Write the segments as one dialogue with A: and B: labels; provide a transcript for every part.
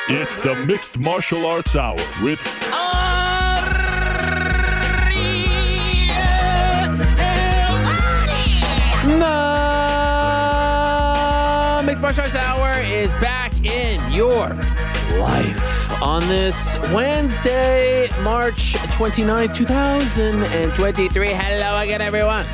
A: It's the Mixed Martial Arts Hour with
B: Ariel Helwani.
C: The Mixed Martial Arts Hour is back in your life on this Wednesday, March 29th, 2023. Hello again, everyone.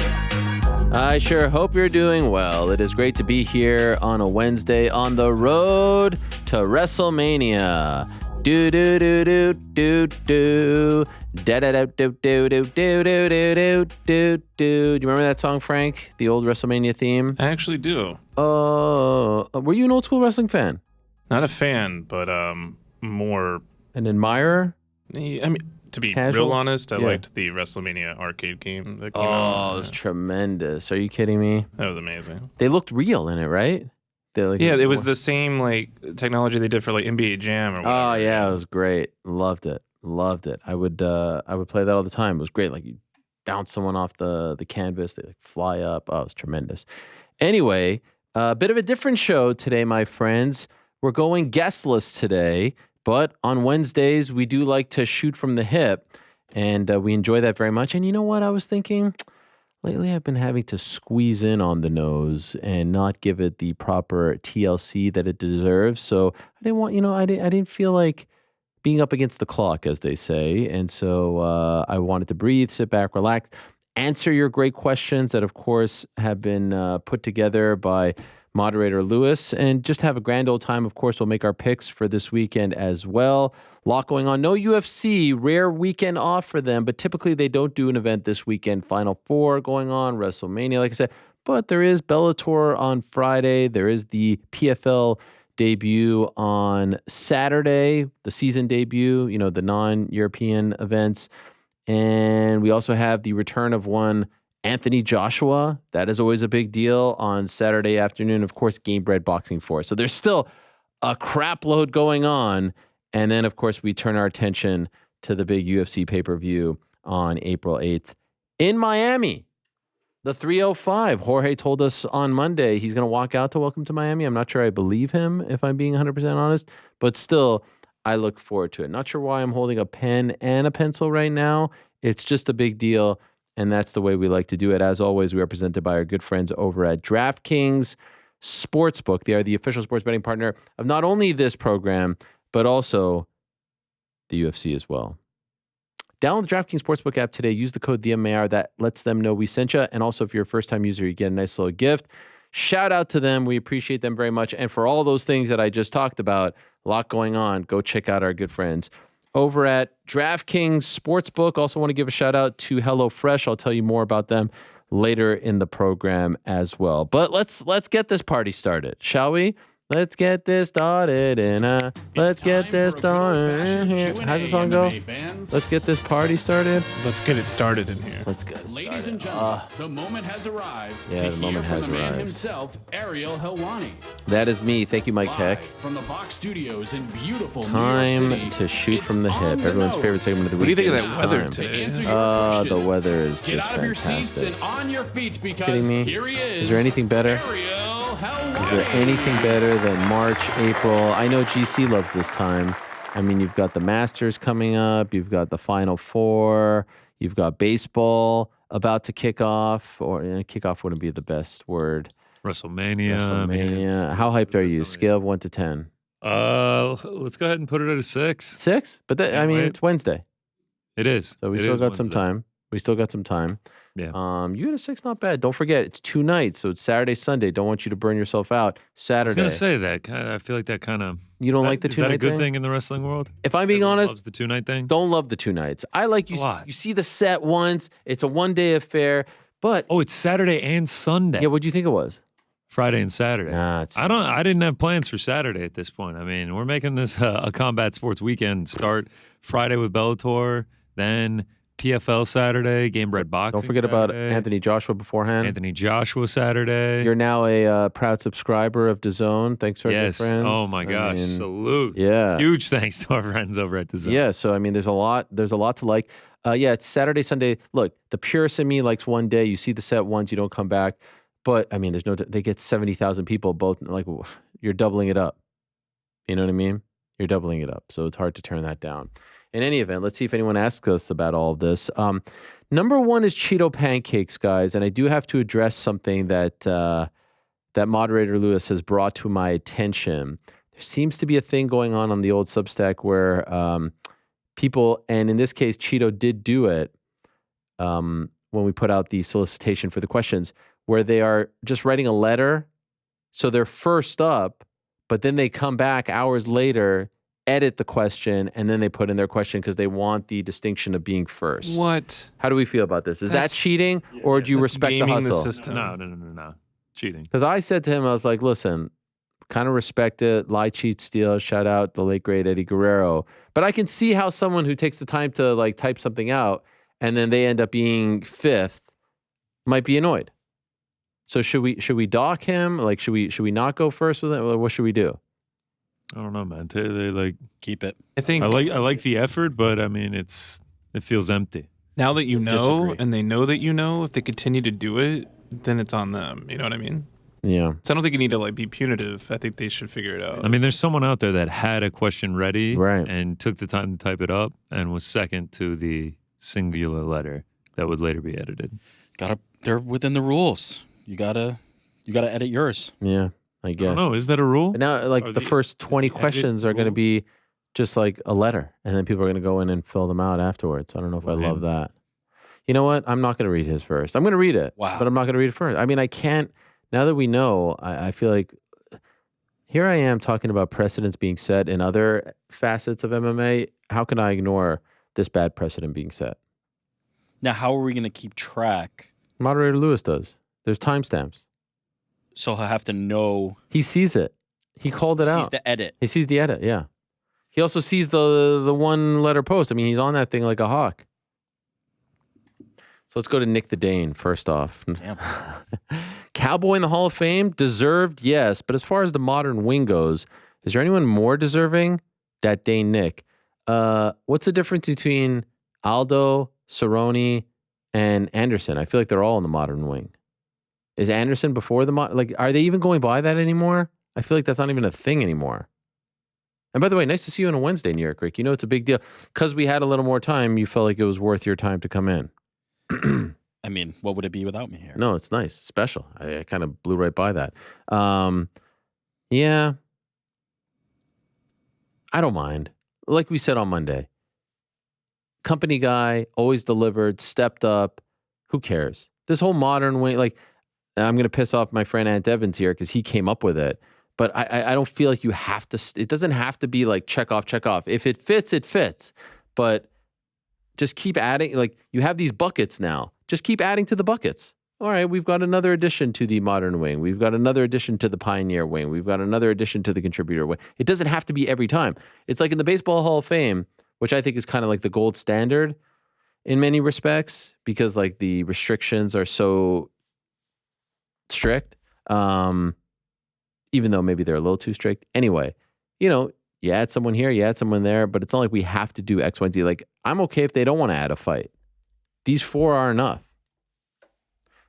C: I sure hope you're doing well. It is great to be here on a Wednesday on the road to WrestleMania. Do do do do do do da da da do do do do do do do do. Do you remember that song, Frank? The old WrestleMania theme.
D: I actually do.
C: Were you an old school wrestling fan?
D: Not a fan, but more.
C: An admirer?
D: I mean, to be
C: Casual?
D: real honest, I
C: Yeah.
D: liked the WrestleMania arcade game that came
C: Oh,
D: out.
C: it was tremendous. Are you kidding me?
D: That was amazing.
C: They looked real in it, right?
D: Yeah, it was the same like technology they did for like NBA Jam or whatever.
C: Oh yeah, it was great. Loved it. I would play that all the time. It was great. Like you bounce someone off the canvas, they like fly up. Oh, it was tremendous. Anyway, a bit of a different show today, my friends. We're going guestless today, but on Wednesdays we do like to shoot from the hip, and we enjoy that very much. And you know what I was thinking? Lately, I've been having to squeeze in on the nose and not give it the proper TLC that it deserves. So I didn't want, I didn't feel like being up against the clock, as they say. And so I wanted to breathe, sit back, relax, answer your great questions that, of course, have been put together by moderator Lewis, and just have a grand old time. Of course, we'll make our picks for this weekend as well. A lot going on. No UFC, rare weekend off for them, but typically they don't do an event this weekend. Final Four going on, WrestleMania, like I said. But there is Bellator on Friday. There is the PFL debut on Saturday, the season debut, the non-European events. And we also have the return of one Anthony Joshua. That is always a big deal on Saturday afternoon. Of course, Game Bread Boxing 4. So there's still a crap load going on. And then, of course, we turn our attention to the big UFC pay-per-view on April 8th in Miami. The 305. Jorge told us on Monday he's going to walk out to Welcome to Miami. I'm not sure I believe him, if I'm being 100% honest. But still, I look forward to it. Not sure why I'm holding a pen and a pencil right now. It's just a big deal. And that's the way we like to do it. As always, we are presented by our good friends over at DraftKings Sportsbook. They are the official sports betting partner of not only this program, but also the UFC as well. Download the DraftKings Sportsbook app today. Use the code the MMA Hour. That lets them know we sent you. And also, if you're a first-time user, you get a nice little gift. Shout out to them. We appreciate them very much. And for all those things that I just talked about, a lot going on, go check out our good friends over at DraftKings Sportsbook. Also want to give a shout out to HelloFresh. I'll tell you more about them later in the program as well. But let's get this party started, shall we? Let's get this started let's get this started. How's the song go? Let's get this party started.
D: Let's get it started in here.
C: Let's get it started.
E: Ladies and gentlemen, the moment has arrived.
C: Yeah, the moment has
E: from the man
C: arrived.
E: himself, Ariel Helwani.
C: That is me. Thank you, Mike Heck.
E: Live from the Box Studios in beautiful New
C: Time
E: York City.
C: to shoot
E: It's
C: from the
E: on
C: hip. Everyone's
E: nose.
C: favorite segment of the
D: What do you
C: week.
D: think of
C: is
D: that weather
C: time.
E: To
D: today?
E: answer your
C: The
E: questions.
C: weather is
E: Get
C: just
E: out of your seats
C: fantastic.
E: and on your feet because
C: Kidding me?
E: here he is.
C: Is there anything better?
E: Ariel Helwani.
C: Is there anything better than March, April? I know GC loves this time. I mean, you've got the Masters coming up. You've got the Final Four. You've got baseball about to kick off. Or kick off wouldn't be the best word.
F: WrestleMania.
C: WrestleMania. How hyped are you? Scale of 1 to 10.
F: Let's go ahead and put it at a 6.
C: 6? But that, I mean,
F: Wait.
C: it's Wednesday.
F: It is.
C: So we
F: It
C: still
F: is
C: got some
F: Wednesday.
C: time.
F: Yeah.
C: You had a 6, not bad. Don't forget, it's 2 nights. So it's Saturday, Sunday. Don't want you to burn yourself out.
F: I was
C: Saturday.
F: gonna say that. I feel like that kind of.
C: You don't like the
F: Is
C: 2
F: that
C: night
F: a good
C: thing?
F: thing in the wrestling world?
C: If I'm being
F: Everyone
C: honest,
F: loves the 2-night thing.
C: don't love the 2 nights. I like you.
F: Why?
C: You see the set once. It's a 1-day affair. But
F: Oh, it's Saturday and Sunday.
C: yeah, what do you think it was?
F: Friday and Saturday.
C: Nah, it's
F: I didn't have plans for Saturday at this point. I mean, we're making this a combat sports weekend. Start Friday with Bellator, then PFL Saturday, Game Bread Boxing.
C: Don't forget about
F: Saturday,
C: Anthony Joshua beforehand.
F: Anthony Joshua Saturday.
C: You're now a proud subscriber of DAZN. Thanks for
F: yes.
C: your friends.
F: Oh my gosh.
C: I mean,
F: Salute.
C: yeah.
F: Huge thanks to our friends over at DAZN.
C: yeah. So I mean, there's a lot to like. Yeah, it's Saturday, Sunday. Look, the purist in me likes 1 day. You see the set once, you don't come back. But I mean, they get 70,000 people. Both like you're doubling it up. You know what I mean? You're doubling it up. So it's hard to turn that down. In any event, let's see if anyone asks us about all of this. Number one is Cheeto pancakes, guys. And I do have to address something that that moderator Lewis has brought to my attention. There seems to be a thing going on the old Substack where people, and in this case, Cheeto did do it when we put out the solicitation for the questions, where they are just writing a letter. So they're first up, but then they come back hours later, edit the question, and then they put in their question because they want the distinction of being first.
D: What?
C: How do we feel about this? Is that cheating, or do you respect the
D: Gaming
C: hustle?
D: the system.
F: No. Cheating.
C: Because I said to him, I was like, listen, kind of respect it. Lie, cheat, steal. Shout out the late, great Eddie Guerrero. But I can see how someone who takes the time to like type something out and then they end up being fifth might be annoyed. So should we dock him? Like, should we not go first with it? Or what should we do?
F: I don't know, man. They like
B: Keep it.
D: I think
F: I like the effort, but I mean it feels empty.
D: now that you know,
B: Disagree.
D: and they know that you know, if they continue to do it, then it's on them. You know what I mean?
C: Yeah.
D: So I don't think you need to like be punitive. I think they should figure it out.
F: I mean, there's someone out there that had a question ready
C: Right.
F: and took the time to type it up and was second to the singular letter that would later be edited.
B: They're within the rules. You gotta edit yours.
C: Yeah, I
F: I
C: guess.
F: don't know. Is that a rule?
C: And now, like,
F: Are
C: the first 20
F: is the edit
C: questions are going to
F: rules?
C: be just like a letter, and then people are going to go in and fill them out afterwards. I don't know if I love that. You know what? I'm not going to read his first. I'm going to read it,
B: Wow.
C: but I'm not going to read it first. I mean, I can't. Now that we know, I feel like here I am talking about precedents being set in other facets of MMA. How can I ignore this bad precedent being set?
B: Now, how are we gonna keep track?
C: Moderator Lewis does. There's timestamps.
B: So he'll have to know.
C: He sees it. He called it
B: Sees
C: out.
B: the edit.
C: He sees the edit, yeah. He also sees the one letter post. I mean, he's on that thing like a hawk. So let's go to Nick the Dane first off.
B: Damn.
C: Cowboy in the Hall of Fame? Deserved, yes. But as far as the modern wing goes, is there anyone more deserving? That Dane Nick. What's the difference between Aldo, Cerrone, and Anderson? I feel like they're all in the modern wing. Is Anderson before the like? Are they even going by that anymore? I feel like that's not even a thing anymore. And by the way, nice to see you on a Wednesday, New York, Rick. You know it's a big deal because we had a little more time. You felt like it was worth your time to come in.
B: I mean, what would it be without me here?
C: No, it's nice, it's special. I kind of blew right by that. Yeah, I don't mind. Like we said on Monday, company guy, always delivered, stepped up. Who cares? This whole modern way, like, I'm going to piss off my friend Ant Evans here because he came up with it. But I don't feel like you have to, it doesn't have to be like check off. If it fits, it fits. But just keep adding, like you have these buckets now. Just keep adding to the buckets. All right, we've got another addition to the modern wing. We've got another addition to the pioneer wing. We've got another addition to the contributor wing. It doesn't have to be every time. It's like in the Baseball Hall of Fame, which I think is kind of like the gold standard in many respects because like the restrictions are so strict. Even though maybe they're a little too strict. Anyway, you know, you add someone here, you add someone there, but it's not like we have to do X, Y, and Z. Like, I'm okay if they don't want to add a fight. These four are enough.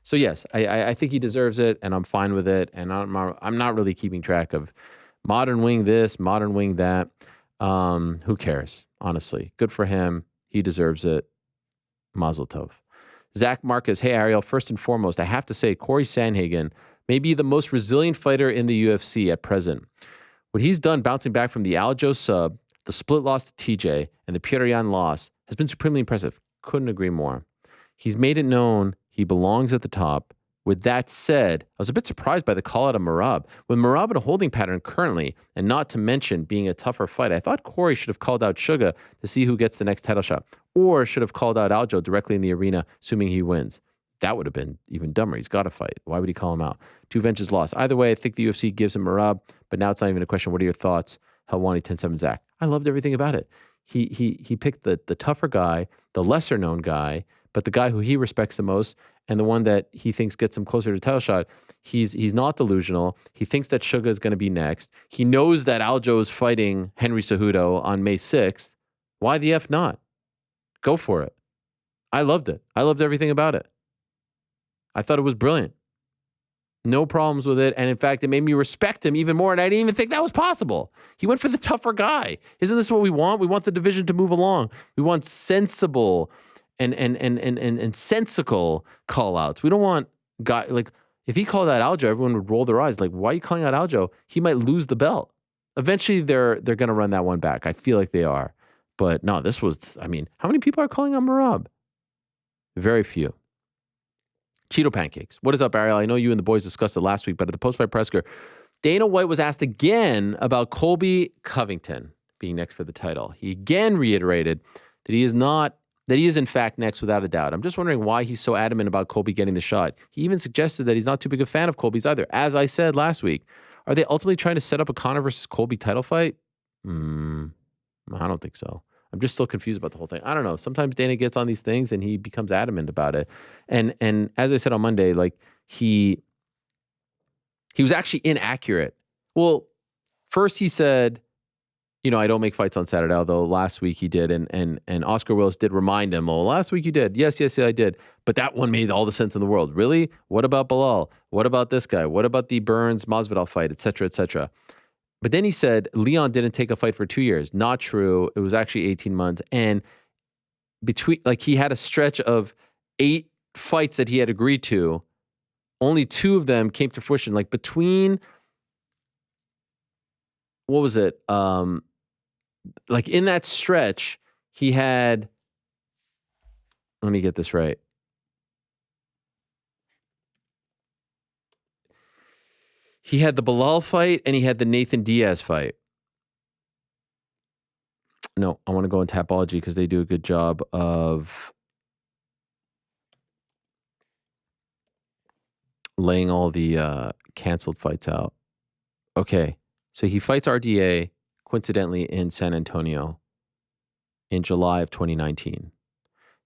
C: So yes, I think he deserves it, and I'm fine with it. And I'm not really keeping track of modern wing this, modern wing that. Who cares? Honestly, good for him. He deserves it. Mazel tov. Zach Marcus, hey Ariel. First and foremost, I have to say Corey Sandhagen may be the most resilient fighter in the UFC at present. What he's done bouncing back from the Aljo sub, the split loss to TJ, and the Petr Yan loss has been supremely impressive. Couldn't agree more. He's made it known he belongs at the top. With that said, I was a bit surprised by the call out of Merab. With Merab in a holding pattern currently, and not to mention being a tougher fight, I thought Corey should have called out Suga to see who gets the next title shot, or should have called out Aljo directly in the arena, assuming he wins. That would have been even dumber. He's got to fight. Why would he call him out? 2 benches lost. Either way, I think the UFC gives him Merab, but now it's not even a question. What are your thoughts? Helwani 10-7 Zach. I loved everything about it. He picked the tougher guy, the lesser known guy, but the guy who he respects the most and the one that he thinks gets him closer to title shot. He's not delusional. He thinks that Suga is going to be next. He knows that Aljo is fighting Henry Cejudo on May 6th. Why the F not? Go for it. I loved it. I loved everything about it. I thought it was brilliant. No problems with it. And in fact, it made me respect him even more. And I didn't even think that was possible. He went for the tougher guy. Isn't this what we want? We want the division to move along. We want sensible and sensical call outs. We don't want guy like if he called out Aljo, everyone would roll their eyes. Like, why are you calling out Aljo? He might lose the belt. Eventually they're gonna run that one back. I feel like they are. But no, this was, I mean, how many people are calling on Merab? Very few. Cheeto pancakes. What is up, Ariel? I know you and the boys discussed it last week, but at the post-fight presser, Dana White was asked again about Colby Covington being next for the title. He again reiterated that he is in fact next without a doubt. I'm just wondering why he's so adamant about Colby getting the shot. He even suggested that he's not too big a fan of Colby's either. As I said last week, are they ultimately trying to set up a Conor versus Colby title fight? I don't think so. I'm just still confused about the whole thing. I don't know. Sometimes Dana gets on these things and he becomes adamant about it. And as I said on Monday, like he was actually inaccurate. Well, first he said, I don't make fights on Saturday, although last week he did. And Oscar Willis did remind him, last week you did. Yes, I did. But that one made all the sense in the world. Really? What about Bilal? What about this guy? What about the Burns-Masvidal fight, et cetera, et cetera? But then he said Leon didn't take a fight for 2 years. Not true. It was actually 18 months. And he had a stretch of 8 fights that he had agreed to. Only 2 of them came to fruition. Like between, what was it? Like in that stretch, he had, let me get this right. He had the Bilal fight and he had the Nathan Diaz fight. No, I want to go in Tapology because they do a good job of laying all the canceled fights out. Okay, so he fights RDA coincidentally in San Antonio in July of 2019.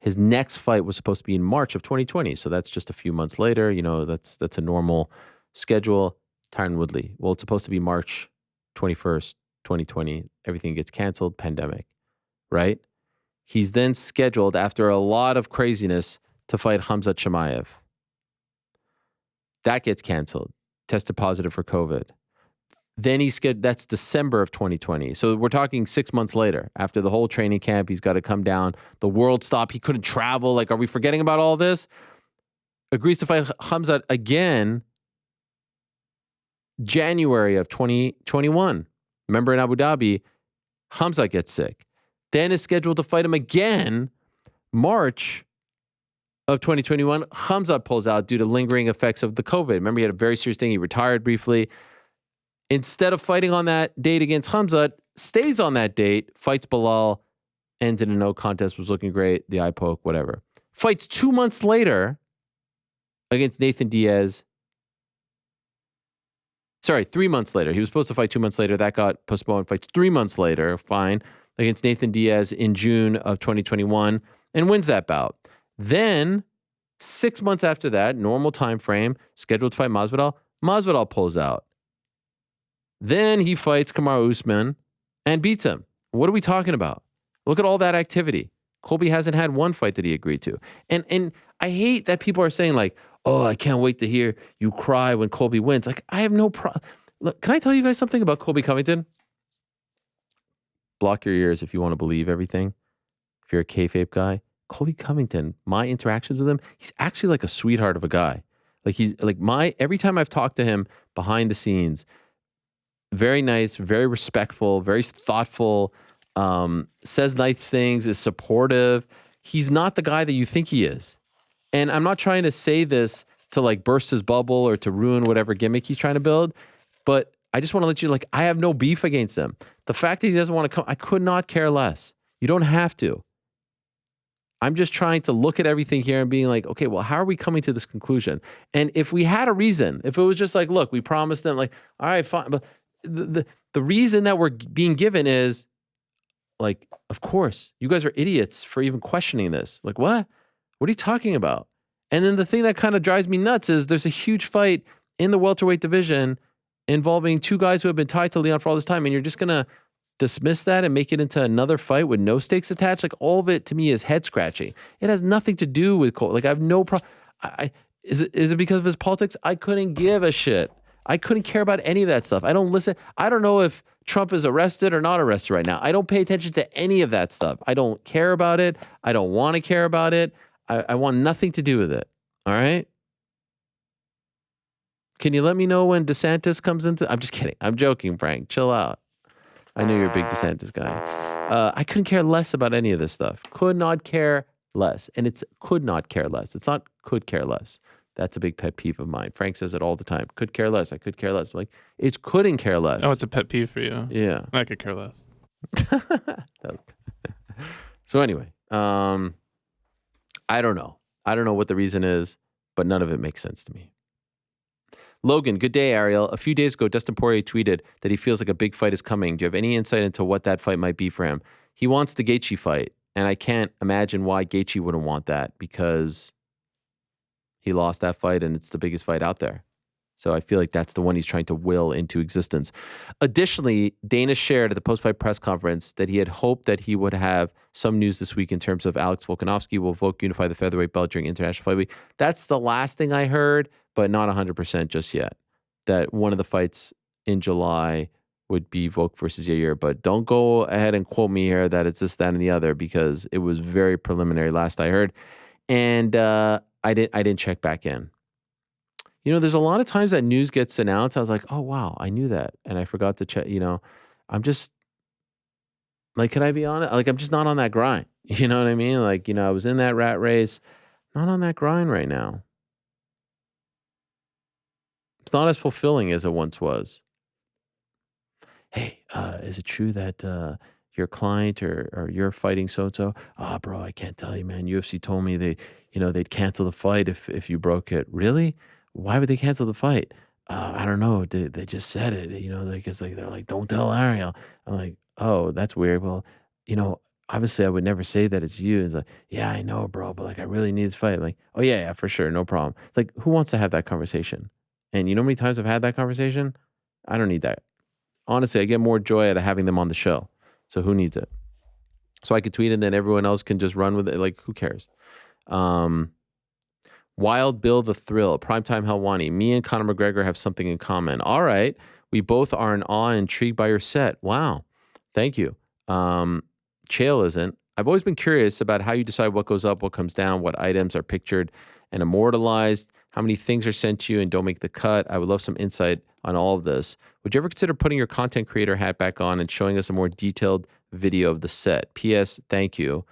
C: His next fight was supposed to be in March of 2020, so that's just a few months later. That's a normal schedule. Tyron Woodley. Well, it's supposed to be March 21st, 2020. Everything gets canceled, pandemic, right? He's then scheduled after a lot of craziness to fight Khamzat Chimaev. That gets canceled. Tested positive for COVID. Then he's scheduled, that's December of 2020. So we're talking 6 months later. After the whole training camp, he's got to come down. The world stopped. He couldn't travel. Like, are we forgetting about all this? Agrees to fight Khamzat again January of 2021. Remember in Abu Dhabi, Khamzat gets sick. Then is scheduled to fight him again March of 2021. Khamzat pulls out due to lingering effects of the COVID. Remember, he had a very serious thing. He retired briefly. Instead of fighting on that date against Khamzat, stays on that date, fights Bilal, ends in a no contest, was looking great, the eye poke, whatever. Fights 2 months later against Nathan Diaz. Sorry, 3 months later. He was supposed to fight 2 months later. That got postponed. Fights 3 months later, fine, against Nathan Diaz in June of 2021 and wins that bout. Then, 6 months after that, normal time frame, scheduled to fight Masvidal. Masvidal pulls out. Then he fights Kamaru Usman and beats him. What are we talking about? Look at all that activity. Colby hasn't had one fight that he agreed to. And I hate that people are saying like, oh, I can't wait to hear you cry when Colby wins. Like, I have no problem. Look, can I tell you guys something about Colby Covington? Block your ears if you want to believe everything. If you're a kayfabe guy. Colby Covington, my interactions with him, he's actually like a sweetheart of a guy. Like he's like every time I've talked to him behind the scenes, very nice, very respectful, very thoughtful, says nice things, is supportive. He's not the guy that you think he is. And I'm not trying to say this to like burst his bubble or to ruin whatever gimmick he's trying to build, but I just want to let you, like, I have no beef against him. The fact that he doesn't want to come, I could not care less. You don't have to. I'm just trying to look at everything here and being like, okay, well, how are we coming to this conclusion? And if we had a reason, if it was just like, look, we promised them, like, all right, fine. But the reason that we're being given is like, of course, you guys are idiots for even questioning this. Like, what? What are you talking about? And then the thing that kind of drives me nuts is there's a huge fight in the welterweight division involving two guys who have been tied to Leon for all this time. And you're just going to dismiss that and make it into another fight with no stakes attached. Like, all of it to me is head scratching. It has nothing to do with Cole. Like, I have no problem. Is it because of his politics? I couldn't give a shit. I couldn't care about any of that stuff. I don't listen. I don't know if Trump is arrested or not arrested right now. I don't pay attention to any of that stuff. I don't care about it. I don't want to care about it. I want nothing to do with it. All right? Can you let me know when DeSantis comes into... I'm just kidding. I'm joking, Frank. Chill out. I know you're a big DeSantis guy. I couldn't care less about any of this stuff. Could not care less. And it's could not care less. It's not could care less. That's a big pet peeve of mine. Frank says it all the time. Could care less. I could care less. I'm like, it's couldn't care less.
D: Oh, it's a pet peeve for you.
C: Yeah.
D: I could care less.
C: So anyway, I don't know. I don't know what the reason is, but none of it makes sense to me. Logan, good day, Ariel. A few days ago, Dustin Poirier tweeted that he feels like a big fight is coming. Do you have any insight into what that fight might be for him? He wants the Gaethje fight, and I can't imagine why Gaethje wouldn't want that because he lost that fight and it's the biggest fight out there. So I feel like that's the one he's trying to will into existence. Additionally, Dana shared at the post-fight press conference that he had hoped that he would have some news this week in terms of Alex Volkanovski will unify the featherweight belt during International Fight Week. That's the last thing I heard, but not 100% just yet. That one of the fights in July would be Volk versus Yair. But don't go ahead and quote me here that it's this, that, and the other because it was very preliminary last I heard. And I didn't check back in. You know, there's a lot of times that news gets announced. I was like, oh, wow, I knew that. And I forgot to check, you know, I'm just like, can I be honest? Like, I'm just not on that grind. You know what I mean? Like, you know, I was in that rat race, not on that grind right now. It's not as fulfilling as it once was. Hey, is it true that your client or you're fighting so-and-so? Ah, bro, I can't tell you, man. UFC told me they'd cancel the fight if you broke it. Really? Why would they cancel the fight? I don't know. They just said it, you know, because they're like, don't tell Ariel. I'm like, oh, that's weird. Well, you know, obviously I would never say that it's you. It's like, yeah, I know, bro, but like I really need this fight. I'm like, oh yeah, for sure, no problem. It's like, who wants to have that conversation? And you know how many times I've had that conversation? I don't need that. Honestly, I get more joy out of having them on the show. So who needs it? So I could tweet it and then everyone else can just run with it. Like, who cares? Wild Bill the Thrill, Primetime Helwani. Me and Conor McGregor have something in common. All right. We both are in awe and intrigued by your set. Wow. Thank you. Chael isn't. I've always been curious about how you decide what goes up, what comes down, what items are pictured and immortalized, how many things are sent to you and don't make the cut. I would love some insight on all of this. Would you ever consider putting your content creator hat back on and showing us a more detailed video of the set? P.S. Thank you.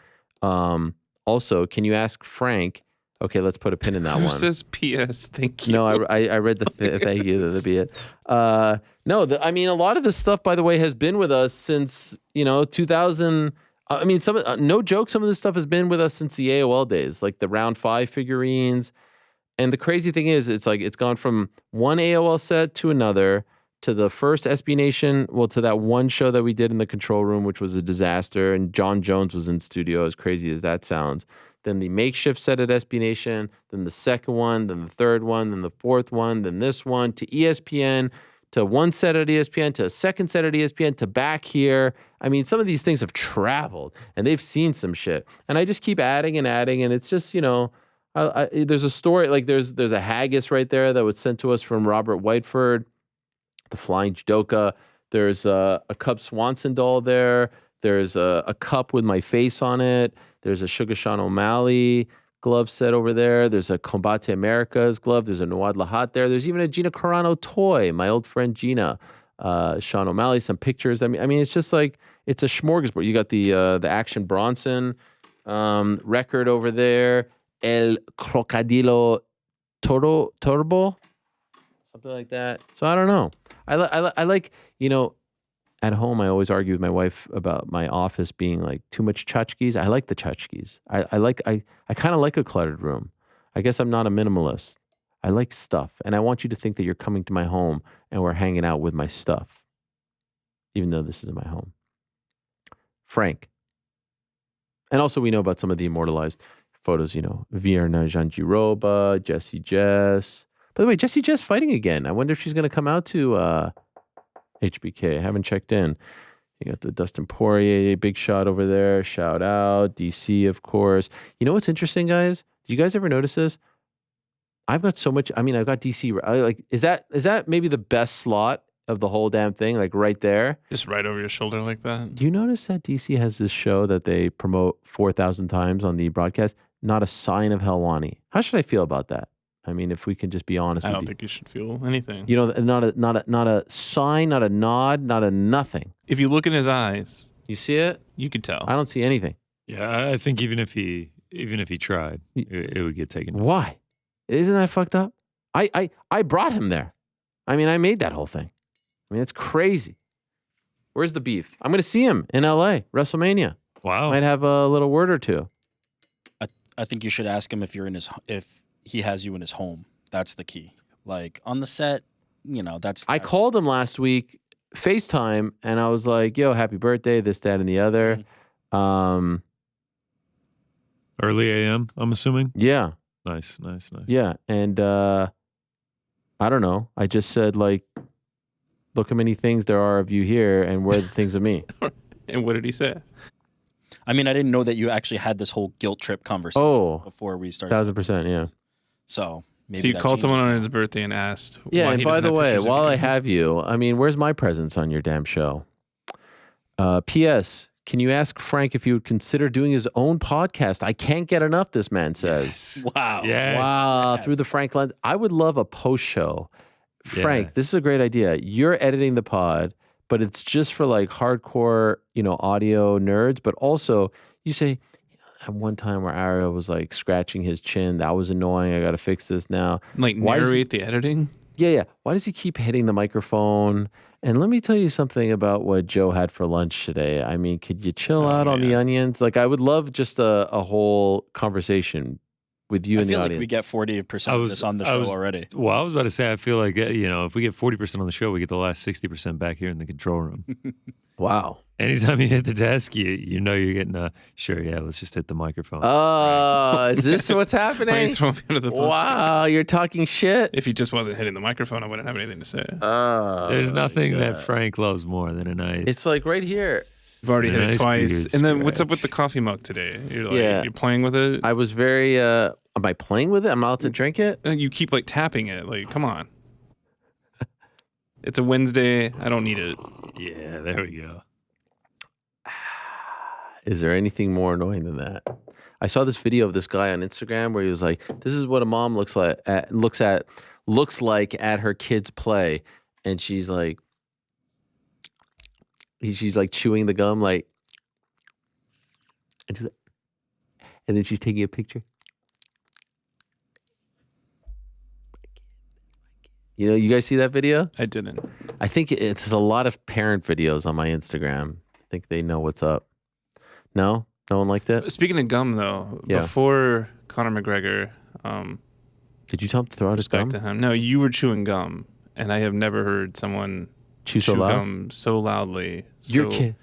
C: Also, can you ask Frank? Okay, let's put a pin in that
D: Who
C: one.
D: says P.S. Thank you?
C: No, I read the thank you. That'd be it. No, I mean, a lot of this stuff, by the way, has been with us since, 2000. I mean, no joke, some of this stuff has been with us since the AOL days, like the Round 5 figurines. And the crazy thing is, it's like it's gone from one AOL set to another, to the first SB Nation, to that one show that we did in the control room, which was a disaster, and John Jones was in studio, as crazy as that sounds. Then the makeshift set at SB Nation, then the second one, then the third one, then the fourth one, then this one, to ESPN, to one set at ESPN, to a second set at ESPN, to back here. I mean, some of these things have traveled, and they've seen some shit. And I just keep adding, and it's just, there's a story, like there's a haggis right there that was sent to us from Robert Whiteford, the Flying Judoka. There's a Cub Swanson doll there. There's a cup with my face on it. There's a Sugar Sean O'Malley glove set over there. There's a Combate Americas glove. There's a Nawad Lahat there. There's even a Gina Carano toy, my old friend Gina. Sean O'Malley, some pictures. I mean, it's just like, it's a smorgasbord. You got the Action Bronson record over there. El Crocodilo Turbo, something like that. So I don't know. I like, at home, I always argue with my wife about my office being like too much tchotchkes. I like the tchotchkes. I kind of like a cluttered room. I guess I'm not a minimalist. I like stuff. And I want you to think that you're coming to my home and we're hanging out with my stuff, even though this isn't my home. Frank. And also we know about some of the immortalized photos, Vierna Janjiroba, Jessie Jess. By the way, Jessie Jess fighting again. I wonder if she's going to come out to HBK. I haven't checked in. You got the Dustin Poirier big shot over there. Shout out. DC, of course. You know what's interesting, guys? Do you guys ever notice this? I've got so much. I mean, I've got DC. Is that maybe the best slot of the whole damn thing? Like right there.
D: Just right over your shoulder like that.
C: Do you notice that DC has this show that they promote 4,000 times on the broadcast? Not a sign of Helwani. How should I feel about that? I mean, if we can just be honest.
D: I don't think you should feel anything.
C: You know, not a sign, not a nod, not a nothing.
D: If you look in his eyes,
C: you see it.
D: You could tell.
C: I don't see anything.
F: Yeah, I think even if he tried, it would get taken.
C: Why? Isn't that fucked up? I brought him there. I mean, I made that whole thing. I mean, it's crazy. Where's the beef? I'm going to see him in LA, WrestleMania.
F: Wow.
C: Might have a little word or two.
B: I think you should ask him if he has you in his home. That's the key. Like on the set, that's.
C: I called him last week, FaceTime, and I was like, "Yo, happy birthday! This, that, and the other."
B: Mm-hmm.
F: Early AM, I'm assuming.
C: Yeah.
F: Nice.
C: Yeah, and I don't know. I just said like, "Look how many things there are of you here, and where are the things of me?"
D: And what did he say?
B: I mean, I didn't know that you actually had this whole guilt trip conversation before we started.
C: 1,000%, yeah.
B: So maybe
D: So you called someone on his birthday and asked.
C: Yeah,
D: why
C: and
D: he
C: by
D: doesn't
C: the
D: have
C: way,
D: pictures of
C: while
D: you.
C: I have you, I mean, where's my presence on your damn show? P.S. Can you ask Frank if he would consider doing his own podcast? I can't get enough, this man says.
B: Wow.
F: Yes.
C: Wow,
B: Yes.
C: through the Frank lens. I would love a post show. Frank,
F: Yeah.
C: this is a great idea. You're editing the pod, but it's just for like hardcore, audio nerds, but also you say, at one time where Ariel was like scratching his chin, that was annoying. I got to fix this now.
D: Like
C: Why does
D: narrate the editing?
C: Yeah. Why does he keep hitting the microphone? And let me tell you something about what Joe had for lunch today. I mean, could you chill out on the
D: man.
C: onions? Like, I would love just a whole conversation with you
B: I
C: and the
B: feel like
C: audience.
B: we get 40% of this on the show already.
F: Well, I was about to say, I feel like, if we get 40% on the show, we get the last 60% back here in the control room.
C: Wow.
F: Anytime you hit the desk, you know you're getting let's just hit the microphone.
C: Oh, is this what's
D: Why are
C: happening?
D: you throwing me under the bus?
C: Wow, you're talking shit.
D: If he just wasn't hitting the microphone, I wouldn't have anything to say.
F: There's nothing that Frank loves more than a nice.
C: It's like right here.
D: You've already hit
F: Nice
D: it twice.
F: beard
D: And then what's up
F: scratch.
D: with the coffee mug today? You're like,
C: Yeah.
D: you're playing with it?
C: I was very, am I playing with it? I'm not allowed to drink it?
D: You keep like tapping it. Like, come on. It's a Wednesday. I don't need it.
F: Yeah, there we go.
C: Is there anything more annoying than that? I saw this video of this guy on Instagram where he was like, "This is what a mom looks like at her kids play," and she's like chewing the gum like, and then she's taking a picture. You guys see that video?
D: I didn't.
C: I think it's a lot of parent videos on my Instagram. I think they know what's up. No one liked it.
D: Speaking of gum, though,
C: Yeah.
D: before Conor McGregor,
C: Did you tell him to throw out his
D: back
C: gum?
D: to him. No, you were chewing gum, and I have never heard someone
C: Chew so loud?
D: gum so loudly.
C: Your
D: So-
C: kid.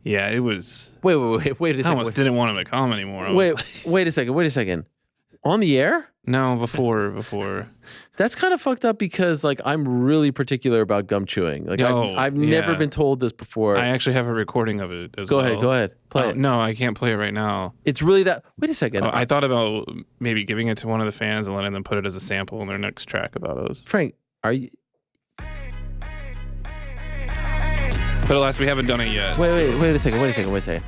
D: Yeah, it was.
C: Wait a
D: I
C: second.
D: almost didn't want him to come anymore. I was
C: Wait,
D: like,
C: wait a second. On the air?
D: no, before.
C: That's kind of fucked up because like I'm really particular about gum chewing. Like I've never
D: yeah.
C: been told this before.
D: I actually have a recording of it as
C: Go
D: well.
C: ahead. Play it.
D: No, I can't play it right now.
C: It's really that. Wait a second.
D: I thought about maybe giving it to one of the fans and letting them put it as a sample in their next track about us.
C: Frank, are you?
D: But alas, we haven't done it yet.
C: Wait a second.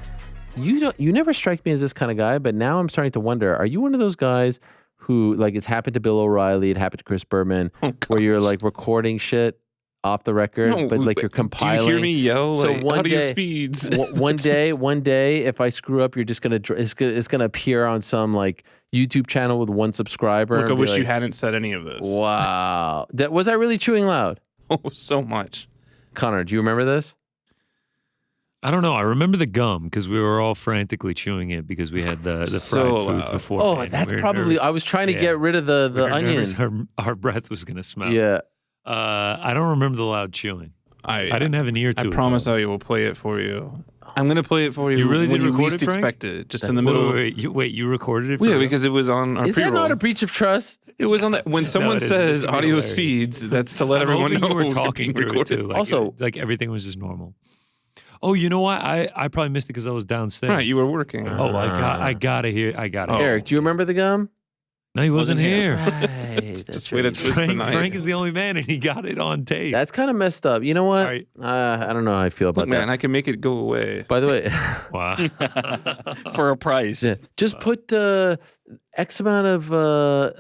C: You never strike me as this kind of guy, but now I'm starting to wonder, are you one of those guys who like it's happened to Bill O'Reilly, it happened to Chris Berman, where you're like recording shit off the record,
D: No,
C: but like you're compiling.
D: Do you hear me yell?
C: So
D: Like,
C: one
D: audio
C: day-
D: speeds.
C: one day, if I screw up, you're just gonna it's gonna appear on some like YouTube channel with one subscriber.
D: Look, I
C: and be
D: wish you
C: like,
D: hadn't said any of this.
C: Wow, was I really chewing loud?
D: Oh, so much.
C: Connor, do you remember this?
F: I don't know. I remember the gum because we were all frantically chewing it because we had the
D: So
F: fried foods
D: loud.
F: before.
C: Oh, that's probably.
F: Nervous.
C: I was trying to
F: Yeah.
C: get rid of the
F: We were
C: onion.
F: nervous our breath was going to smell.
C: Yeah.
F: I don't remember the loud chewing.
D: I
F: didn't have an ear to
D: I
F: it.
D: promise
F: though.
D: I will play it for you. I'm gonna play it for you.
F: You really
D: when
F: did
D: you
F: record
D: least
F: it, Frank?
D: expect it, just in the
F: Wait,
D: middle.
F: wait, you recorded it? For
D: Yeah,
F: real?
D: because it was on our
C: Is that
D: pre-roll.
C: not a breach of trust?
D: It was on that. When someone
F: it is.
D: says
F: It's gonna be
D: audio
F: hilarious.
D: speeds, that's to let
F: I'm
D: everyone
F: hoping
D: know
F: you were
D: we're
F: talking
D: being
F: through it
D: recorded.
F: too. Like,
C: Also-
F: like everything was just normal. Oh, you know what? I probably missed it because I was downstairs.
D: Right, you were working.
F: Oh, I gotta hear. I gotta.
D: Oh.
F: hear.
C: Eric, do you remember the gum?
F: No, he wasn't here.
C: Right. Hey, that's
D: way to
C: really-
D: twist the knife.
F: Frank is the only man, and he got it on tape.
C: That's kind of messed up. You know what?
F: Right.
C: I don't know how I feel about
D: Look, man,
C: that.
D: I can make it go away.
C: By the way,
F: Wow.
B: For a price.
C: yeah, just put X amount of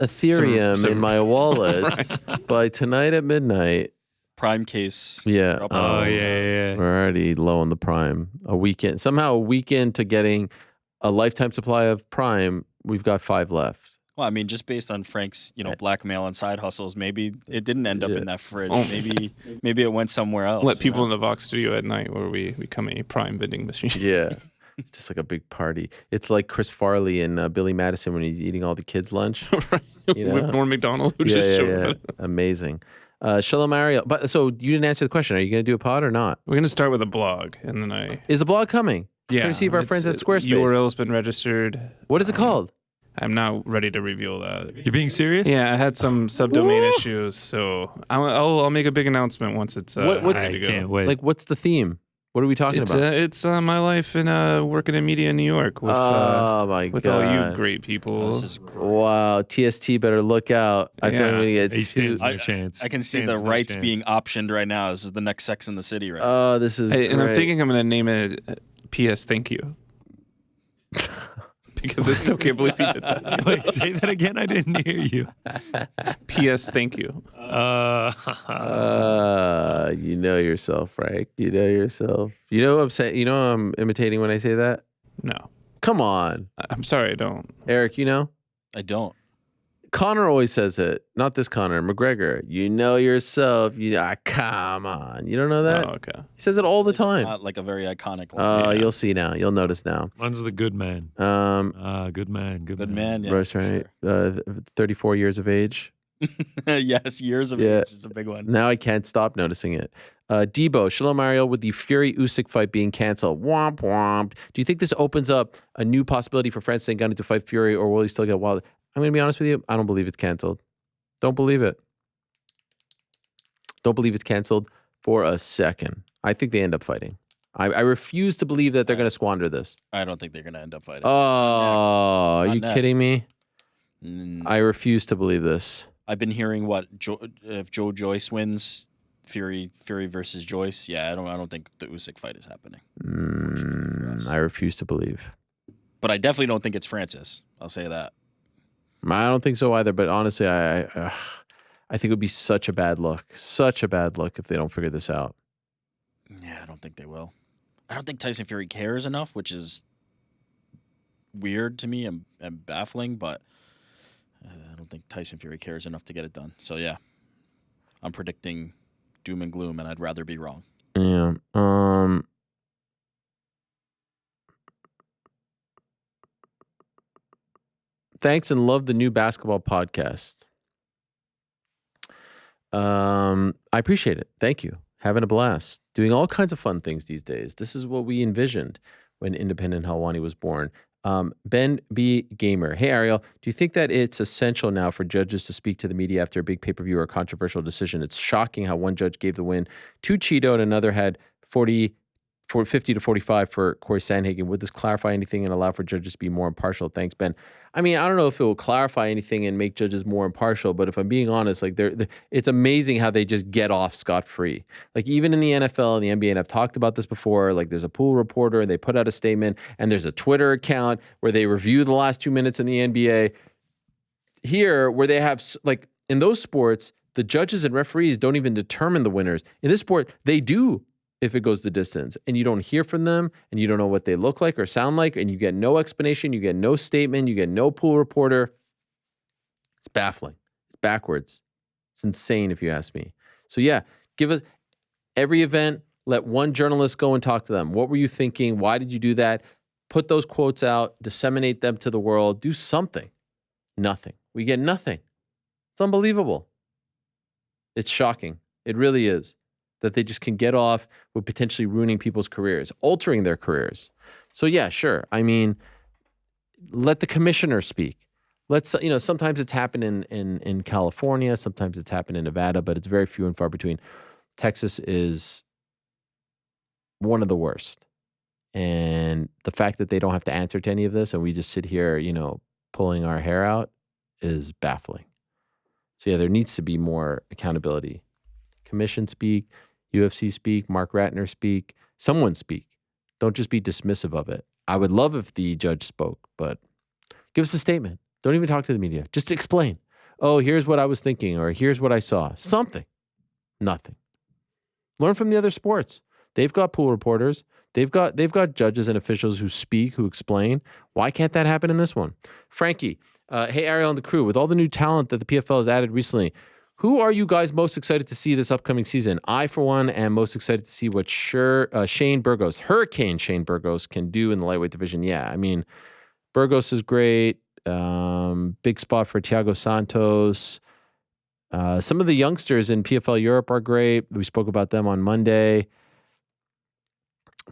C: Ethereum
D: Some-
C: in my wallet by tonight at midnight.
B: Prime case.
C: Yeah.
B: Drop
F: Oh,
B: off.
F: yeah.
C: We're already low on the Prime. A weekend, somehow a weekend to getting a lifetime supply of Prime. We've got 5 left.
B: Well, I mean, just based on Frank's, blackmail and side hustles, maybe it didn't end up
C: Yeah.
B: in that fridge.
D: Oh.
B: Maybe it went somewhere else.
D: Let people in the Vox studio at night where we become a prime vending machine.
C: Yeah. It's just like a big party. It's like Chris Farley and Billy Madison when he's eating all the kids' lunch.
D: Right.
C: You know?
D: With Norm McDonald, who
C: Yeah,
D: just
C: yeah,
D: showed
C: yeah.
D: up.
C: Amazing. Shalom Ariel. But so you didn't answer the question. Are you going to do a pod or not?
D: We're going to start with a blog, and then
C: Is the blog coming?
D: Yeah.
C: Courtesy of our friends at Squarespace.
D: URL's been registered.
C: What is it called?
D: I'm not ready to reveal that.
F: You're being serious?
D: Yeah, I had some subdomain issues, so I'll make a big announcement once it's
C: What's-
D: ready
F: I
D: to go.
F: can't wait.
C: Like, what's the theme? What are we talking about?
D: It's my life in working in media in New York with
C: Oh my
D: with
C: god!
D: all you great people.
B: This is great.
C: Wow, TST better look out. I feel like
D: Yeah.
C: we get
F: He
C: too.
F: stands no chance.
B: I can see
F: Stands
B: the
F: no
B: rights
F: chance.
B: being optioned right now. This is the next Sex in the City, right?
C: Oh, this is.
D: Hey, and I'm
C: great.
D: thinking I'm going to name it P.S. Thank you. Because I still can't believe you did that.
F: Wait, say that again. I didn't hear you.
D: P.S. Thank you.
C: You know yourself, Frank. You know yourself. You know what I'm saying? You know what I'm imitating when I say that?
D: No.
C: Come on,
D: I'm sorry, I don't.
C: Eric. You know.
B: I don't.
C: Connor always says it. Not this Connor, McGregor. You know yourself. Come on. You don't know that?
D: Oh, okay.
C: He says it all the
B: It's
C: time.
B: not like a very iconic line.
C: Oh,
D: Yeah.
C: you'll see now. You'll notice now.
F: One's the good man. Good man. Good
B: Good
F: man.
B: man. Yeah,
C: Roast, right? 34 years of age.
B: sure. Yes, years of
C: Yeah.
B: age is a big one.
C: Now I can't stop noticing it. Debo, Shalom Ariel, with the Fury Usyk fight being canceled. Womp womp. Do you think this opens up a new possibility for Francis Ngannou to fight Fury, or will he still get Wilder? I'm going to be honest with you. I don't believe it's canceled. Don't believe it. Don't believe it's canceled for a second. I think they end up fighting. I refuse to believe that they're going to squander this.
B: I don't think they're going to end up fighting.
C: Oh, are
B: Not
C: you
B: next.
C: kidding me?
B: Mm,
C: I refuse to believe this.
B: I've been hearing if Joe Joyce wins, Fury versus Joyce. Yeah, I don't think the Usyk fight is happening. Unfortunately for us.
C: I refuse to believe.
B: But I definitely don't think it's Francis. I'll say that.
C: I don't think so either. But honestly, I think it would be such a bad look if they don't figure this out.
B: Yeah, I don't think they will. I don't think Tyson Fury cares enough, which is weird to me and baffling, but I don't think Tyson Fury cares enough to get it done. So, yeah, I'm predicting doom and gloom, and I'd rather be wrong.
C: Yeah. Thanks and love the new basketball podcast. I appreciate it. Thank you. Having a blast. Doing all kinds of fun things these days. This is what we envisioned when Independent Helwani was born. Ben B. Gamer. Hey, Ariel, do you think that it's essential now for judges to speak to the media after a big pay-per-view or controversial decision? It's shocking how one judge gave the win to Cheeto and another had 50 to 45 for Corey Sandhagen. Would this clarify anything and allow for judges to be more impartial? Thanks, Ben. I mean, I don't know if it will clarify anything and make judges more impartial, but if I'm being honest, like it's amazing how they just get off scot-free. Like even in the NFL and the NBA, and I've talked about this before, like there's a pool reporter and they put out a statement and there's a Twitter account where they review the last 2 minutes in the NBA. Here, where they have, like in those sports, the judges and referees don't even determine the winners. In this sport, they do. If it goes the distance and you don't hear from them and you don't know what they look like or sound like and you get no explanation, you get no statement, you get no pool reporter, it's baffling. It's backwards. It's insane if you ask me. So yeah, give us every event, let one journalist go and talk to them. What were you thinking? Why did you do that? Put those quotes out, disseminate them to the world, do something. Nothing. We get nothing. It's unbelievable. It's shocking. It really is. That they just can get off with potentially ruining people's careers, altering their careers. So yeah, sure. I mean, let the commissioner speak. Sometimes it's happened in California, sometimes it's happened in Nevada, but it's very few and far between. Texas is one of the worst. And the fact that they don't have to answer to any of this and we just sit here, pulling our hair out is baffling. So yeah, there needs to be more accountability. Commission speak, UFC speak, Mark Ratner speak, someone speak. Don't just be dismissive of it. I would love if the judge spoke, but give us a statement. Don't even talk to the media. Just explain. Oh, here's what I was thinking, or here's what I saw. Something. Nothing. Learn from the other sports. They've got pool reporters. They've got judges and officials who speak, who explain. Why can't that happen in this one? Frankie, hey, Ariel and the crew, with all the new talent that the PFL has added recently, who are you guys most excited to see this upcoming season? I, for one, am most excited to see what Shane Burgos, Hurricane Shane Burgos, can do in the lightweight division. Yeah, I mean, Burgos is great. Big spot for Thiago Santos. Some of the youngsters in PFL Europe are great. We spoke about them on Monday.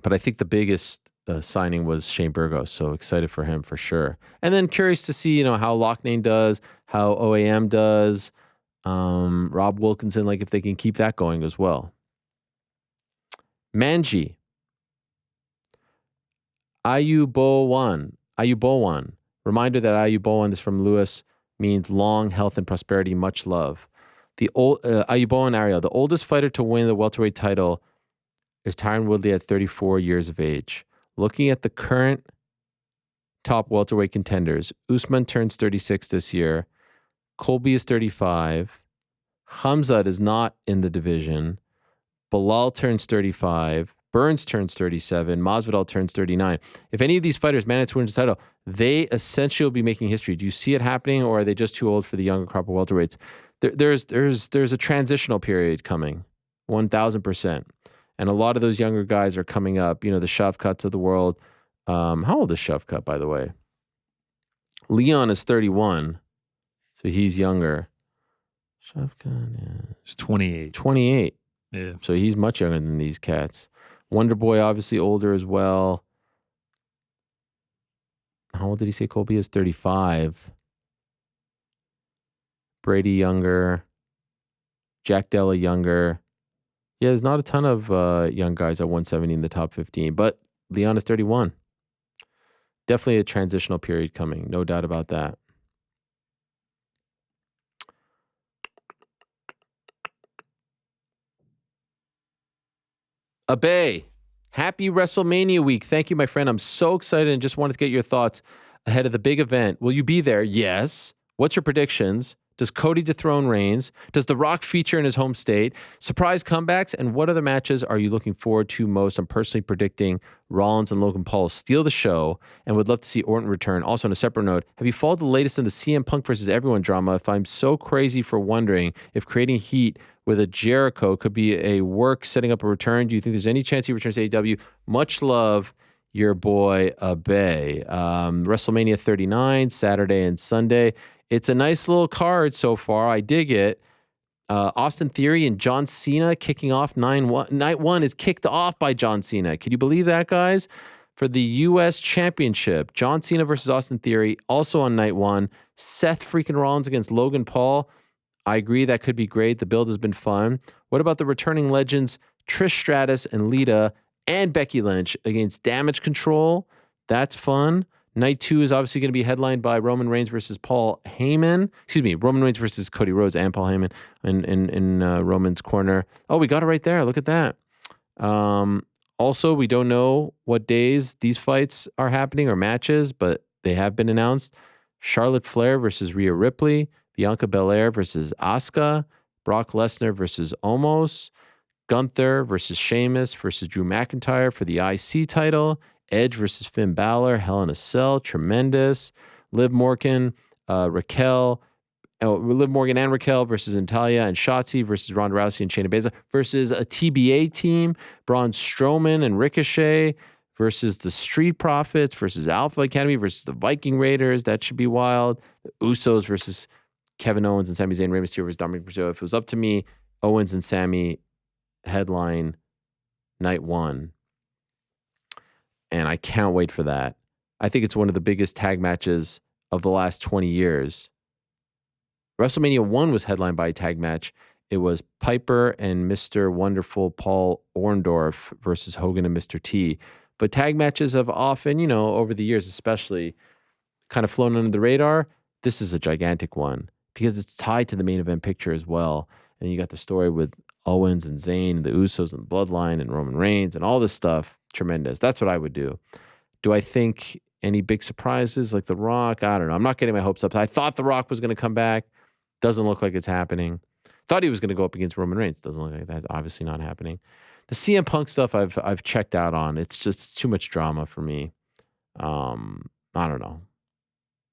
C: But I think the biggest signing was Shane Burgos, so excited for him for sure. And then curious to see, how Loughnane does, how OAM does, Rob Wilkinson, like if they can keep that going as well. Manji. Ayubowan. Reminder that Ayubowan, this from Lewis, means long health and prosperity, much love. The old Ayubowan Ariel, the oldest fighter to win the welterweight title is Tyron Woodley at 34 years of age. Looking at the current top welterweight contenders, Usman turns 36 this year. Colby is 35. Khamzat is not in the division. Bilal turns 35. Burns turns 37. Masvidal turns 39. If any of these fighters manage to win the title, they essentially will be making history. Do you see it happening, or are they just too old for the younger crop of welterweights? There's a transitional period coming, 1,000%. And a lot of those younger guys are coming up. The Shavkats of the world. How old is Shavkat, by the way? Leon is 31, so he's younger. Shavkat
F: It's 28.
C: 28.
F: Yeah.
C: So he's much younger than these cats. Wonder Boy, obviously older as well. How old did he say Colby is? 35. Brady younger. Jack Della younger. Yeah, there's not a ton of young guys at 170 in the top 15, but Leon is 31. Definitely a transitional period coming, no doubt about that. Abe, happy WrestleMania week. Thank you, my friend. I'm so excited and just wanted to get your thoughts ahead of the big event. Will you be there? Yes. What's your predictions? Does Cody dethrone Reigns? Does The Rock feature in his home state? Surprise comebacks? And what other matches are you looking forward to most? I'm personally predicting Rollins and Logan Paul steal the show and would love to see Orton return. Also, on a separate note, have you followed the latest in the CM Punk versus everyone drama? If I'm so crazy for wondering if creating heat with a Jericho could be a work setting up a return, do you think there's any chance he returns to AEW? Much love, your boy Abe. WrestleMania 39, Saturday and Sunday. It's a nice little card so far. I dig it. Austin Theory and John Cena kicking off night one is kicked off by John Cena. Can you believe that, guys? For the U.S. Championship, John Cena versus Austin Theory, also on night one. Seth freaking Rollins against Logan Paul. I agree, that could be great. The build has been fun. What about the returning legends Trish Stratus and Lita and Becky Lynch against Damage Control? That's fun. Night two is obviously going to be headlined by Roman Reigns versus Paul Heyman. Excuse me, Roman Reigns versus Cody Rhodes and Paul Heyman in Roman's corner. Oh, we got it right there. Look at that. Also, we don't know what days these fights are happening or matches, but they have been announced. Charlotte Flair versus Rhea Ripley. Bianca Belair versus Asuka. Brock Lesnar versus Omos. Gunther versus Sheamus versus Drew McIntyre for the IC title. Edge versus Finn Balor, Hell in a Cell, tremendous. Liv Morgan and Raquel versus Natalya and Shotzi versus Ronda Rousey and Shayna Baszler versus a TBA team, Braun Strowman and Ricochet versus the Street Profits versus Alpha Academy versus the Viking Raiders. That should be wild. The Usos versus Kevin Owens and Sami Zayn, Rey Mysterio versus Dominic Mysterio. If it was up to me, Owens and Sami headline night one. And I can't wait for that. I think it's one of the biggest tag matches of the last 20 years. WrestleMania 1 was headlined by a tag match. It was Piper and Mr. Wonderful Paul Orndorff versus Hogan and Mr. T. But tag matches have often, over the years especially, kind of flown under the radar. This is a gigantic one. because it's tied to the main event picture as well. And you got the story with Owens and Zayn and the Usos and the Bloodline and Roman Reigns and all this stuff. Tremendous. That's what I would do. Do I think any big surprises like The Rock? I don't know. I'm not getting my hopes up. I thought The Rock was going to come back. Doesn't look like it's happening. Thought he was going to go up against Roman Reigns. Doesn't look like that's obviously not happening. The CM Punk stuff I've checked out on. It's just too much drama for me. I don't know.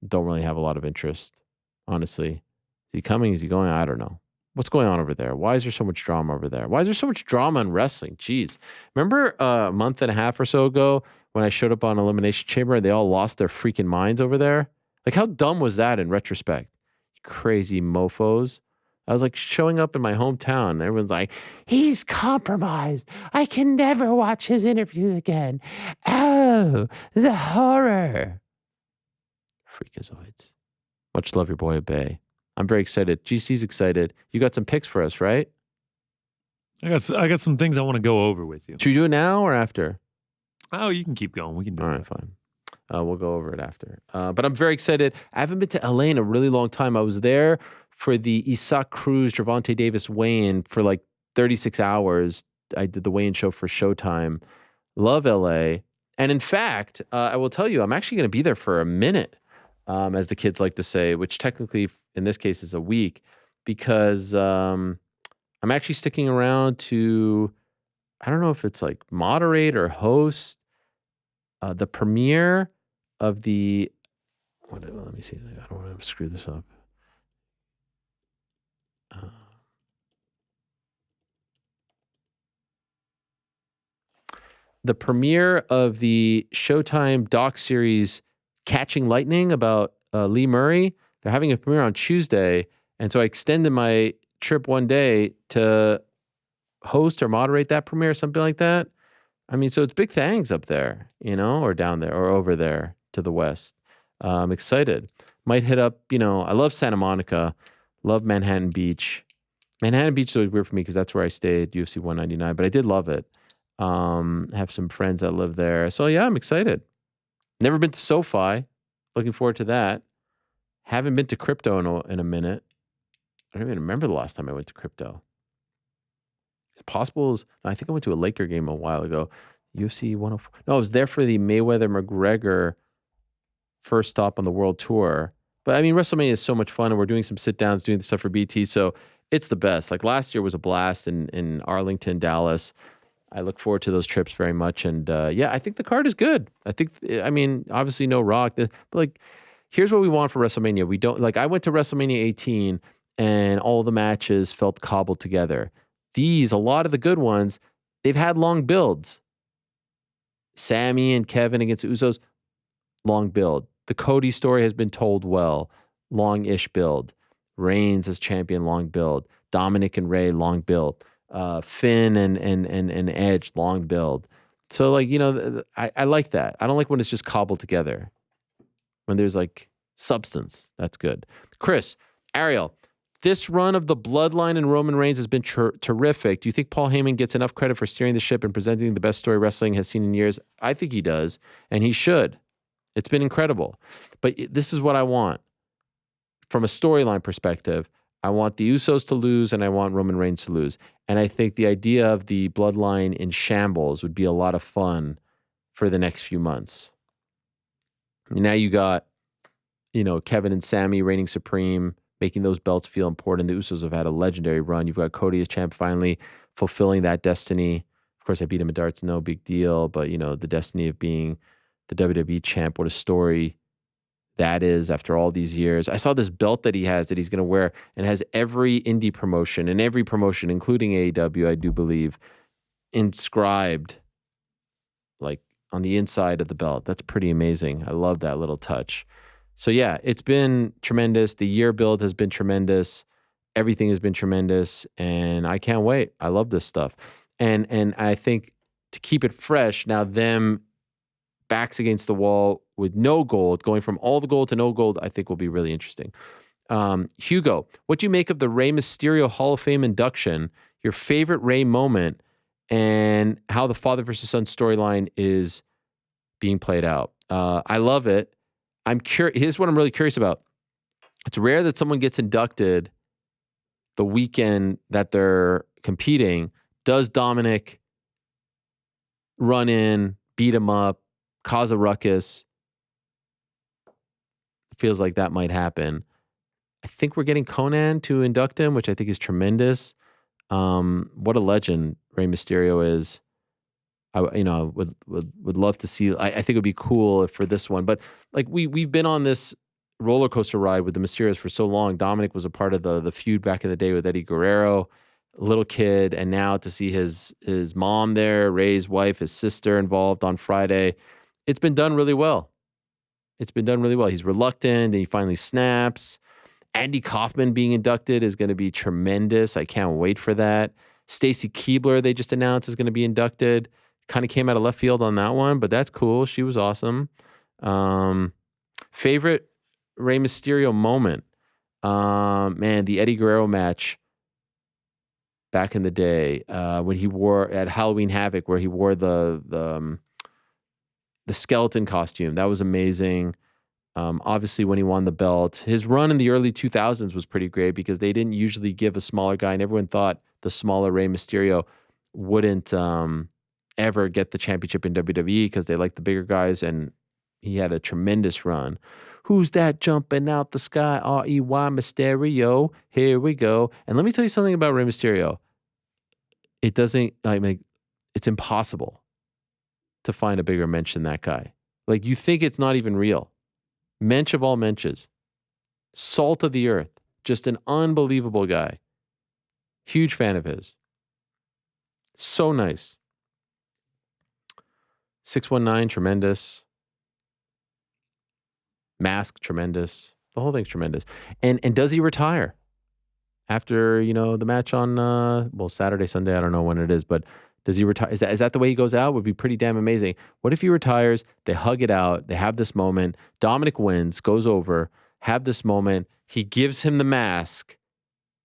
C: Don't really have a lot of interest, honestly. Is he coming? Is he going? I don't know. What's going on over there? Why is there so much drama over there? Why is there so much drama in wrestling? Jeez. Remember a month and a half or so ago when I showed up on Elimination Chamber and they all lost their freaking minds over there? Like, how dumb was that in retrospect? Crazy mofos. I was like showing up in my hometown. And everyone's like, he's compromised. I can never watch his interviews again. Oh, the horror. Freakazoids. Much love, your boy Bay. I'm very excited. GC's excited. You got some picks for us, right?
F: I got some things I want to go over with you.
C: Should we do it now or after?
F: Oh, you can keep going. We can do
C: All
F: it.
C: right, fine. We'll go over it after. But I'm very excited. I haven't been to LA in a really long time. I was there for the Isaac Cruz, Gervonta Davis weigh-in for like 36 hours. I did the weigh-in show for Showtime. Love LA. And in fact, I will tell you, I'm actually going to be there for a minute, as the kids like to say, which technically in this case is a week, because I'm actually sticking around to, I don't know if it's like moderate or host the premiere of the, let me see, I don't want to screw this up. The premiere of the Showtime doc series Catching Lightning about Lee Murray. They're having a premiere on Tuesday, and so I extended my trip one day to host or moderate that premiere, something like that. I mean, so it's big things up there, or down there, or over there to the west. I'm excited. Might hit up, I love Santa Monica, love Manhattan Beach. Manhattan Beach is always weird for me because that's where I stayed, UFC 199, but I did love it. Have some friends that live there. So yeah, I'm excited. Never been to SoFi. Looking forward to that. Haven't been to crypto in a minute. I don't even remember the last time I went to crypto. It's possible. I think I went to a Laker game a while ago. UFC 104. No, I was there for the Mayweather-McGregor first stop on the world tour. But I mean, WrestleMania is so much fun, and we're doing some sit-downs, doing the stuff for BT. So it's the best. Like last year was a blast in Arlington, Dallas. I look forward to those trips very much. And yeah, I think the card is good. I mean, obviously no Rock, but like, here's what we want for WrestleMania. We don't, like, I went to WrestleMania 18 and all the matches felt cobbled together. A lot of the good ones, they've had long builds. Sammy and Kevin against the Usos, long build. The Cody story has been told well, long-ish build. Reigns as champion, long build. Dominic and Ray, long build. Finn and Edge, long build. So like, I like that. I don't like when it's just cobbled together. When there's like substance, that's good. Chris, Ariel, this run of the Bloodline and Roman Reigns has been terrific. Do you think Paul Heyman gets enough credit for steering the ship and presenting the best story wrestling has seen in years? I think he does, and he should. It's been incredible. But this is what I want. From a storyline perspective, I want the Usos to lose and I want Roman Reigns to lose. And I think the idea of the Bloodline in shambles would be a lot of fun for the next few months. Now you got, Kevin and Sammy reigning supreme, making those belts feel important. The Usos have had a legendary run. You've got Cody as champ finally fulfilling that destiny. Of course, I beat him at darts, no big deal. But, the destiny of being the WWE champ, what a story that is after all these years. I saw this belt that he has that he's going to wear and has every indie promotion and every promotion, including AEW, I do believe, inscribed like on the inside of the belt. That's pretty amazing. I love that little touch. So yeah, it's been tremendous. The year build has been tremendous. Everything has been tremendous, and I can't wait. I love this stuff. And I think to keep it fresh, now them backs against the wall with no gold, going from all the gold to no gold, I think will be really interesting. Hugo, what do you make of the Rey Mysterio Hall of Fame induction, your favorite Rey moment, and how the father versus son storyline is being played out? I love it. I'm curious. Here's what I'm really curious about. It's rare that someone gets inducted the weekend that they're competing. Does Dominic run in, beat him up, cause a ruckus? Feels like that might happen. I think we're getting Conan to induct him, which I think is tremendous. What a legend Rey Mysterio is. I would love to see. I think it would be cool if for this one, but like we've been on this roller coaster ride with the Mysterios for so long. Dominic was a part of the feud back in the day with Eddie Guerrero, little kid, and now to see his mom there, Rey's wife, his sister involved on Friday, it's been done really well. It's been done really well. He's reluctant and he finally snaps. Andy Kaufman being inducted is going to be tremendous. I can't wait for that. Stacy Keibler, they just announced, is going to be inducted. Kind of came out of left field on that one, but that's cool. She was awesome. Favorite Rey Mysterio moment? Man, the Eddie Guerrero match back in the day when he wore at Halloween Havoc, where he wore the skeleton costume. That was amazing. Obviously, when he won the belt, his run in the early 2000s was pretty great because they didn't usually give a smaller guy, and everyone thought the smaller Rey Mysterio wouldn't ever get the championship in WWE because they liked the bigger guys, and he had a tremendous run. Who's that jumping out the sky? R-E-Y Mysterio. Here we go. And let me tell you something about Rey Mysterio. It's impossible to find a bigger mensch than that guy. Like, you think it's not even real. Mensch of all mensches. Salt of the earth. Just an unbelievable guy. Huge fan of his. So nice. 619, tremendous. Mask, tremendous. The whole thing's tremendous. And does he retire after, the match on, Saturday, Sunday, I don't know when it is, but does he retire? Is that the way he goes out? Would be pretty damn amazing. What if he retires? They hug it out. They have this moment. Dominic wins, goes over, have this moment. He gives him the mask.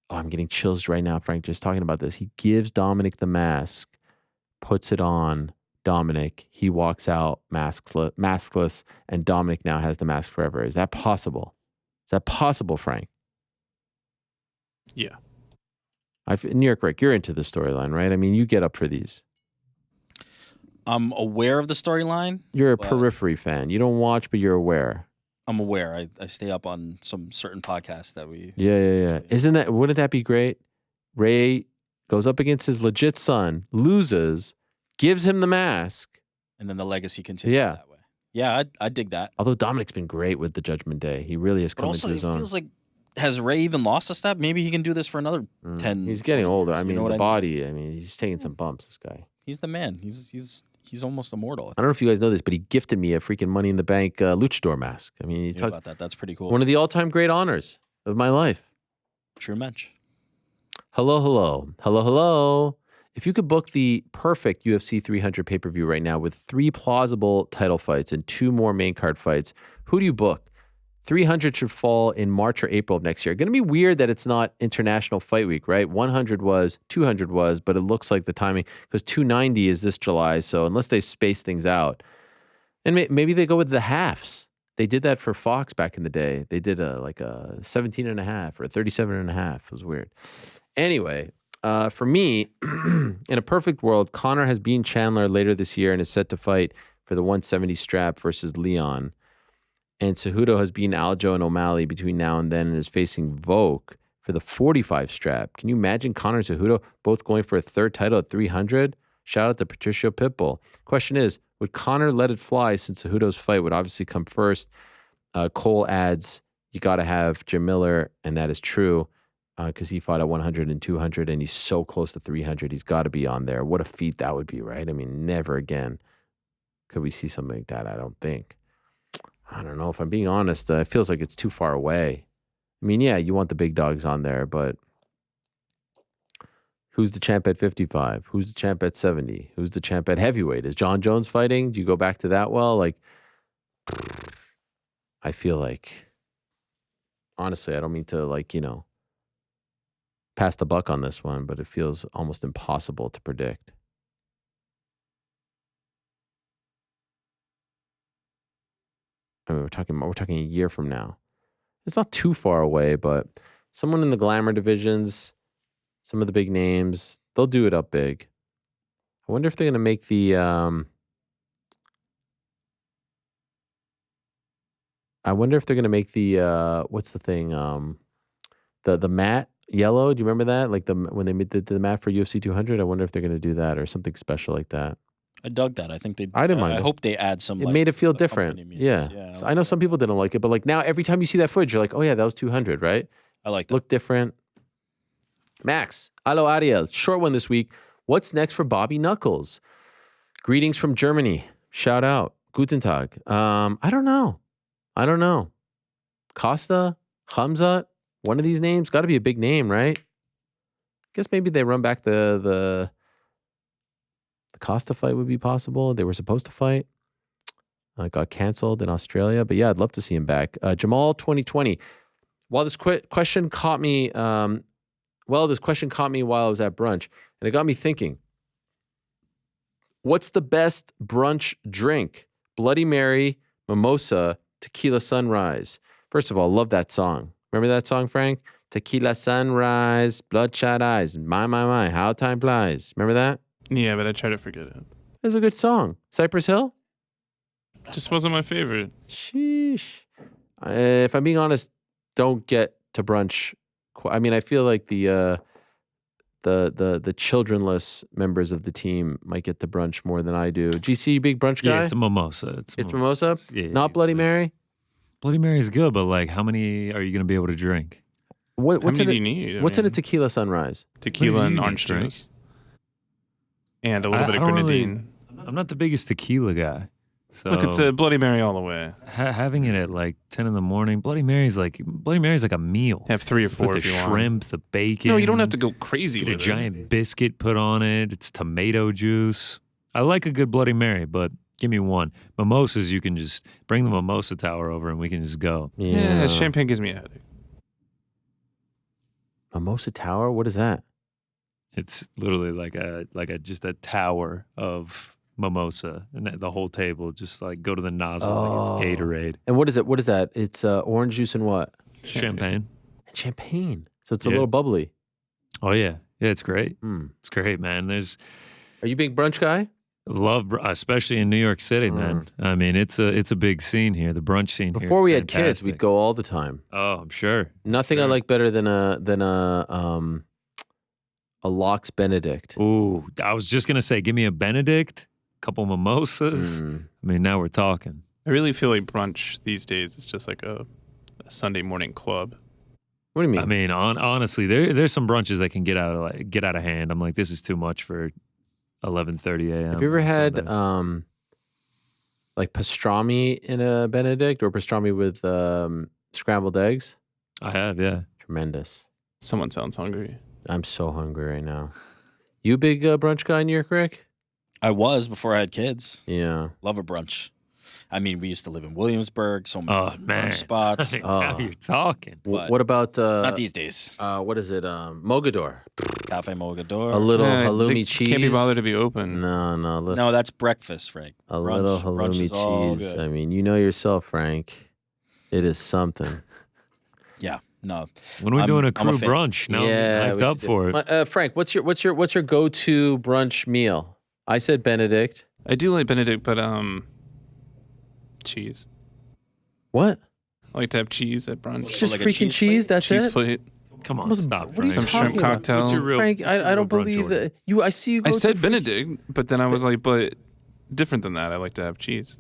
C: Oh, I'm getting chills right now, Frank, just talking about this. He gives Dominic the mask, puts it on Dominic. He walks out maskless, and Dominic now has the mask forever. Is that possible? Is that possible, Frank?
D: Yeah.
C: New York Rick, you're into the storyline, right? I mean, you get up for these.
B: I'm aware of the storyline.
C: You're a periphery fan. You don't watch, but you're aware.
B: I'm aware. I stay up on some certain podcasts that we...
C: Yeah. Wouldn't that be great? Rey goes up against his legit son, loses, gives him the mask.
B: And then the legacy continues that way. Yeah, I dig that.
C: Although Dominic's been great with the Judgment Day. He really has come into his own.
B: It feels like, has Rey even lost a step? Maybe he can do this for another 10
C: He's getting older.
B: years.
C: I mean, the body, he's taking some bumps, this guy.
B: He's the man. He's almost immortal.
C: I don't know if you guys know this, but he gifted me a freaking Money in the Bank luchador mask. I mean, you talk
B: about that. That's pretty cool.
C: One of the all-time great honors of my life.
B: True match.
C: Hello. If you could book the perfect UFC 300 pay-per-view right now with 3 plausible title fights and 2 more main card fights, who do you book? 300 should fall in March or April of next year. Going to be weird that it's not International Fight Week, right? 100 was, 200 was, but it looks like the timing, because 290 is this July, so unless they space things out. And maybe they go with the halves. They did that for Fox back in the day. They did a 17 and a half or a 37 and a half. It was weird. Anyway, for me, in a perfect world, Conor has beaten Chandler later this year and is set to fight for the 170 strap versus Leon. And Cejudo has beaten Aljo and O'Malley between now and then and is facing Volk for the 45 strap. Can you imagine Conor and Cejudo both going for a third title at 300? Shout out to Patricio Pitbull. Question is, would Conor let it fly since Cejudo's fight would obviously come first? Cole adds, you got to have Jim Miller, and that is true because he fought at 100 and 200, and he's so close to 300. He's got to be on there. What a feat that would be, right? I mean, never again could we see something like that, I don't think. I don't know. If I'm being honest, it feels like it's too far away. I mean, yeah, you want the big dogs on there, but who's the champ at 55? Who's the champ at 70? Who's the champ at heavyweight? Is John Jones fighting? Do you go back to that well? Like, I feel like, honestly, I don't mean to, pass the buck on this one, but it feels almost impossible to predict. I mean, we're talking a year from now. It's not too far away, but someone in the glamour divisions, some of the big names, they'll do it up big. I wonder if they're going to make the. I wonder if they're going to make the. What's the thing? The mat yellow. Do you remember that? Like when they made the mat for UFC 200. I wonder if they're going to do that or something special like that.
B: I dug that. I think they.
C: I didn't mind
B: I
C: it.
B: hope they add some.
C: It
B: like,
C: made it feel
B: company
C: different.
B: music.
C: Yeah.
B: I,
C: So I know some people didn't like it, but like now every time you see that footage, you're like, oh yeah, that was 200, right?
B: I like that.
C: Look different. Max, hello Ariel. Short one this week. What's next for Bobby Knuckles? Greetings from Germany. Shout out. Guten Tag. I don't know. Costa, Hamzat, one of these names got to be a big name, right? Guess maybe they run back the Costa fight would be possible. They were supposed to fight. Got canceled in Australia, but yeah, I'd love to see him back. Jamal 2020. While this question caught me, this question caught me while I was at brunch, and it got me thinking. What's the best brunch drink? Bloody Mary, mimosa, tequila sunrise. First of all, love that song. Remember that song, Frank? Tequila sunrise, bloodshot eyes. My, how time flies. Remember that?
G: Yeah, but I try to forget it.
C: It was a good song. Cypress Hill?
G: Just wasn't my favorite.
C: Sheesh. If I'm being honest, don't get to brunch. I mean, I feel like the childrenless members of the team might get to brunch more than I do. GC, big brunch guy?
F: Yeah, it's a mimosa. It's
C: mimosa?
F: Yeah,
C: Not Bloody Mary?
F: Bloody Mary is good, but like, how many are you going to be able to drink?
G: How many do you need?
C: What's in a tequila sunrise?
G: Tequila and
F: need,
G: orange
F: Frank?
G: juice. And a little bit of
F: I don't
G: grenadine.
F: I'm not the biggest tequila guy. So
G: Look, it's a Bloody Mary all the way.
F: having it at like 10 in the morning, Bloody Mary's like a meal.
G: Have 3 or 4
F: Put
G: if
F: the
G: you want.
F: shrimp, the bacon.
G: No, you don't have to go crazy
F: Get
G: with
F: a giant biscuit put on it. It's tomato juice. I like a good Bloody Mary, but give me one. Mimosas, you can just bring the mimosa tower over and we can just go.
G: it. Yeah, champagne gives me a headache.
C: Mimosa Tower? What is that?
F: It's literally like a just a tower of mimosa, and the whole table just like go to the nozzle like it's Gatorade.
C: And what is it? What is that? It's orange juice and what?
F: Champagne.
C: And champagne. So it's a
F: Yeah.
C: little bubbly.
F: Oh yeah, it's great.
C: Mm.
F: It's great, man. There's
C: Are you a big brunch guy?
F: especially in New York City, man. I mean, it's a big scene here. The brunch scene.
C: Before
F: here
C: we
F: is
C: had kids, we'd
F: fantastic.
C: go all the time.
F: Oh, I'm sure.
C: Nothing I
F: Sure.
C: like better than a Lox Benedict.
F: Ooh, I was just gonna say, give me a Benedict, couple mimosas.
C: Mm.
F: I mean, now we're talking.
G: I really feel like brunch these days is just like a Sunday morning club.
C: What do you mean?
F: I mean, honestly, there's some brunches that can get out of hand. I'm like, this is too much for 11:30 a.m.
C: Have you ever
F: on
C: had
F: Sunday.
C: like pastrami in a Benedict or pastrami with scrambled eggs?
F: I have, yeah.
C: Tremendous.
G: Someone sounds hungry.
C: I'm so hungry right now. You a big brunch guy in New York, Rick?
B: I was before I had kids.
C: Yeah.
B: Love a brunch. I mean, we used to live in Williamsburg, so many
F: Oh man,
B: brunch spots.
F: now you're talking.
B: But
C: What about
B: Not these days.
C: what is it? Mogador.
B: Cafe Mogador.
C: A little
G: They
C: halloumi cheese.
G: Can't be bothered to be open.
C: No,
B: No, that's breakfast, Frank.
C: a
B: Brunch-
C: little
B: brunch
C: halloumi
B: is all
C: cheese.
B: good.
C: I mean, you know yourself, Frank. It is something.
B: Yeah, no.
F: When are we
B: I'm-
F: doing a
B: I'm a
F: crew
B: fan.
F: brunch? No,
C: yeah,
F: I'm
C: we
F: hyped up
C: should do-
F: for it.
C: Frank, what's your go-to brunch meal? I said Benedict.
G: I do like Benedict, but cheese.
C: What?
G: I like to have cheese at brunch.
C: It's just
B: like a
C: freaking
B: cheese
C: cheese.
B: plate?
C: That's
G: cheese
C: it.
G: plate.
F: Come on,
C: Almost-
F: stop.
C: what are you
G: Some
F: Frank.
C: talking
G: shrimp
C: about?
G: cocktail.
F: What's your real?
C: Frank,
F: what's your
C: I don't
F: real brunch
C: believe
F: order?
C: that you. I see you go.
G: I said
C: to
G: Benedict, but then I was like, but different than that. I like to have cheese.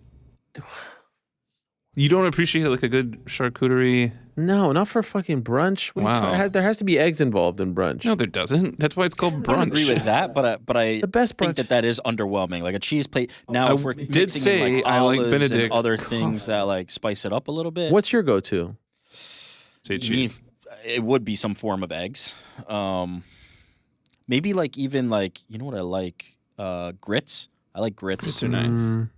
G: You don't appreciate like a good charcuterie?
C: No, not for fucking brunch. What are you
G: Wow.
C: there has to be eggs involved in brunch.
G: No, there doesn't. That's why it's called
B: I
G: brunch.
B: don't agree with that, but I
C: The best
B: think
C: brunch-
B: that is underwhelming. Like a cheese plate. Now,
G: I
B: if we're
G: did
B: mixing in,
G: say
B: like
G: I like
B: olives
G: Benedict.
B: and other things that like spice it up a little bit.
C: What's your go-to?
G: Say
B: Me,
G: cheese.
B: it would be some form of eggs. Maybe like even like you know what I like? Grits. I like grits.
G: Grits are nice.
C: Mm,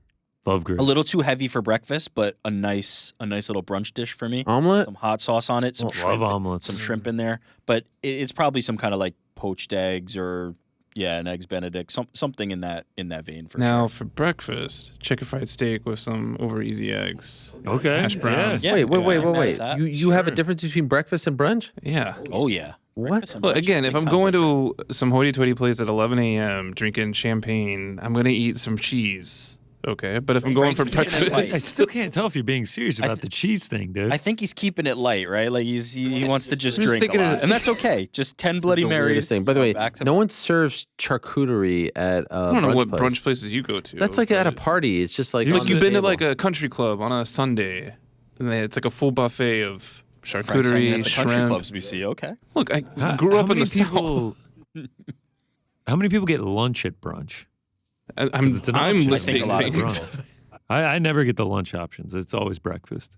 F: Love grits.
B: A little too heavy for breakfast, but a nice little brunch dish for me.
C: omelet.
B: Some hot sauce on it, some
F: Love
B: shrimp,
F: omelets.
B: some shrimp in there. But it's probably some kind of like poached eggs or Yeah, an eggs Benedict, something in that vein for
G: Now
B: sure.
G: for breakfast, chicken fried steak with some over easy eggs.
F: Okay,
G: Hash browns.
B: Yeah.
C: Wait.
B: Like that.
C: You have a
G: Sure.
C: difference between breakfast and brunch?
G: Yeah.
B: Oh yeah.
C: What?
B: Breakfast and
G: Look,
B: brunch is
G: again, if
B: big
G: I'm
B: time
G: going
B: different.
G: to some hoity-toity place at 11 a.m. drinking champagne, I'm going to eat some cheese. Okay, but if I'm going for
B: Frank's keeping it
F: I
G: breakfast,
F: still can't tell if you're being serious about the cheese thing, dude.
B: I think he's keeping it light, right? Like he wants to just
G: Just
B: drink a
G: thinking
B: lot,
G: of-
B: and that's okay. Just 10 Bloody
C: The weirdest
B: Marys.
C: thing. By the way,
B: back to
C: no one serves charcuterie at
G: I don't know what
C: place.
G: brunch places you go to.
C: That's like at a
G: but-
C: party. It's just like
F: Like
C: on
G: Like
C: the
G: you've been to
C: table.
G: like a country club on a Sunday, and it's like a full buffet of
B: Frank's hanging
G: charcuterie,
B: at the country
G: shrimp.
B: clubs we see. Okay.
G: Look, I
F: How-
G: grew
F: how
G: up in
F: many
G: the South.
F: people? How many people get lunch at brunch?
G: I'm
F: 'Cause it's an
G: I'm
F: option.
G: listing
B: a lot of
G: things.
B: people.
F: I never get the lunch options. It's always breakfast.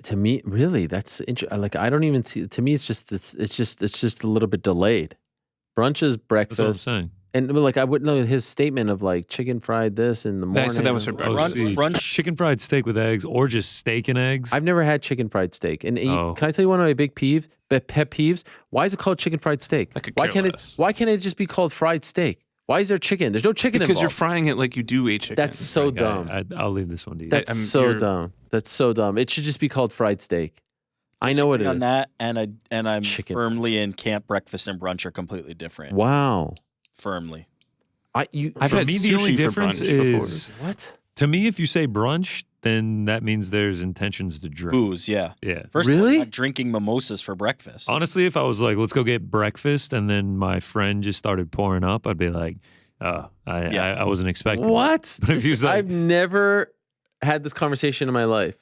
C: To me, really, that's like I don't even see. To me, it's just a little bit delayed. Brunch is
F: That's what I'm
C: breakfast,
F: saying.
C: and like I wouldn't know his statement of like chicken fried this in the
G: I
C: morning.
G: said that was for
F: Oh,
G: breakfast.
F: see,
B: brunch-
F: chicken fried steak with eggs, or just steak and eggs.
C: I've never had chicken fried steak, and
F: Oh.
C: can I tell you one of my big pet peeves? Why is it called chicken fried steak?
G: I could
C: Why
G: care
C: can't
G: less.
C: Why can't it just be called fried steak? Why is there chicken? There's no chicken
G: Because you're
C: involved.
G: frying it like you do a chicken.
C: That's so
F: Okay,
C: dumb.
F: I'll leave this one to you.
C: That's so
G: you're-
C: dumb. That's so dumb. It should just be called fried steak. I know what it
B: on
C: is.
B: that, and I'm
C: Chicken.
B: firmly in camp. Breakfast and brunch are completely different.
C: Wow.
B: Firmly.
G: I've
F: For
G: had
F: me, the only
G: sushi for
F: difference
G: brunch before.
F: is
C: What?
F: to me, if you say brunch, then that means there's intentions to drink.
B: Booze, yeah.
F: Yeah.
B: First of all,
C: Really?
B: you're not drinking mimosas for breakfast.
F: Honestly, if I was like, let's go get breakfast, and then my friend just started pouring up, I'd be like, I wasn't expecting
C: What?
F: that. But if you say,
C: I've never had this conversation in my life.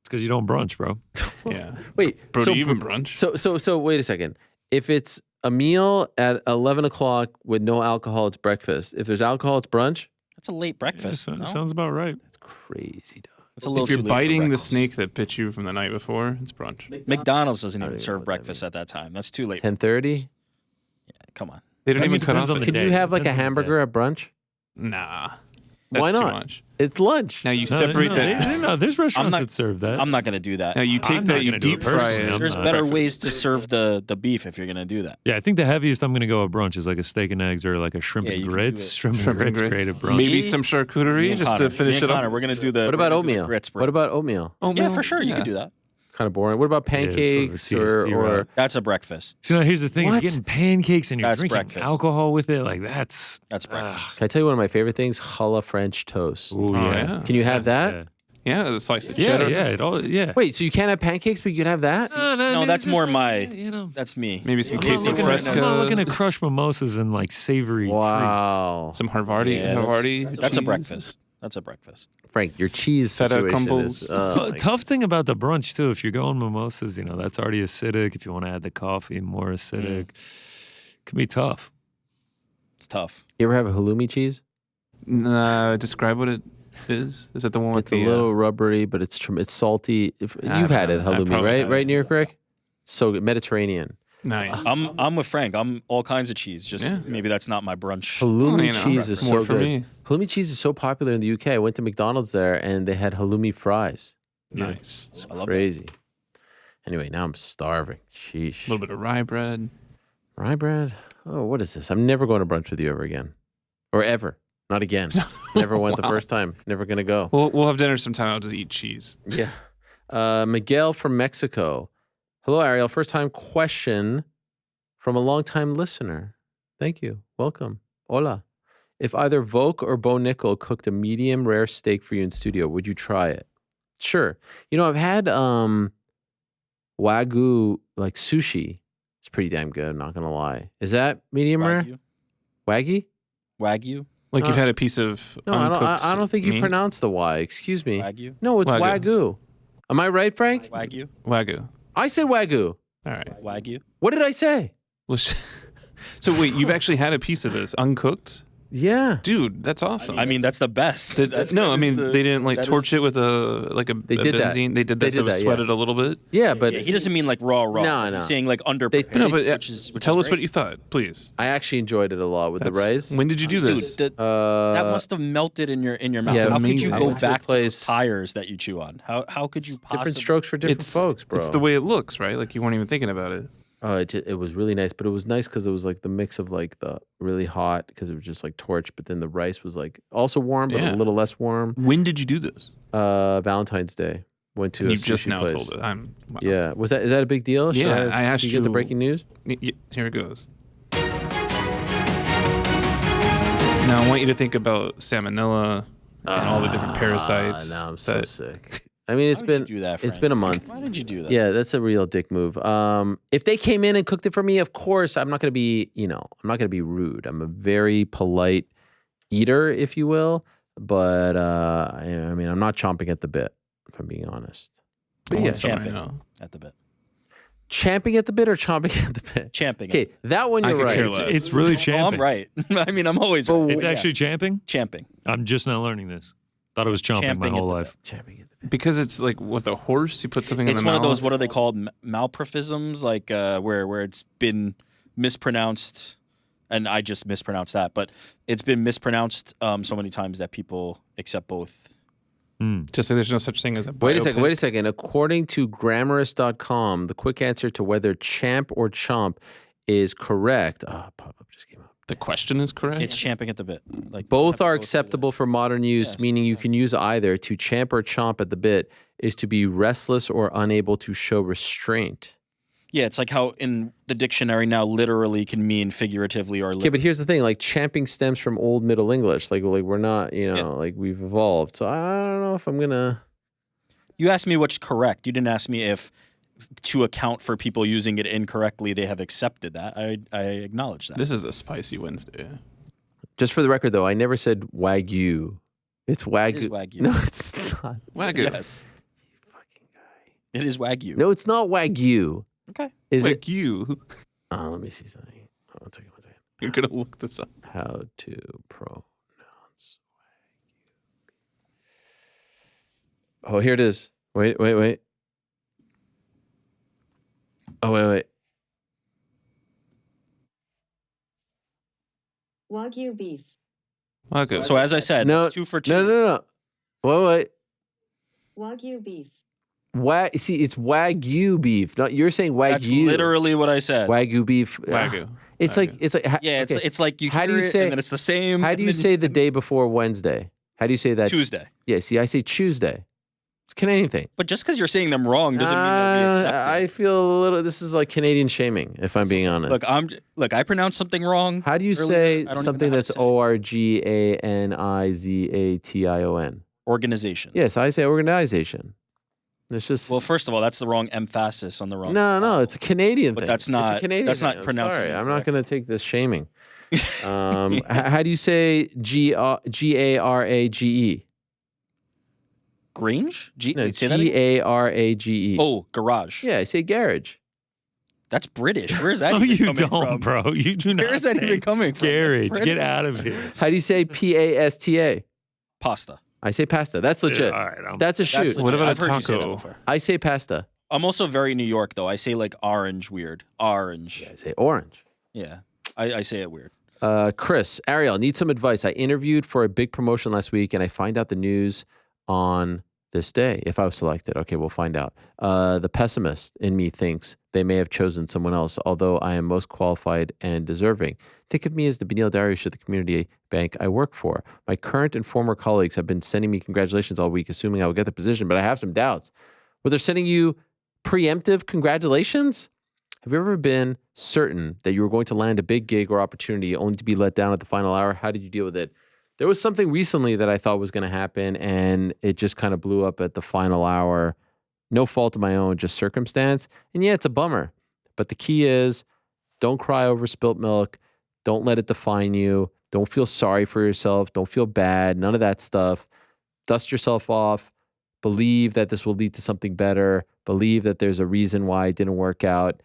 F: it's because you don't brunch, bro.
G: Yeah.
C: Wait,
G: Bro,
C: so
G: do you even brunch?
C: So wait a second. If it's a meal at 11 o'clock with no alcohol, it's breakfast. If there's alcohol, it's brunch.
B: That's a late
F: Yeah,
B: breakfast. no?
F: sounds about right.
C: That's crazy, dog.
B: It's a little
G: If you're
B: too late for
G: biting the
B: breakfast.
G: snake that bit you from the night before, it's brunch.
B: McDonald's doesn't
C: I don't
B: even
C: even know
B: serve
C: what that
B: breakfast at that time. That's too late.
C: 10:30.
B: Come on.
G: They don't
F: I mean,
G: even cut
F: depends
G: off.
F: on the
G: It.
C: Can you
F: day.
C: have like a
F: Depends on the
C: hamburger at brunch?
G: Nah.
C: Why
G: That's
C: not?
G: Too much.
C: It's lunch.
G: Now you separate that.
F: No, there's restaurants
B: not-
F: that serve that.
B: I'm not going to do that.
G: Now you take
F: I'm
G: that,
F: not
G: you
F: gonna do it
G: deep fry
F: personally.
G: it.
F: I'm
B: There's
F: not.
B: better
G: breakfast.
B: ways to serve the beef if you're going to do that.
F: Yeah, I think the heaviest I'm going to go at brunch is like a steak and eggs or like a shrimp
B: Yeah,
F: and
B: you can do
F: grits.
B: it.
F: Shrimp and
G: Shrimp and
F: grits,
G: grits.
F: great at brunch.
G: Maybe
B: See?
G: some charcuterie just to finish it
B: Connor,
G: up.
B: we're going to do the.
C: What
B: we're
C: about
B: gonna do the
C: oatmeal?
B: grits
C: What about oatmeal?
B: Yeah, for sure. You could do that.
C: Kind of boring. What about
F: Yeah, it's sort of a
C: pancakes
F: TST
C: or
F: route.
B: That's a breakfast.
F: So now here's the thing:
C: What?
F: if you're getting pancakes and you're
B: That's
F: drinking
B: breakfast.
F: alcohol with it, like that's
B: That's breakfast.
C: Can I tell you one of my favorite things? Challah French toast.
F: Ooh,
G: Oh,
F: yeah.
G: yeah.
C: Can you have that?
F: Yeah,
G: Yeah, the slice of
F: yeah,
G: cheddar.
F: yeah. It all, yeah.
C: Wait, so you can't have pancakes, but you can have that?
B: No, that's more my.
F: You know,
B: That's me.
G: Maybe some
F: I'm
G: queso
F: not, looking at, I'm not
G: fresca.
F: looking to crush mimosas and like savory
C: Wow.
G: Some Harvardi.
B: Yeah,
G: Harvardi.
B: that's a
G: cheese.
B: breakfast. That's a breakfast.
C: Frank, your cheese
G: Feta
C: situation
G: crumbles.
C: is
F: Tough thing about the brunch too, if you're going mimosas, you know, that's already acidic. If you want to add the coffee, more acidic. Can be tough.
B: It's tough.
C: You ever have a halloumi cheese?
G: Describe what it is. Is it the one with
C: It's a
G: the
C: little rubbery, but it's salty. You've
G: don't
C: had it,
G: know. I
C: halloumi,
G: probably
C: right?
G: have
C: Right,
G: it.
C: New York, Rick? So good. Mediterranean.
G: nice?
B: I'm with Frank. I'm all kinds of cheese. Just
G: Yeah.
B: maybe that's not my brunch.
C: Halloumi
G: you know,
C: cheese is
G: more
C: so
G: for
C: good.
G: me.
C: Halloumi cheese is so popular in the UK. I went to McDonald's there and they had halloumi fries.
G: Nice.
B: I love
C: Crazy. Anyway, now I'm starving. Sheesh.
G: A little bit of rye bread.
C: Rye bread? Oh, what is this? I'm never going to brunch with you ever again. Or ever. Not again. Never went the first time. Never going to go.
G: We'll have dinner sometime. I'll just eat cheese.
C: Yeah. Miguel from Mexico. Hello, Ariel. First time question from a long-time listener. Thank you. Welcome. Hola. If either Vogue or Bo Nickel cooked a medium rare steak for you in studio, would you try it? Sure. You know, I've had Wagyu like sushi. It's pretty damn good, I'm not gonna lie. Is that medium rare?
B: Wagyu.
C: Wagyu?
B: Wagyu.
G: Like you've had a piece of
C: No, I don't think you
G: meat?
C: pronounce the Y. Excuse me.
B: Wagyu.
C: No, it's
G: Wagyu.
C: Wagyu. Am I right, Frank?
B: Wagyu.
G: Wagyu.
C: I said Wagyu.
G: All right.
B: Wagyu.
C: What did I say?
G: So wait, you've actually had a piece of this uncooked?
C: Yeah.
G: Dude, that's awesome.
B: I mean, that's the best.
G: no, I mean they didn't like torch it with a
C: did that.
G: benzene. They did that,
C: They
G: so
C: did
G: it was
C: that,
G: sweated a little bit.
C: Yeah, but
B: Yeah, he doesn't mean like raw.
C: No, no.
B: He's saying like under
C: They-
B: prepared.
G: No, but
B: which
G: tell
B: is
G: us what
B: great.
G: you thought, please.
C: I actually enjoyed it a lot with the rice.
G: When did you do this?
B: Dude, that must have melted in your mouth.
C: yeah,
B: How could you
G: amazing. I
B: go
G: went
C: to a
B: back to those
C: place-
B: tires that you chew on? How could you possibly?
C: different strokes for different folks, bro.
G: It's the way it looks, right? Like you weren't even thinking about it.
C: It was really nice, but it was nice because it was like the mix of like the really hot because it was just like torch, but then the rice was like also warm, but a little less warm.
G: When did you do this?
C: Valentine's Day. Went to
G: And
C: a
G: you just
C: sushi
G: now
C: place.
G: told it. Wow.
C: Yeah, is that a big deal? Should
G: Yeah, I asked
C: you get the breaking news.
G: Here it goes. Now I want you to think about salmonella and all the different parasites.
C: Now I'm so sick. I mean, it's
B: Why would
C: been
B: you do that,
C: it's
B: Frank?
C: been a month.
B: Why did you do that?
C: Yeah, that's a real dick move. If they came in and cooked it for me, of course, I'm not gonna be, I'm not gonna be rude. I'm a very polite eater, if you will. But I mean, I'm not chomping at the bit, if I'm being honest. But yeah,
B: Champing at the bit.
C: champing at the bit or chomping at the bit?
B: Champing.
C: Okay, that one
G: I
C: you're
G: could
C: right.
G: care less.
F: It's really
B: Oh,
F: champing.
B: I'm right. I mean, I'm always right.
F: It's actually champing?
B: champing.
F: I'm just now learning this. Thought it was chomping
B: Champing
F: my
B: at
F: whole
B: the
F: life.
C: Champing at the bit.
G: Because it's like with a horse, you put something in
B: It's
G: the
B: one
G: mouth.
B: of those. What are they called? Malprophisms, like where it's been mispronounced, and I just mispronounced that, but it's been mispronounced so many times that people accept both.
G: Just say there's no such thing as a
C: Wait a second.
G: biopic.
C: Wait a second. According to Grammarist.com, the quick answer to whether champ or chomp is correct. Pop-up just came up.
G: The question is correct.
B: It's champing at the bit. Like
C: Both are
B: of
C: acceptable
B: those.
C: for modern use,
B: Yes,
C: meaning you can use either. To champ or chomp at the bit is to be restless or unable to show restraint.
B: Yeah, it's like how in the dictionary now literally can mean figuratively or
C: Okay,
B: literally.
C: but here's the thing: like champing stems from Old Middle English. Like we're not, like we've evolved. So I don't know if I'm gonna.
B: You asked me what's correct. You didn't ask me if, to account for people using it incorrectly, they have accepted that. I acknowledge that.
G: This is a spicy Wednesday.
C: Just for the record, though, I never said wagyu. It's wagyu.
B: It is wagyu.
C: No, it's not.
G: Wagyu.
B: Yes. It is wagyu.
C: No, it's not wagyu.
B: Okay.
C: Is
G: Like
C: it?
G: you.
C: Oh, let me see something. Hold on one second.
G: You're gonna look this up.
C: How to pronounce wagyu? Oh, here it is. Wait. Oh, wait.
H: Wagyu beef.
G: Wagyu.
B: So as I said,
C: No,
B: it's 2 for 2.
C: No. Wait.
H: Wagyu beef.
C: See, it's wagyu beef. Not you're saying wagyu.
B: That's literally what I said.
C: Wagyu beef.
G: Wagyu.
C: It's like
B: Yeah,
C: okay.
B: it's like you
C: How do
B: hear
C: you
B: it
C: say-
B: and then it's the same.
C: How
B: and
C: do you
B: then
C: say the day before Wednesday? How do you say that?
B: Tuesday?
C: Yeah, see, I say Tuesday. It's a Canadian thing.
B: But just because you're saying them wrong doesn't mean that we accept
C: I
B: it.
C: feel a little. This is like Canadian shaming, if I'm being honest.
B: Look, I pronounced something wrong.
C: How do you
B: earlier.
C: say
B: I don't even
C: something
B: know how
C: that's
B: to say it.
C: Organization?
B: Organization.
C: Yes, I say organization. It's just
B: Well, first of all, that's the wrong emphasis on the wrong.
C: no,
B: syllable.
C: it's a Canadian
B: But
C: thing.
B: that's
C: It's a
B: not-
C: Canadian
B: that's not
C: thing. I'm
B: pronouncing
C: sorry,
B: it
C: I'm not
B: correctly.
C: going to take this shaming. How do you say Garage?
B: Grange.
C: No,
B: Wait, say that again?
C: Garage.
B: Oh, garage.
C: Yeah, I say garage.
B: That's British. Where's that?
F: No,
B: even
F: you
B: coming
F: don't,
B: from?
F: bro. You do not.
B: Where is that
F: say
B: even coming from? That's
F: Garage,
B: British.
F: get out of here.
C: How do you say Pasta?
B: Pasta.
C: I say pasta. That's legit.
F: All right,
C: That's a
B: That's
C: shoot.
B: legit.
G: What about
B: I've
G: a
B: heard you say that
G: taco?
B: before.
C: I say pasta.
B: I'm also very New York though. I say like orange weird. Orange.
C: I say orange.
B: Yeah. I say it weird.
C: Chris, Ariel, need some advice. I interviewed for a big promotion last week and I find out the news on this day. If I was selected, okay, we'll find out. The pessimist in me thinks they may have chosen someone else, although I am most qualified and deserving. Think of me as the Benil Dariush of the community bank I work for. My current and former colleagues have been sending me congratulations all week, assuming I will get the position, but I have some doubts. Well, they're sending you preemptive congratulations? Have you ever been certain that you were going to land a big gig or opportunity only to be let down at the final hour? How did you deal with it? There was something recently that I thought was going to happen, and it just kind of blew up at the final hour. No fault of my own, just circumstance. And yeah, it's a bummer. But the key is don't cry over spilt milk. Don't let it define you. Don't feel sorry for yourself. Don't feel bad. None of that stuff. Dust yourself off. Believe that this will lead to something better. Believe that there's a reason why it didn't work out.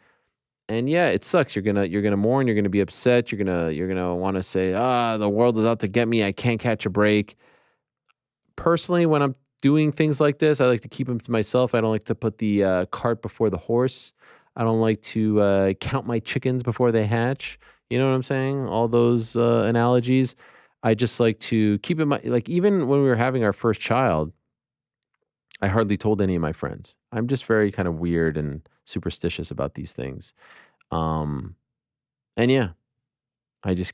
C: And yeah, it sucks. You're gonna mourn. You're gonna be upset. You're gonna want to say, the world is out to get me. I can't catch a break. Personally, when I'm doing things like this, I like to keep them to myself. I don't like to put the cart before the horse. I don't like to count my chickens before they hatch. You know what I'm saying? All those analogies. I just like to keep in mind, like even when we were having our first child, I hardly told any of my friends. I'm just very kind of weird and superstitious about these things. And yeah, I just,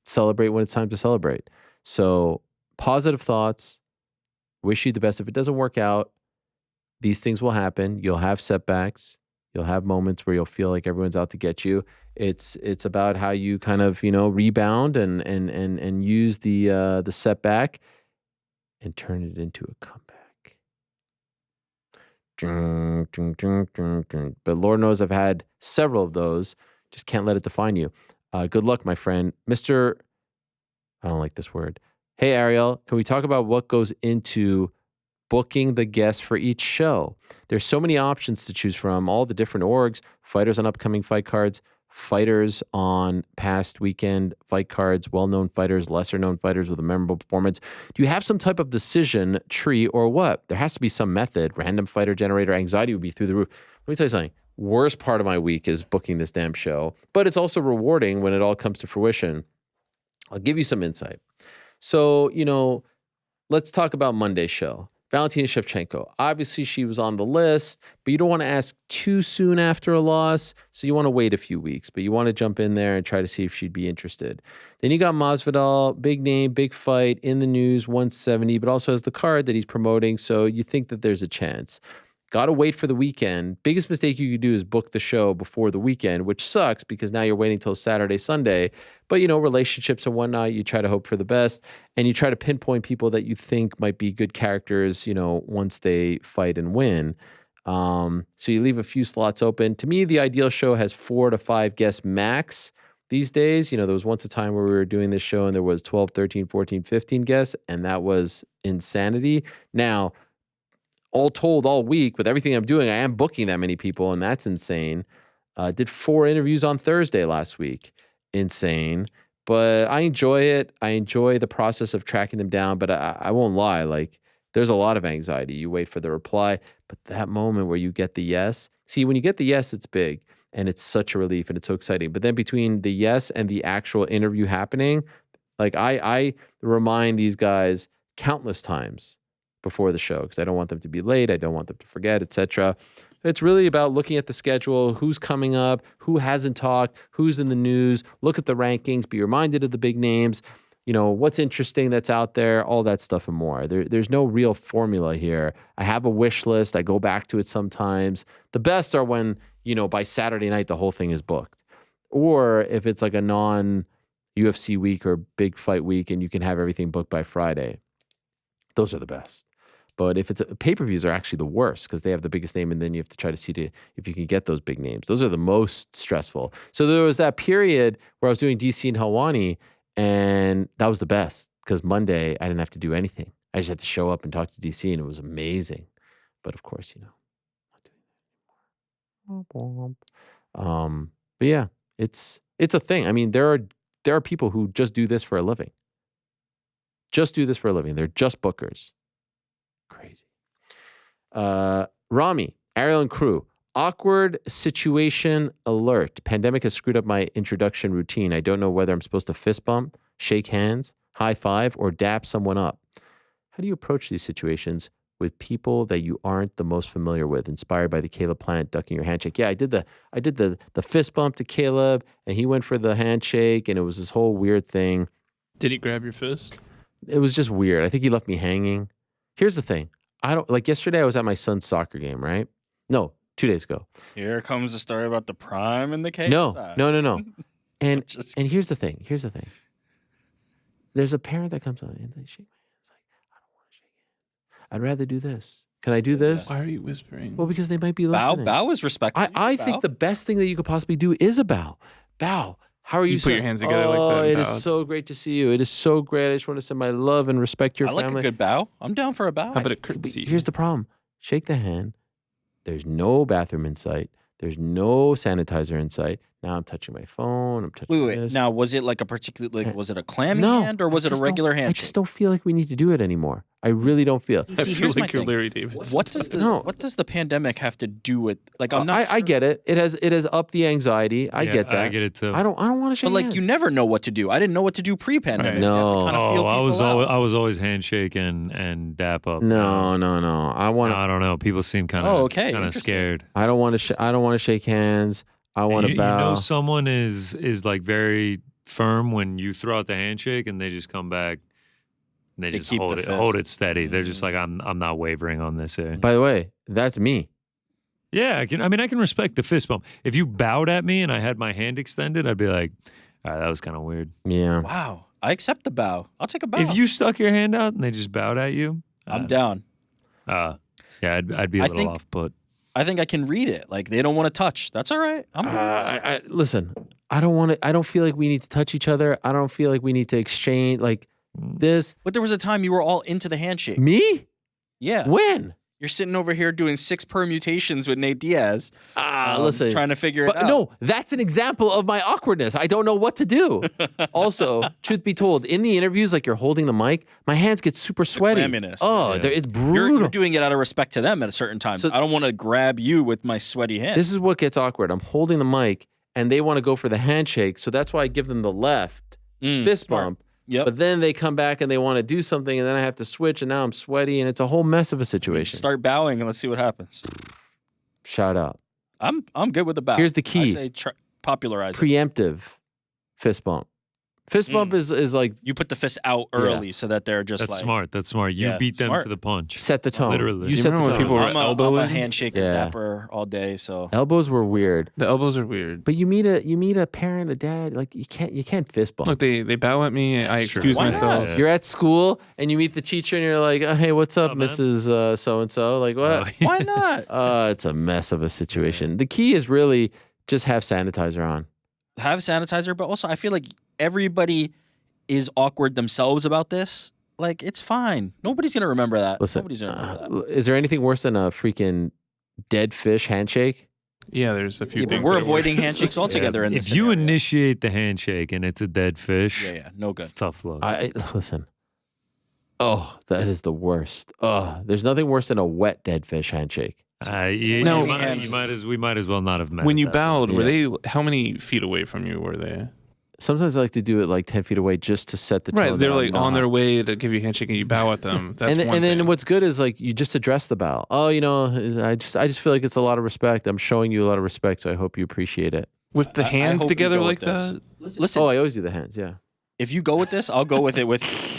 C: celebrate when it's time to celebrate. So positive thoughts, wish you the best. If it doesn't work out, these things will happen. You'll have setbacks. You'll have moments where you'll feel like everyone's out to get you. It's about how you kind of, rebound and use the setback and turn it into a comeback. But Lord knows I've had several of those. Just can't let it define you. Good luck, my friend. Mr. I don't like this word. Hey, Ariel, can we talk about what goes into booking the guests for each show? There's so many options to choose from, all the different orgs, fighters on upcoming fight cards, fighters on past weekend fight cards, well-known fighters, lesser-known fighters with a memorable performance. Do you have some type of decision tree or what? There has to be some method. Random fighter generator anxiety would be through the roof. Let me tell you something. Worst part of my week is booking this damn show, but it's also rewarding when it all comes to fruition. I'll give you some insight. So, let's talk about Monday's show. Valentina Shevchenko. Obviously, she was on the list, but you don't want to ask too soon after a loss, so you want to wait a few weeks, but you want to jump in there and try to see if she'd be interested. Then you got Masvidal, big name, big fight, in the news, 170, but also has the card that he's promoting, so you think that there's a chance. Got to wait for the weekend. Biggest mistake you could do is book the show before the weekend, which sucks because now you're waiting till Saturday, Sunday. But, relationships and whatnot, you try to hope for the best and you try to pinpoint people that you think might be good characters, once they fight and win. So you leave a few slots open. To me, the ideal show has 4 to 5 guests max these days. There was once a time where we were doing this show and there was 12, 13, 14, 15 guests, and that was insanity. Now, all told, all week, with everything I'm doing, I am booking that many people, and that's insane. Did 4 interviews on Thursday last week. Insane. But I enjoy it. I enjoy the process of tracking them down, but I won't lie. There's a lot of anxiety. You wait for the reply, but that moment where you get the yes. See, when you get the yes, it's big, and it's such a relief, and it's so exciting. But then between the yes and the actual interview happening, I remind these guys countless times before the show because I don't want them to be late. I don't want them to forget, etc. It's really about looking at the schedule, who's coming up, who hasn't talked, who's in the news, look at the rankings, be reminded of the big names, what's interesting that's out there, all that stuff and more. There's no real formula here. I have a wish list. I go back to it sometimes. The best are when, by Saturday night, the whole thing is booked. Or if it's like a non-UFC week or big fight week and you can have everything booked by Friday. Those are the best. But if it's pay-per-views are actually the worst because they have the biggest name and then you have to try to see if you can get those big names. Those are the most stressful. So there was that period where I was doing DC and Helwani, and that was the best because Monday I didn't have to do anything. I just had to show up and talk to DC, and it was amazing. But of course, not doing that anymore. But yeah, it's a thing. I mean, there are people who just do this for a living. They're just bookers. Crazy. Rami, Ariel and crew. Awkward situation alert. Pandemic has screwed up my introduction routine. I don't know whether I'm supposed to fist bump, shake hands, high five, or dap someone up. How do you approach these situations with people that you aren't the most familiar with? Inspired by the Caleb Plant ducking your handshake. Yeah, I did the fist bump to Caleb, and he went for the handshake, and it was this whole weird thing.
G: Did he grab your fist?
C: It was just weird. I think he left me hanging. Here's the thing. Yesterday I was at my son's soccer game, right? No, 2 days ago.
B: Here comes the story about the prime and the KSI.
C: No. And here's the thing. There's a parent that comes on and they shake my hands. I don't want to shake hands. I'd rather do this. Can I do this?
G: Why are you whispering?
C: Well, because they might be listening.
B: Bow is respectful.
C: I think the best thing that you could possibly do is a bow. Bow. How are you?
G: You put your hands together like that.
C: Oh, it is
G: bowed.
C: so great to see you. It is so great. I just want to send my love and respect to your family.
B: I like a good bow. I'm down for a bow.
G: How about a curtsy?
C: Here's the problem. Shake the hand. There's no bathroom in sight. There's no sanitizer in sight. Now I'm touching my phone. I'm touching
B: Wait.
C: this.
B: Now, was it like a particular, was it a clammy
C: No,
B: hand or was it a regular handshake?
C: I just don't feel like we need to do it anymore. I really don't feel.
G: I
B: See,
G: feel
B: here's my
G: like you're
B: thing.
G: Larry David.
B: What does the pandemic have to do with, I'm not
C: I get it. It has upped the anxiety. I
F: Yeah,
C: get that.
F: I get it too.
C: I don't want to shake
B: But
C: hands.
B: you never know what to do. I didn't know what to do pre-pandemic.
G: Right.
B: You have to
C: No.
B: kind of feel
F: I was
B: people out.
F: always handshake and dap up.
C: No. I want to.
F: I don't know. People seem kind of
B: Oh, okay.
F: kind of
B: Interesting.
F: scared.
C: I don't want to. I don't want to shake hands. I want to
F: You
C: bow.
F: know someone is like very firm when you throw out the handshake and they just come back and they just
B: keep
F: hold
B: the
F: hold
B: fist.
F: it steady. They're just like, I'm not wavering on this here.
C: By the way, that's me.
F: Yeah, I can respect the fist bump. If you bowed at me and I had my hand extended, I'd be like, all right, that was kind of weird.
C: Yeah.
B: Wow. I accept the bow. I'll take a bow.
F: If you stuck your hand out and they just bowed at you,
B: I'm down.
F: yeah, I'd be a little off put.
B: I think I can read it. Like they don't want to touch. That's all right. I'm good.
C: Listen, I don't want to. I don't feel like we need to touch each other. I don't feel like we need to exchange like this.
B: But there was a time you were all into the handshake.
C: Me?
B: Yeah.
C: When?
B: You're sitting over here doing 6 permutations with Nate Diaz.
C: Listen,
B: Trying to figure it out.
C: No, that's an example of my awkwardness. I don't know what to do. Also, truth be told, in the interviews, like you're holding the mic, my hands get super sweaty.
B: clamminess.
C: Oh,
F: Yeah.
C: it's brutal.
B: You're doing it out of respect to them at a certain time.
C: So-
B: I don't want to grab you with my sweaty hand.
C: This is what gets awkward. I'm holding the mic, and they want to go for the handshake, so that's why I give them the left fist
B: smart.
C: bump.
B: Yep.
C: But then they come back and they want to do something, and then I have to switch, and now I'm sweaty, and it's a whole mess of a situation.
B: Start bowing and let's see what happens.
C: Shout out.
B: I'm good with the bow.
C: Here's the key.
B: I say popularize it.
C: Preemptive fist bump. Fist bump is like
B: You put the fist out early so that they're just
F: That's
B: like
F: smart. That's smart. You
B: Yeah,
F: beat them
B: smart.
F: to the punch.
C: set the tone.
F: Literally.
C: You
F: You
C: set
G: remember
C: the
G: when
C: tone.
G: people were
B: I'm a
G: elbowing?
B: handshake
C: Yeah.
B: dapper all day. So
C: Elbows were weird.
G: The elbows are weird.
C: But you meet a parent, a dad, like you can't fist bump.
G: Look, they bow at me. I
F: true.
G: excuse
B: Why
G: myself.
F: not?
C: You're at school and you meet the teacher and you're like, oh, hey, what's up,
F: Oh, man.
C: Mrs. So and so? Like what?
B: why not?
C: It's a mess of a situation. The key is really just have sanitizer on.
B: Have sanitizer, but also I feel like everybody is awkward themselves about this. Like it's fine. Nobody's gonna remember that.
C: Listen,
B: Nobody's gonna remember that.
C: is there anything worse than a freaking dead fish handshake?
G: Yeah, there's a few
B: Yeah, but
G: things.
B: we're
G: that are
B: avoiding
G: worse.
B: handshakes altogether in this
F: If you
B: scenario.
F: initiate the handshake and it's a dead fish,
B: Yeah, no good.
F: it's tough luck.
C: Listen. Oh, that is the worst. Oh, there's nothing worse than a wet dead fish handshake.
G: No,
F: we might as well not have met.
G: When
F: at
G: you
F: that
G: bowed,
F: point.
G: were they? How many feet away from you were they?
C: Sometimes I like to do it like 10 feet away just to set the tone.
G: Right,
C: that
G: they're
C: I'm
G: like on
C: not.
G: their way to give you a handshake, and you bow at them. That's one
C: and then
G: thing.
C: what's good is like you just address the bow. Oh, I just feel like it's a lot of respect. I'm showing you a lot of respect, so I hope you appreciate it.
G: with the
B: I
G: hands
B: hope you
G: together
B: go
G: like
B: with this.
G: that.
B: Listen,
C: Oh, I always do the hands. Yeah.
B: if you go with this, I'll go with it.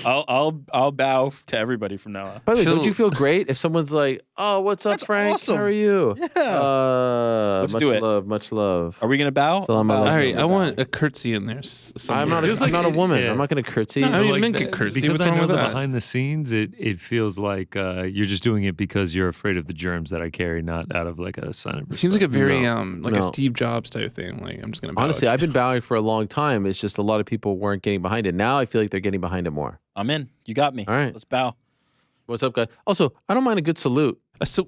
B: I'll bow to everybody from now on.
C: By the way, don't
G: Chill.
C: you feel great if someone's like, "Oh, what's up,
B: That's
C: Frank?
B: awesome.
C: How are you?"
B: Yeah. Let's
C: much
B: do it.
C: love, much love.
B: Are we gonna bow?
C: Salam
B: Bow.
C: alaikum.
G: All right, I
B: Bow.
G: want a curtsy in there.
C: I'm not.
F: feels
C: I'm
F: like
C: not a woman.
F: yeah.
C: I'm not going to curtsy.
G: No, I mean,
F: Like
G: make
F: that-
G: it curtsy.
F: because
G: What's
F: I
G: wrong
F: know
G: with
F: that
G: that?
F: behind the scenes, it feels like you're just doing it because you're afraid of the germs that I carry, not out of like a sign of
G: It seems like a very like
C: No.
G: a Steve Jobs type thing. Like I'm just gonna bow
C: Honestly,
G: at
C: I've been bowing for a long time. It's just a lot of people weren't getting behind it. Now I feel like they're getting behind it more.
B: I'm in. You got me.
C: All right.
B: Let's bow.
C: What's up, guys? Also, I don't mind a good salute.
G: So,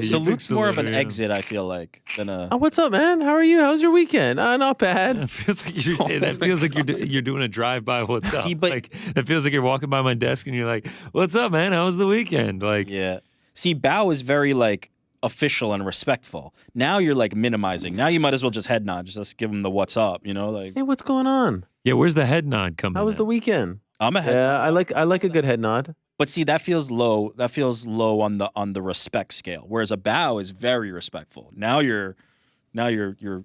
B: Salute's more of an
F: salute, yeah.
B: exit, I feel like, than a.
C: Oh, what's up, man? How are you? How's your weekend? Not bad.
F: It feels like that feels like you're doing a drive by. What's up?
B: See, but-
F: like it feels like you're walking by my desk and you're like, "What's up, man? How was the weekend?" Like,
B: Yeah. See, bow is very like official and respectful. Now you're like minimizing. Now you might as well just head nod. Just give them the what's up. You know, like
C: Hey, what's going on?
F: yeah, where's the head nod coming?
C: How was
F: in?
C: the weekend?
B: I'm a head.
C: Yeah, I like a good head nod.
B: But see, that feels low. That feels low on the respect scale. Whereas a bow is very respectful. Now you're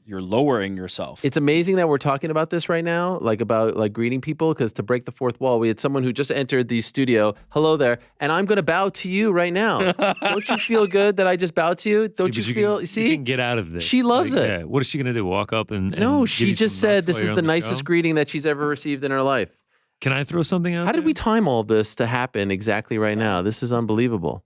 B: lowering yourself.
C: It's amazing that we're talking about this right now, like about like greeting people, because to break the fourth wall, we had someone who just entered the studio. Hello there, and I'm going to bow to you right now. Don't you feel good that I just bowed to you? Don't
F: See,
C: you
F: but
C: feel?
F: you
C: See,
F: can get out of this.
C: She loves it.
F: Yeah. What is she gonna do? Walk up and
C: no,
F: give
C: she
F: you
C: just
F: some nuts
C: said this
F: while
C: is
F: you're
C: the
F: on
C: nicest
F: show?
C: greeting that she's ever received in her life.
F: Can I throw something out?
C: How did
F: there?
C: we time all this to happen exactly right now? This is unbelievable.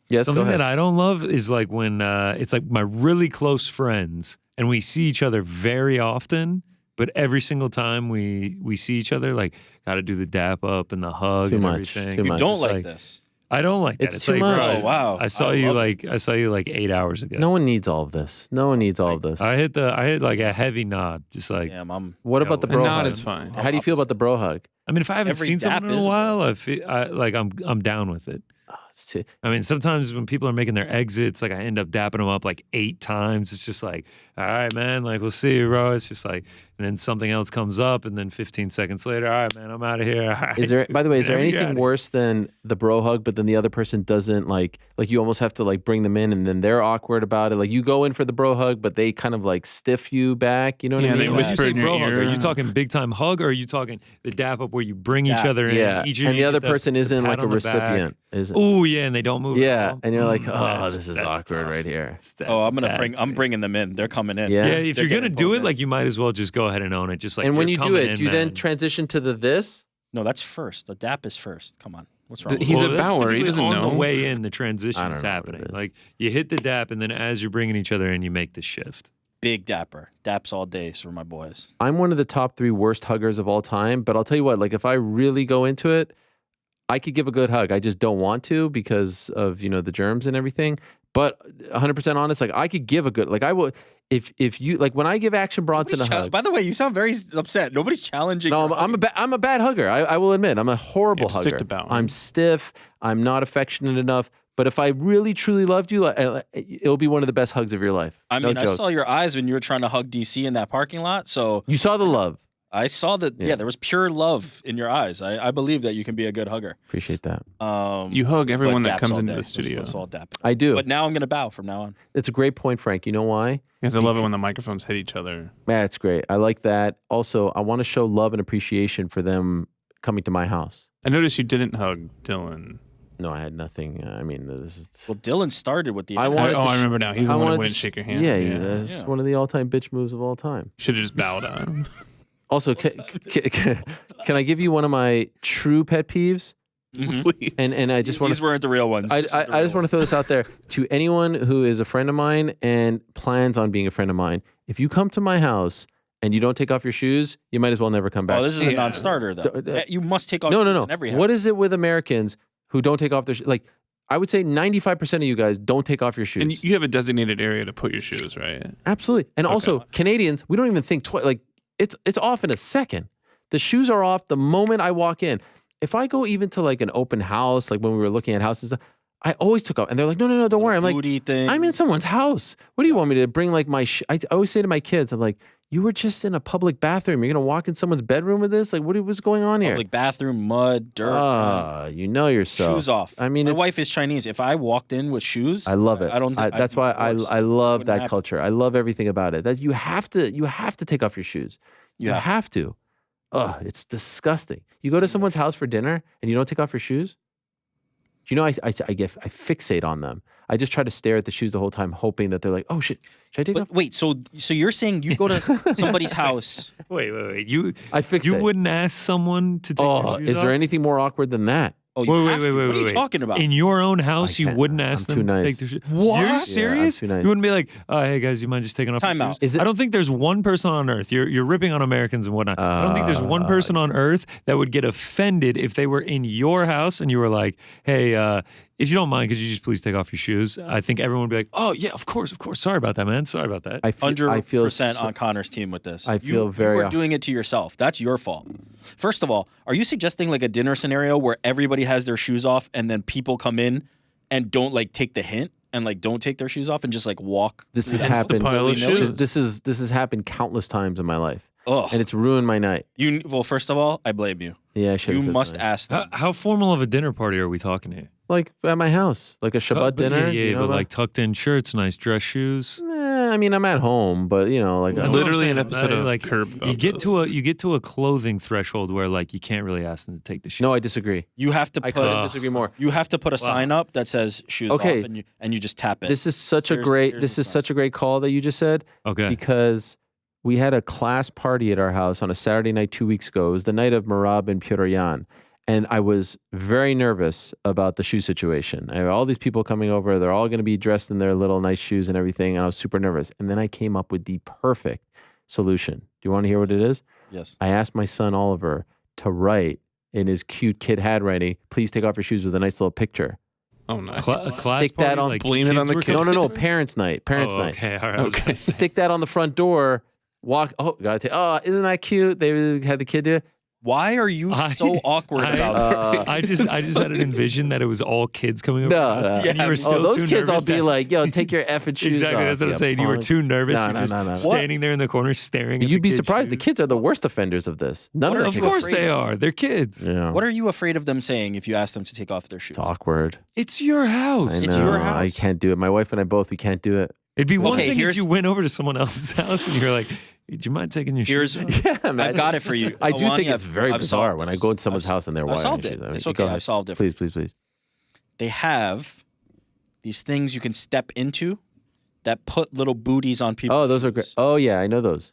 C: Yes,
F: Something
C: go ahead.
F: that I don't love is like when it's like my really close friends and we see each other very often, but every single time we see each other, like got to do the dap up and the hug
C: Too
F: and
C: much,
F: everything.
C: too
B: you
C: much.
B: don't
F: It's
B: like this.
F: I don't like that.
C: It's too
F: like,
C: much.
F: bro,
B: Oh, wow.
F: I saw
B: I
F: you
B: love it.
F: like 8 hours ago.
C: No one needs all of this. No one needs all of this.
F: I hit like a heavy nod, just like.
B: Damn, I'm.
C: What about the
F: The
C: bro
G: nod
C: hug?
G: is fine.
C: How do you feel about the bro hug?
F: I mean, if I haven't
B: Every
F: seen
B: dap
F: someone in
B: is
F: a
B: a
F: while, I feel like I'm down with it. I mean, sometimes when people are making their exits, like I end up dapping them up like 8 times. It's just like, all right, man, like we'll see you, bro. It's just like, and then something else comes up, and then 15 seconds later, all right, man, I'm out of here. All right,
C: Is there, by the way, is there
F: whenever you're
C: anything
F: outta
C: worse than the bro hug, but then the other person doesn't like you almost have to like bring them in, and then they're awkward about it. Like you go in for the bro hug, but they kind of like stiff you back. You know what
G: Yeah,
C: I
G: they
C: mean?
F: When you
G: whisper
F: say
G: in your
F: bro hug,
G: ear.
F: are you talking big time hug, or are you talking the dap up where you bring each
B: Dap.
F: other in?
C: Yeah,
F: each of
C: and
F: you
C: the other
F: get
C: person
F: the
C: isn't
F: pat
C: like a
F: on the back?
C: recipient. Isn't?
F: Oh yeah, and they don't move. at
C: Yeah,
F: all.
C: and you're like, oh,
F: That's-
C: this is
F: that's
C: awkward
F: tough.
C: right here.
B: Oh, I'm
F: I'm
B: bringing them in. They're coming in.
C: Yeah.
F: Yeah, if
B: They're
F: you're gonna
B: getting
F: do
B: pulled
F: it,
B: in.
F: like you might as well just go ahead and own it. Just like
C: And when
F: you're
C: you do
F: coming
C: it,
F: in,
C: do you then
F: man.
C: transition to the this?
B: No, that's first. The dap is first. Come on. What's wrong? with
G: He's
B: you?
G: a
F: that's
G: bower. He
F: typically
G: doesn't
F: on
G: know.
F: the way in. The
C: I
F: transition
C: don't
F: is
C: know what it
F: happening.
C: is.
F: Like you hit the dap, and then as you're bringing each other in, you make the shift.
B: Big dapper. Daps all day for my boys.
C: I'm one of the top 3 worst huggers of all time, but I'll tell you what, like if I really go into it, I could give a good hug. I just don't want to because of, the germs and everything. But 100% honest, like I could give a good, like I would, if you, like when I give Action Bronson a hug.
B: By the way, you sound very upset. Nobody's challenging.
C: No,
B: your
C: I'm a bad hugger. I will admit, I'm a horrible
G: Yeah, stick
C: hugger.
G: to bowing.
C: I'm stiff. I'm not affectionate enough. But if I really truly loved you, it'll be one of the best hugs of your life.
B: I
C: No
B: mean, I
C: joke.
B: saw your eyes when you were trying to hug DC in that parking lot. So
C: You saw the love.
B: I saw that. Yeah, there was pure love in your eyes. I believe that you can be a good hugger.
C: Appreciate that.
G: You hug everyone
B: but
G: that
B: daps
G: comes
B: all
G: into
B: day.
G: the studio.
B: Let's all dap.
C: I do.
B: But now I'm gonna bow from now on.
C: It's a great point, Frank. You know why?
G: Because I love it when the microphones hit each other.
C: Yeah, it's great. I like that. Also, I want to show love and appreciation for them coming to my house.
G: I noticed you didn't hug Dylan.
C: No, I had nothing. I mean, this is.
B: Well, Dylan started with the.
C: I wanted
G: Oh,
C: to
G: I remember now. He's the
C: I
G: one who
C: wanted
G: wouldn't
C: to
G: shake your hand.
C: Yeah, that's
B: Yeah.
C: one of the all-time bitch moves of all time.
G: Should have just bowed on him.
C: Also, can I give you one of my true pet peeves?
G: Please.
C: And I just want
B: These weren't the real ones.
C: I
B: I
C: just want to throw this out there to anyone who is a friend of mine and plans on being a friend of mine. If you come to my house and you don't take off your shoes, you might as well never come back.
B: Oh, this is a non-starter though. You must take off.
C: No.
B: shoes in every house.
C: What is it with Americans who don't take off their shoes? Like, I would say 95% of you guys don't take off your shoes.
G: And you have a designated area to put your shoes, right?
C: Absolutely. And also, Canadians, we don't even think twice. Like, it's off in a second. The shoes are off the moment I walk in. If I go even to like an open house, like when we were looking at houses, I always took off. And they're like, no, don't worry. I'm like,
B: Booty thing.
C: I'm in someone's house. What do you want me to bring like my I always say to my kids, I'm like, you were just in a public bathroom. You're going to walk in someone's bedroom with this? Like, what's going on here?
B: Like bathroom, mud, dirt.
C: You know yourself.
B: Shoes off.
C: I mean,
B: my
C: it's-
B: wife is Chinese. If I walked in with shoes,
C: I love it.
B: I don't.
C: That's why I
B: divorce.
C: love
B: Wouldn't
C: that
B: happen.
C: culture. I love everything about it. That you have to take off your shoes. You
B: Yeah.
C: have to. Ugh, it's disgusting. You go to someone's house for dinner and you don't take off your shoes. Do you know I fixate on them. I just try to stare at the shoes the whole time, hoping that they're like, oh shit, should I take off?
B: But wait, so you're saying you go to somebody's house?
F: Wait. You
C: I fixate.
F: you wouldn't ask someone to take
C: Oh,
F: their shoes
C: is there
F: off?
C: anything more awkward than that?
B: Oh, you
F: Wait,
B: have to. What are you talking about?
F: In your own house,
C: I
F: you
C: can't.
F: wouldn't ask
C: I'm
F: them
C: too
F: to
C: nice.
F: take their shoes.
B: What?
F: You're
B: Yeah, I'm
F: serious?
C: too nice.
F: You wouldn't be like, oh, hey guys, you mind just taking off
B: Time
F: your
B: out.
F: shoes?
C: Is it-
F: I don't think there's one person on earth. You're ripping on Americans and whatnot. I don't think there's one person on earth that would get offended if they were in your house and you were like, hey, if you don't mind, could you just please take off your shoes? I think everyone would be like, oh yeah, of course. Sorry about that, man. Sorry about that.
C: I feel
B: 100%
C: so-
B: on Connor's team with this.
C: I feel very-
B: You are doing it to yourself. That's your fault. First of all, are you suggesting like a dinner scenario where everybody has their shoes off and then people come in and don't like take the hint and like don't take their shoes off and just like walk?
C: This has
B: through them?
C: happened.
G: pile of shoes.
C: This has happened countless times in my life,
B: Ugh.
C: and it's ruined my night.
B: Well, first of all, I blame you.
C: Yeah, I should.
B: You must ask them.
F: How formal of a dinner party are we talking here?
C: Like at my house, like a Shabbat dinner.
F: Yeah,
C: you know,
F: but like tucked in shirts, nice dress shoes.
C: I mean, I'm at home, but you know, like
F: That's what I'm
G: Literally an
F: saying.
G: episode of
F: like
G: Curb
F: you
G: about
F: get
G: this.
F: to a clothing threshold where like you can't really ask them to take the shoes.
C: no, I disagree.
B: You have to
C: I
B: put.
C: couldn't disagree more.
B: You have to put a sign up that says shoes
C: Okay.
B: off, and you just tap it.
C: This is such a
B: Here's-
C: great.
B: here's
C: This
B: the
C: is
B: sign.
C: such a great call that you just said
F: Okay.
C: because we had a class party at our house on a Saturday night 2 weeks ago. It was the night of Marab and Pyoryan. And I was very nervous about the shoe situation. I have all these people coming over. They're all going to be dressed in their little nice shoes and everything. And I was super nervous. And then I came up with the perfect solution. Do you want to hear what it is?
B: yes.
C: I asked my son Oliver to write in his cute kid handwriting, please take off your shoes with a nice little picture.
G: Oh, nice.
F: A class
C: Stick that
F: party,
C: on-
F: like
G: blame it on
F: kids
G: the
F: were
G: kid.
C: No,
F: coming?
C: parents' night. Parents'
F: Oh,
C: night.
F: okay, all right. I was
G: Okay.
F: gonna say-
C: Stick that on the front door. Walk. Oh, gotta take. Oh, isn't that cute? They had the kid do it.
B: Why are you so awkward about it?
F: I just had an envision that it was all kids coming over.
C: No,
F: to us,
C: no.
F: and you were still
C: those
F: too
C: kids all
F: nervous
C: be
F: to-
C: like, yo, take your effing shoes
F: Exactly,
C: off.
F: that's what I'm
C: you
F: saying. You were
C: punk.
F: too nervous.
C: No,
F: You're
C: no,
F: just
C: no, no.
F: standing there in the corner staring at
C: You'd
F: the
C: be
F: kids'
C: surprised. The
F: shoes.
C: kids are the worst offenders of this. None
B: What
C: of
B: are
C: them
F: Of
B: you
F: course
B: afraid
F: they
B: of?
F: are. They're kids.
C: Yeah.
B: What are you afraid of them saying if you ask them to take off their shoes?
C: It's awkward.
F: It's your house.
C: I
B: It's
C: know.
B: your
C: I
B: house.
C: can't do it. My wife and I both, we can't do it.
F: It'd be one
B: Okay,
F: thing if
B: here's-
F: you went over to someone else's house and you're like, hey, do you mind taking your
B: Here's
F: shoes off?
C: Yeah,
B: I've got it for you.
C: I do think
B: Alani,
C: it's very
B: I've
C: bizarre
B: solved
C: when I
B: this.
C: go to someone's house and they're
B: I've
C: wearing
B: solved
C: shoes.
B: it.
C: I mean,
B: It's
C: go
B: okay.
C: ahead.
B: I've solved it.
C: Please, please, please.
B: They have these things you can step into that put little booties on people.
C: Oh, those are great. Oh, yeah, I know those.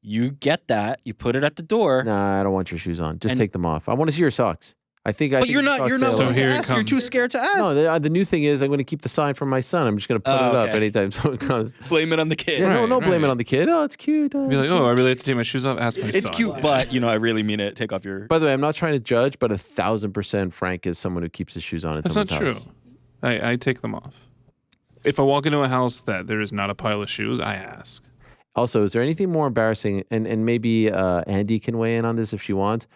B: You get that. You put it at the door.
C: Nah, I don't want your shoes on. Just
B: And-
C: take them off. I want to see your socks.
B: But you're not. You're not
G: So
B: willing to
G: here it
B: ask. You're
G: comes.
B: too scared to ask.
C: No, the new thing is I'm going to keep the sign from my son. I'm just going to put
B: Oh,
C: it up
B: okay.
C: anytime someone comes.
B: Blame it on the kid.
C: Yeah, no,
G: Right,
C: no, blame it
G: right.
C: on the kid. Oh, it's cute.
G: Be like, oh, I really have to take my shoes off. Ask my
B: It's
G: son.
B: cute, but I really mean it. Take off your.
C: By the way, I'm not trying to judge, but 1,000% Frank is someone who keeps his shoes on at
G: That's
C: someone's
G: not true.
C: house.
G: I take them off. If I walk into a house that there is not a pile of shoes, I ask.
C: Also, is there anything more embarrassing? And maybe Andy can weigh in on this if she wants.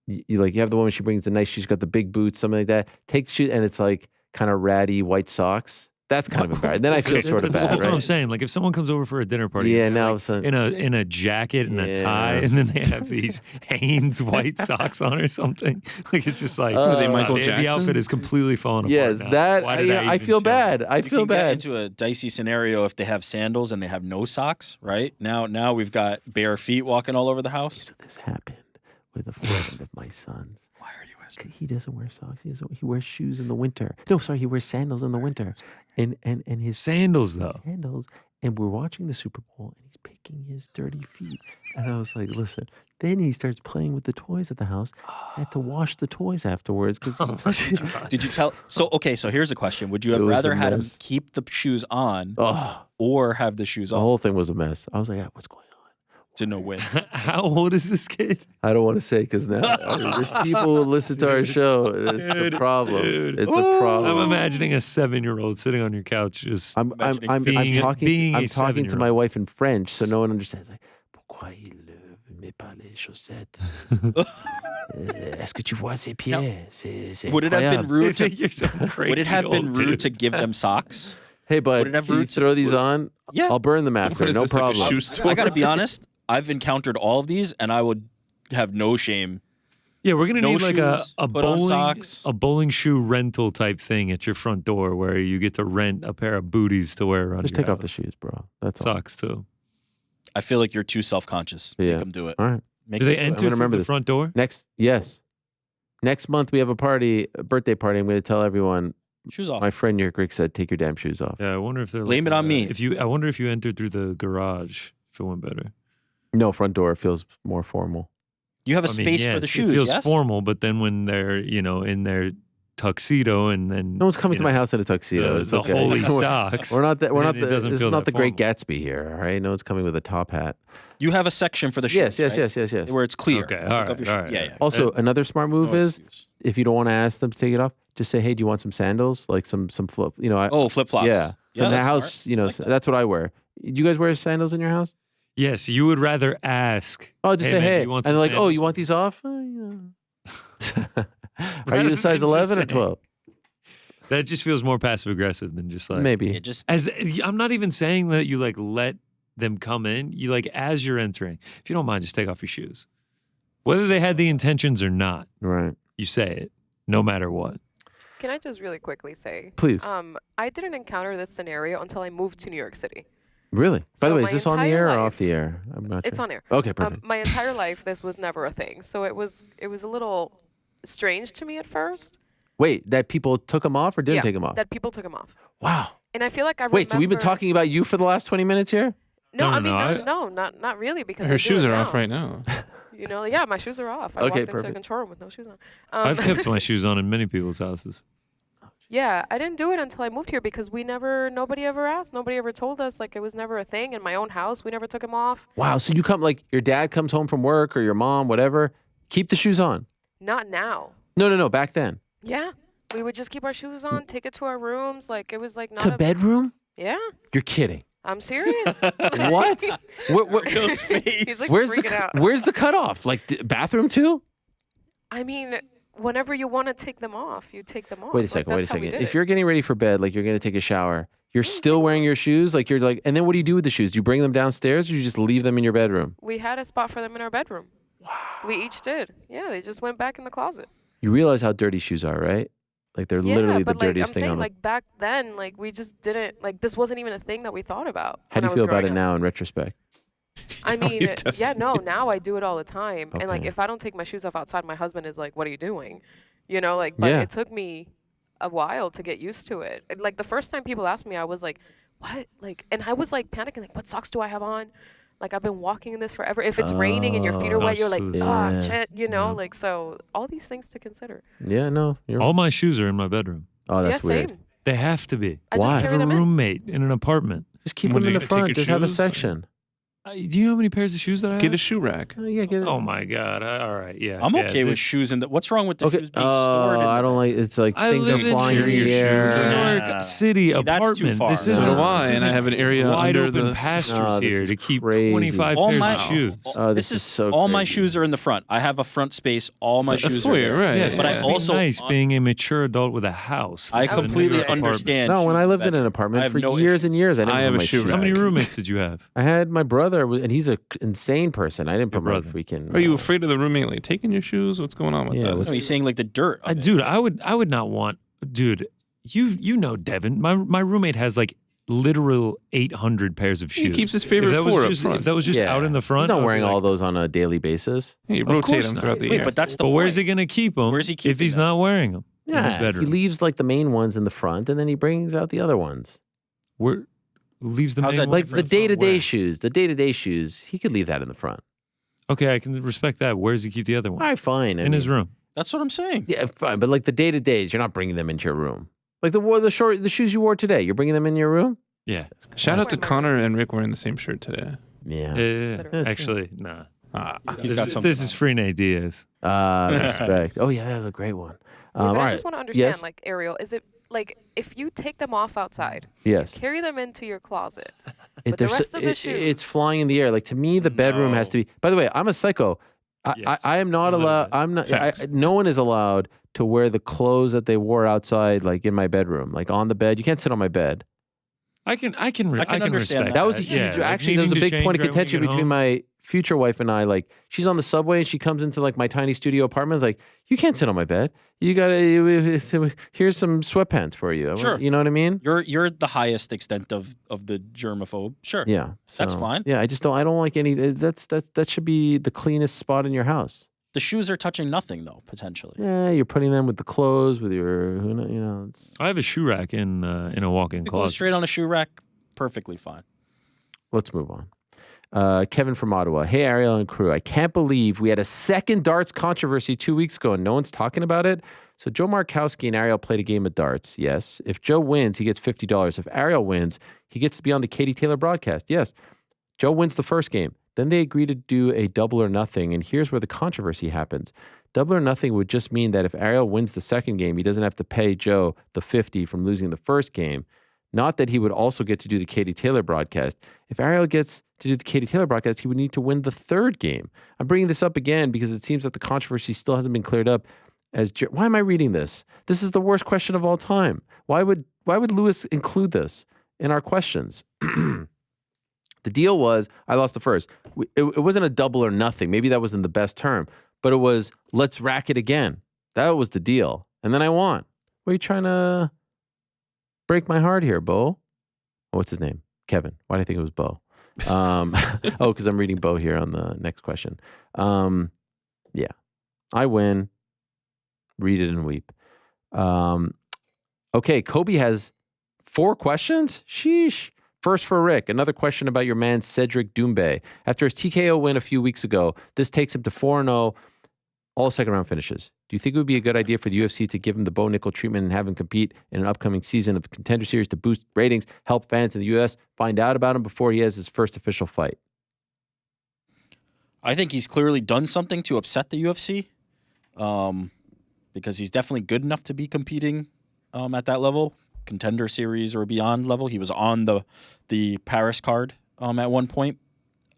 C: You have the woman, she brings the nice, she's got the big boots, something like that. Take the shoes, and it's like kind of ratty white socks. That's kind of embarrassing. Then I feel sort of bad,
F: That's what I'm
C: right?
F: saying. Like if someone comes over for a dinner party,
C: Yeah,
F: and they're,
C: now all
F: like,
C: of a sudden-
F: in a jacket and a tie,
C: Yeah.
F: and then they have these Hanes white socks on or something. Like it's just like
C: Are they
F: wow,
G: Michael
F: the
G: Jackson?
F: outfit is completely falling
C: Yes,
F: apart. now.
C: that
F: Why did
C: I
F: even
C: feel
F: show?
C: bad. I
B: You
C: feel
B: can get
C: bad.
B: into a dicey scenario if they have sandals and they have no socks. Right now we've got bare feet walking all over the house.
C: So this happened with a friend of my son's.
B: Why are you asking?
C: He doesn't wear socks. He wears shoes in the winter. No, sorry, he wears sandals in the winter. And his
F: Sandals though.
C: sandals. And we're watching the Super Bowl, and he's picking his dirty feet. And I was like, listen. Then he starts playing with the toys at the house. I had to wash the toys afterwards because.
B: Did you tell? So here's a question: would you have
C: It was
B: rather
C: a
B: had him
C: mess.
B: keep the shoes on
C: Oh,
B: or have the shoes
C: the
B: off
C: whole thing was a mess. I was like, what's going on?
B: to no win?
F: How old is this kid?
C: I don't want to say because now there's people who listen to our show. It's a problem.
F: dude.
C: It's a problem.
F: I'm imagining a 7-year-old sitting on your couch just
C: I'm
F: being
C: talking.
F: a
C: I'm talking to
F: 7-year-old.
C: my wife in French, so no one understands. Like, pourquoi il met pas les chaussettes? Est-ce que tu vois ses pieds? C'est
B: Would it have been
C: incroyable.
B: rude to?
F: You're some crazy
B: Would it have been
F: old
B: rude
F: dude.
B: to give them socks?
C: Hey,
B: Would
C: bud,
B: it have
C: can you
B: roots?
C: throw these on?
B: Yeah.
C: I'll burn them after.
G: What is
C: No
G: this, like a
C: problem.
G: shoe store?
B: I gotta be honest. I've encountered all of these, and I would have no shame.
F: Yeah, we're gonna
B: No
F: need like
B: shoes,
F: a
B: put on
F: bowling
B: socks.
F: a bowling shoe rental type thing at your front door where you get to rent a pair of booties to wear around.
C: Just
F: your
C: take off the
F: house.
C: shoes, bro. That's all.
F: Socks too.
B: I feel like you're too self-conscious.
C: Yeah.
B: Make them do it.
C: All right.
B: Make
F: Do they
B: them do it.
F: enter through
C: remember
F: the
C: this.
F: front door?
C: Next month we have a party, a birthday party. I'm going to tell everyone.
B: Shoes off.
C: My friend Nick Rick said, "Take your damn shoes off."
F: Yeah, I wonder if they're
B: Blame
F: like,
B: it on me.
F: I wonder if you entered through the garage, if it went better.
C: No, front door feels more formal.
B: You have a
F: I mean,
B: space for
F: yes,
B: the shoes.
F: It feels
B: yes?
F: formal, but then when they're in their tuxedo and then
C: No one's coming
F: you
C: to
F: know,
C: my house in a tuxedo.
F: the,
C: It's
F: the
C: okay.
F: holy
C: We're-
F: socks.
C: We're not that. We're
F: then
C: not
F: it
C: the.
F: doesn't
C: This is
F: feel
C: not
F: that
C: the Great
F: formal.
C: Gatsby here. All right. No one's coming with a top hat.
B: You have a section for the shoes.
C: Yes.
B: right? Where it's clear.
F: Okay,
B: Take
F: all
B: off
F: right,
B: your shoe-
F: all right,
B: Yeah,
F: all
B: yeah.
F: right.
C: Also, another smart move
B: No
C: is
B: excuse.
C: if you don't want to ask them to take it off, just say, "Hey, do you want some sandals? Like some flip? You know,
B: Oh, flip flops.
C: yeah. So in the
B: that's
C: house,
B: smart.
C: you know,
B: I like that.
C: that's what I wear. Do you guys wear sandals in your house?
F: Yes, you would rather ask.
C: Oh, just
F: hey,
C: say,
F: man, do
C: "Hey,"
F: you want
C: and
F: some
C: they're like, "Oh,
F: sandals?
C: you want these off?" Are
F: Rather
C: you a size
F: than just
C: 11 or
F: saying-
C: 12?
F: That just feels more passive aggressive than just like
C: Maybe.
B: It just
F: As I'm not even saying that you like let them come in. You like as you're entering, if you don't mind, just take off your shoes. Whether they had the intentions or not,
C: Right.
F: you say it, no matter what.
I: Can I just really quickly say,
C: Please.
I: I didn't encounter this scenario until I moved to New York City.
C: Really? By
I: So
C: the way,
I: my
C: is this on the
I: entire
C: air or
I: life-
C: off the air? I'm not
I: It's
C: sure.
I: on air.
C: Okay, perfect.
I: My entire life, this was never a thing. So it was a little strange to me at first.
C: Wait, that people took them off or didn't
I: Yeah,
C: take them off?
I: that people took them off.
C: Wow.
I: And I feel like I
C: Wait, so we've been
I: remember-
C: talking about you for the last 20 minutes here?
I: No,
F: No,
I: I mean,
F: no,
I: not really, because I
G: Her
I: do
G: shoes
I: it
G: are off
I: now.
G: right now.
I: You know, yeah, my shoes are off. I
C: Okay,
I: walked into a
C: perfect.
I: control room with no shoes on.
F: I've kept my shoes on in many people's houses.
I: Yeah, I didn't do it until I moved here because nobody ever asked. Nobody ever told us. Like, it was never a thing. In my own house, we never took them off.
C: Wow. So you come, like, your dad comes home from work or your mom, whatever, keep the shoes on.
I: Not now.
C: No, back then.
I: Yeah. We would just keep our shoes on, take it to our rooms. Like, it was like not
C: To
I: a...
C: bedroom?
I: Yeah,
C: You're kidding.
I: I'm serious.
C: What?
B: Rio's face.
I: He's like
C: where's
I: freaking out.
C: Where's the cutoff? Like bathroom too?
I: I mean, whenever you want to take them off, you take them off.
C: Wait a
I: Like,
C: second. Wait a
I: that's how we
C: second.
I: did
C: If
I: it.
C: you're getting ready for bed, like you're going to take a shower, you're still wearing your shoes. Like you're like, and then what do you do with the shoes? Do you bring them downstairs, or you just leave them in your bedroom?
I: We had a spot for them in our bedroom. Wow. We each did. Yeah, they just went back in the closet.
C: You realize how dirty shoes are, right? Like they're literally the
I: but like,
C: dirtiest
I: I'm
C: thing
I: saying,
C: on them.
I: like back then, like we just didn't like this wasn't even a thing that we thought about.
C: How do
I: when
C: you
I: I
C: feel
I: was
C: about it
I: growing up.
C: now in retrospect?
I: I mean,
G: he's testing
I: no, now I do it all the time. And like
C: Okay.
I: if I don't take my shoes off outside, my husband is like, "What are you doing?" You know, like but
C: Yeah.
I: it took me a while to get used to it. And, like the first time people asked me, I was like, "What?" Like and I was like panicking like, "What socks do I have on?" Like I've been walking in this forever. If it's raining and your feet are wet, you're like, "Ah,
C: Yeah.
I: shit," you know?
F: Yeah.
I: Like so all these things to consider.
C: Yeah, no. You're,
F: All my shoes are in my bedroom.
C: oh, that's
I: yeah,
C: weird.
I: same.
F: They have to be.
I: I
C: Why?
I: just
F: I
I: carry
F: have a
I: them in.
F: roommate in an apartment.
C: Just keep
G: What,
C: them in
G: do
C: the
G: you take
C: front.
G: your
C: Just have a
G: shoes?
C: section.
F: Do you know how many pairs of shoes that I have?
G: Get a shoe rack.
C: Yeah, get it.
F: Oh my god! All right, yeah.
B: I'm
F: yeah,
B: okay with
F: this-
B: shoes in the. What's wrong with the
C: Okay.
B: shoes being stored? In
C: I
B: the
C: don't like. It's like
F: I
C: things are
F: live in
C: flying in
G: Carry
C: the
G: your
C: air.
G: shoes
F: New
G: in.
F: York City
B: See, that's too
F: apartment.
B: far.
F: This
B: So
F: is
G: do I,
F: this
G: and I
F: isn't
G: have an area
F: wide
G: under
F: open
G: the-
F: pastures
C: No, this
F: here
C: is
F: to keep
C: crazy.
F: 25
B: all
F: pairs
B: my
F: of shoes.
C: Oh, this is so
B: all my
C: crazy.
B: shoes are in the front. I have a front space. All my
G: A
B: shoes are
G: foyer,
B: there.
G: right?
F: Yes,
B: But I
F: it must be
B: also-
F: nice being a mature adult with a house.
B: I
F: This is a New
B: completely
F: York apartment.
B: understand.
C: No, when
B: shoes
C: I
B: in
C: lived
B: the
C: in an
B: bedroom. I
C: apartment
B: have
C: for
B: no
C: years and
B: issues.
C: years, I didn't
G: I
C: put
G: have a
C: my
G: shoe
C: shoes
G: rack.
F: How many
C: back.
F: roommates did you have?
C: I had my brother, and he's a insane person. I didn't put my
F: brother.
C: freaking.
G: Are you afraid of the roommate like taking your shoes? What's going on with
C: Yeah,
G: that?
C: what's-
B: No, he's saying like the dirt. of it.
F: Dude, I would not want. Dude, you know Devin. My roommate has like literal 800 pairs of shoes.
G: He keeps his favorite
F: if that was
G: four up
F: just,
G: front.
F: If that was just
C: Yeah.
F: out in the front,
C: He's not
F: I'd be
C: wearing
F: like,
C: all those on a daily basis.
G: Yeah, you
F: Of
G: rotate
F: course
G: them
F: not.
G: throughout the
B: Wait,
G: year.
B: but that's the
F: But where's he
B: point.
F: gonna keep them?
B: Where's he
F: if
B: keeping
F: he's
B: them?
F: not wearing them in his
C: Yeah, he
F: bedroom?
C: leaves like the main ones in the front, and then he brings out the other ones.
F: Where leaves the
B: How's
F: main
B: that
F: ones
C: Like
F: in
C: the
F: front
C: day-to-day
F: where?
C: shoes. The day-to-day shoes. He could leave that in the front.
F: Okay, I can respect that. Where does he keep the other one?
C: All right, fine. I
F: In his
C: mean,
F: room.
B: That's what I'm saying.
C: Yeah, fine. But like the day-to-days, you're not bringing them into your room. Like the shoes you wore today, you're bringing them in your room.
F: Yeah.
G: Shout out to
I: Wearing my-
G: Connor and Rick wearing the same shirt today.
C: Yeah.
I: Literally.
F: Actually, nah.
B: He's got something.
F: This is free Nate Diaz.
C: Respect. Oh yeah, that was a great one.
I: But
C: all
I: I
C: right.
I: just want to understand,
C: Yes.
I: like Ariel, is it like if you take them off outside,
C: Yes.
I: carry them into your closet,
C: It-
I: but the
C: there's
I: rest of the
C: it-
I: shoes,
C: it's flying in the air. Like to me, the bedroom has to be. By the way, I'm a psycho.
F: Yes,
C: I am not allowed.
F: literally.
C: I'm not.
G: Facts.
C: No one is allowed to wear the clothes that they wore outside, like in my bedroom, like on the bed. You can't sit on my bed.
F: I can
B: understand
F: respect
C: That was a
F: Yeah,
C: huge.
F: like
C: Actually, there was a
F: needing to
C: big point of
F: change right when you
C: contention
F: get
C: between
F: home.
C: my future wife and I. Like, she's on the subway and she comes into like my tiny studio apartment. Like, you can't sit on my bed. You gotta. Here's some sweatpants for you.
B: Sure.
C: You know what I mean?
B: You're the highest extent of the germaphobe. Sure.
C: Yeah.
B: That's
C: so,
B: fine.
C: Yeah, I just don't. I don't like any. That should be the cleanest spot in your house.
B: The shoes are touching nothing though, potentially.
C: Yeah, you're putting them with the clothes, with your, you know. It's,
F: I have a shoe rack in a walk-in
B: It goes
F: closet.
B: straight on a shoe rack, perfectly fine.
C: let's move on. Kevin from Ottawa. Hey, Ariel and crew. I can't believe we had a second darts controversy 2 weeks ago and no one's talking about it. So Joe Markowski and Ariel played a game of darts. Yes. If Joe wins, he gets $50. If Ariel wins, he gets to be on the Katie Taylor broadcast. Yes. Joe wins the first game. Then they agree to do a double or nothing. And here's where the controversy happens. Double or nothing would just mean that if Ariel wins the second game, he doesn't have to pay Joe the 50 from losing the first game. Not that he would also get to do the Katie Taylor broadcast. If Ariel gets to do the Katie Taylor broadcast, he would need to win the third game. I'm bringing this up again because it seems that the controversy still hasn't been cleared up. Why am I reading this? This is the worst question of all time. Why would Lewis include this in our questions? The deal was I lost the first. It wasn't a double or nothing. Maybe that wasn't the best term, but it was let's rack it again. That was the deal. And then I won. What are you trying to break my heart here, Bo? What's his name? Kevin. Why do I think it was Bo? Because I'm reading Bo here on the next question. Yeah. I win. Read it and weep. Okay, Kobe has 4 questions? Sheesh. First for Rick, another question about your man Cedric Doumbé. After his TKO win a few weeks ago, this takes him to 4-0, all second round finishes. Do you think it would be a good idea for the UFC to give him the Bo Nickel treatment and have him compete in an upcoming season of the Contender Series to boost ratings, help fans in the US find out about him before he has his first official fight?
B: I think he's clearly done something to upset the UFC, because he's definitely good enough to be competing at that level, Contender Series or beyond level. He was on the Paris card at one point.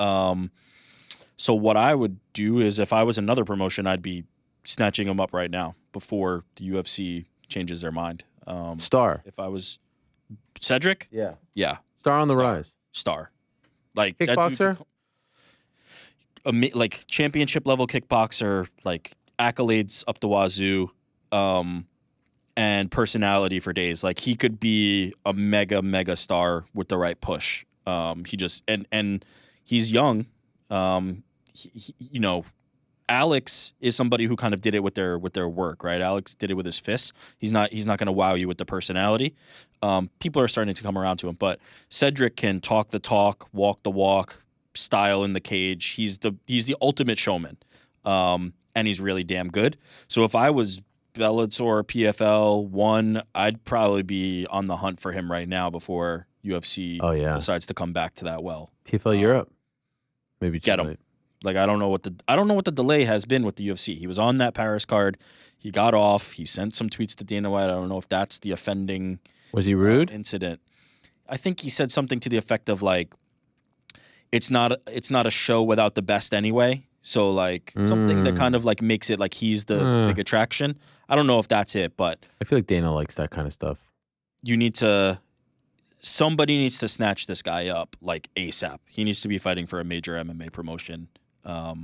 B: So what I would do is, if I was another promotion, I'd be snatching him up right now before the UFC changes their mind.
C: Star.
B: If I was Cedric, yeah,
C: Star on the rise.
B: star. Like that dude
C: Kickboxer?
B: like championship level kickboxer, like accolades up the wazoo, and personality for days. Like he could be a mega star with the right push. He just and he's young. You know, Alex is somebody who kind of did it with their work, right? Alex did it with his fists. He's not going to wow you with the personality. People are starting to come around to him, but Cedric can talk the talk, walk the walk, style in the cage. He's the ultimate showman, and he's really damn good. So if I was Bellator, PFL 1, I'd probably be on the hunt for him right now before UFC decides to come back to that well.
C: PFL Europe, maybe
B: get him. Like I don't know what the delay has been with the UFC. He was on that Paris card. He got off. He sent some tweets to Dana White. I don't know if that's the offending.
C: Was he rude?
B: Incident. I think he said something to the effect of like, it's not a show without the best anyway. So like something that kind of like makes it like he's the big attraction. I don't know if that's it, but
C: I feel like Dana likes that kind of stuff.
B: Somebody needs to snatch this guy up like ASAP. He needs to be fighting for a major MMA promotion. I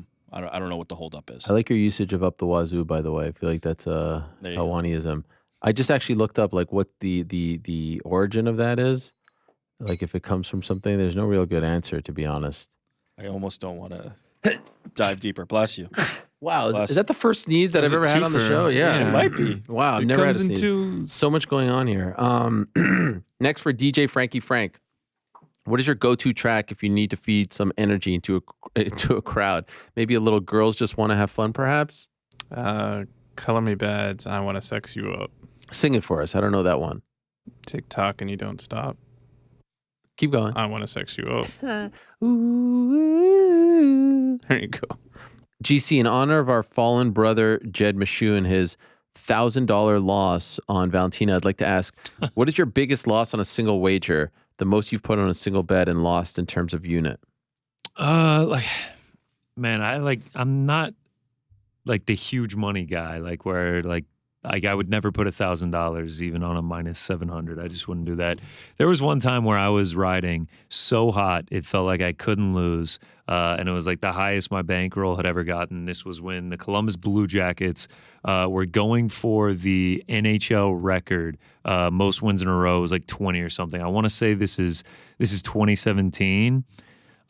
B: don't know what the holdup is.
C: I like your usage of up the wazoo, by the way. I feel like that's Helwaniism. I just actually looked up like what the origin of that is. Like if it comes from something, there's no real good answer, to be honest.
B: I almost don't want to dive deeper. Bless you.
C: Wow, is that the first sneeze that I've ever had on the show? Yeah,
B: it might be.
C: Wow, I've never had a sneeze. So much going on here. Next for DJ Frankie Frank. What is your go-to track if you need to feed some energy into a crowd? Maybe a little girls just want to have fun, perhaps?
G: Color Me Bad's I Want to Sex You Up.
C: Sing it for us. I don't know that one.
G: TikTok and You Don't Stop.
C: Keep going.
G: I Want to Sex You Up.
C: Ooh.
G: There you go.
C: GC, in honor of our fallen brother, Jed Meshew, and his $1,000 loss on Valentina, I'd like to ask, what is your biggest loss on a single wager? The most you've put on a single bet and lost in terms of unit?
F: I'm not like the huge money guy, like where like I would never put $1,000 even on a minus 700. I just wouldn't do that. There was one time where I was riding so hot it felt like I couldn't lose, and it was like the highest my bankroll had ever gotten. This was when the Columbus Blue Jackets were going for the NHL record. Most wins in a row was like 20 or something. I want to say this is 2017,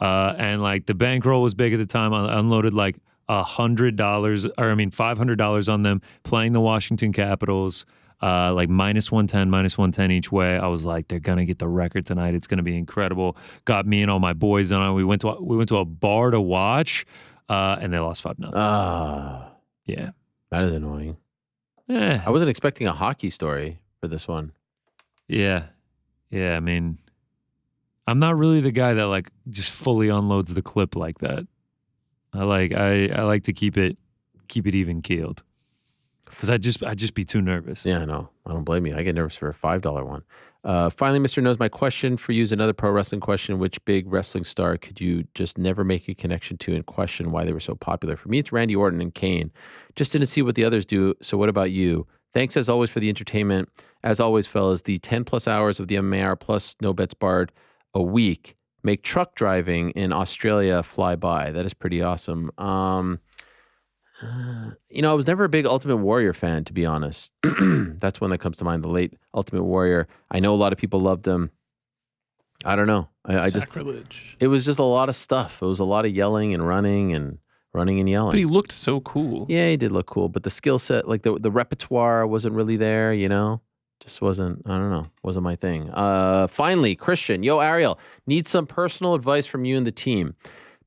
F: and like the bankroll was big at the time. I unloaded like $500 on them playing the Washington Capitals, like minus 110 each way. I was like, they're gonna get the record tonight. It's gonna be incredible. Got me and all my boys on it. We went to a bar to watch, and they lost 5-0. Yeah,
C: that is annoying. I wasn't expecting a hockey story for this one.
F: Yeah. I mean, I'm not really the guy that like just fully unloads the clip like that. I like to keep it even keeled, because I'd just be too nervous.
C: Yeah, I know. I don't blame you. I get nervous for a $5 one. Finally, Mr. Knows, my question for you is another pro wrestling question. Which big wrestling star could you just never make a connection to and question why they were so popular? For me, it's Randy Orton and Kane. Just didn't see what the others do. So what about you? Thanks as always for the entertainment. As always, fellas, the 10 plus hours of the MMA Hour plus no bets barred a week make truck driving in Australia fly by. That is pretty awesome. I was never a big Ultimate Warrior fan, to be honest. That's one that comes to mind, the late Ultimate Warrior. I know a lot of people loved him. I don't know.
G: Sacrilege.
C: It was just a lot of stuff. It was a lot of yelling and running and yelling.
G: But he looked so cool.
C: Yeah, he did look cool. But the skill set, like the repertoire wasn't really there, Just wasn't my thing. Finally, Christian. Yo, Ariel, need some personal advice from you and the team.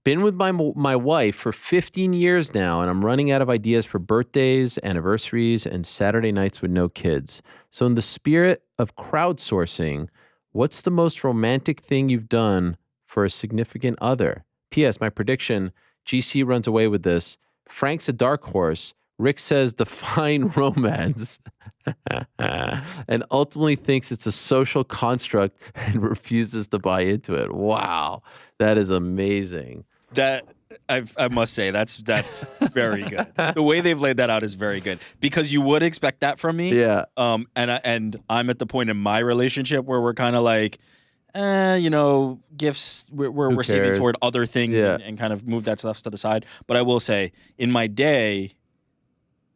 C: Been with my wife for 15 years now, and I'm running out of ideas for birthdays, anniversaries, and Saturday nights with no kids. So in the spirit of crowdsourcing, what's the most romantic thing you've done for a significant other? P.S. My prediction, GC runs away with this. Frank's a dark horse. Rick says define romance and ultimately thinks it's a social construct and refuses to buy into it. Wow, that is amazing.
B: That I must say that's very good. The way they've laid that out is very good because you would expect that from me.
C: Yeah.
B: And I'm at the point in my relationship where we're kind of like, gifts. We're saving
C: cares?
B: toward other things
C: Yeah.
B: and kind of move that stuff to the side. But I will say, in my day,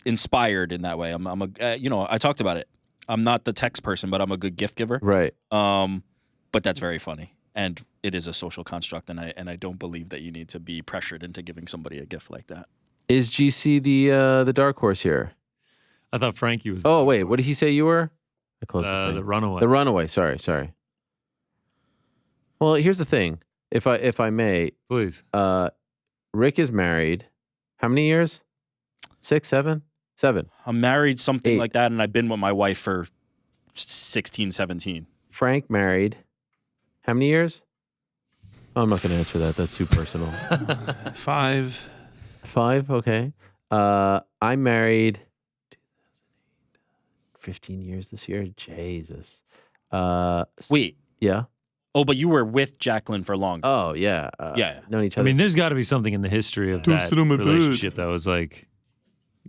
B: inspired in that way. I'm I talked about it. I'm not the text person, but I'm a good gift giver.
C: Right.
B: But that's very funny. And it is a social construct, and I don't believe that you need to be pressured into giving somebody a gift like that.
C: Is GC the dark horse here?
F: I thought Frankie was.
C: Oh wait, what did he say you were? I closed the thing.
F: The runaway.
C: The runaway. Sorry. Well, here's the thing. If I may,
F: Please.
C: Rick is married. How many years? 6, 7? 7.
B: I'm married, something
C: 8.
B: like that, and I've been with my wife for 16, 17.
C: Frank married. How many years? Oh, I'm not going to answer that. That's too personal.
G: 5.
C: 5. Okay. I'm married. 15 years this year. Jesus.
B: Wait.
C: Yeah.
B: Oh, but you were with Jacqueline for long.
C: Oh yeah.
B: Yeah.
C: Known each
F: I
C: other.
F: mean, there's got to be something in the history of
G: Don't
F: that
G: sit on my bed.
F: relationship that was like,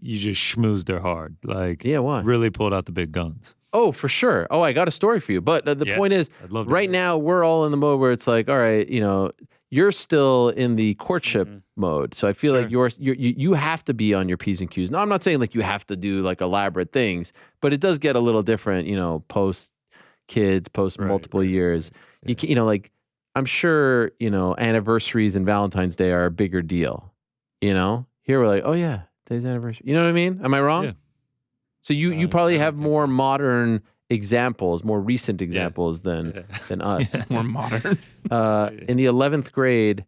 F: you just schmoozed her hard. Like,
C: Yeah, why?
F: really pulled out the big guns.
C: Oh, for sure. Oh, I got a story for you. But the
F: Yes,
C: point is,
F: I'd love to
C: right
F: hear it.
C: now we're all in the mode where it's like, all right, you're still in the courtship mode. So I feel like you have to be on your P's and Q's. No, I'm not saying like you have to do like elaborate things, but it does get a little different, post kids, post multiple years. You can, like, I'm sure, anniversaries and Valentine's Day are a bigger deal. Here we're like, oh yeah, today's anniversary. You know what I mean? Am I wrong?
F: Yeah.
C: So you probably have more modern examples, more recent examples than us.
G: More modern.
C: In the 11th grade,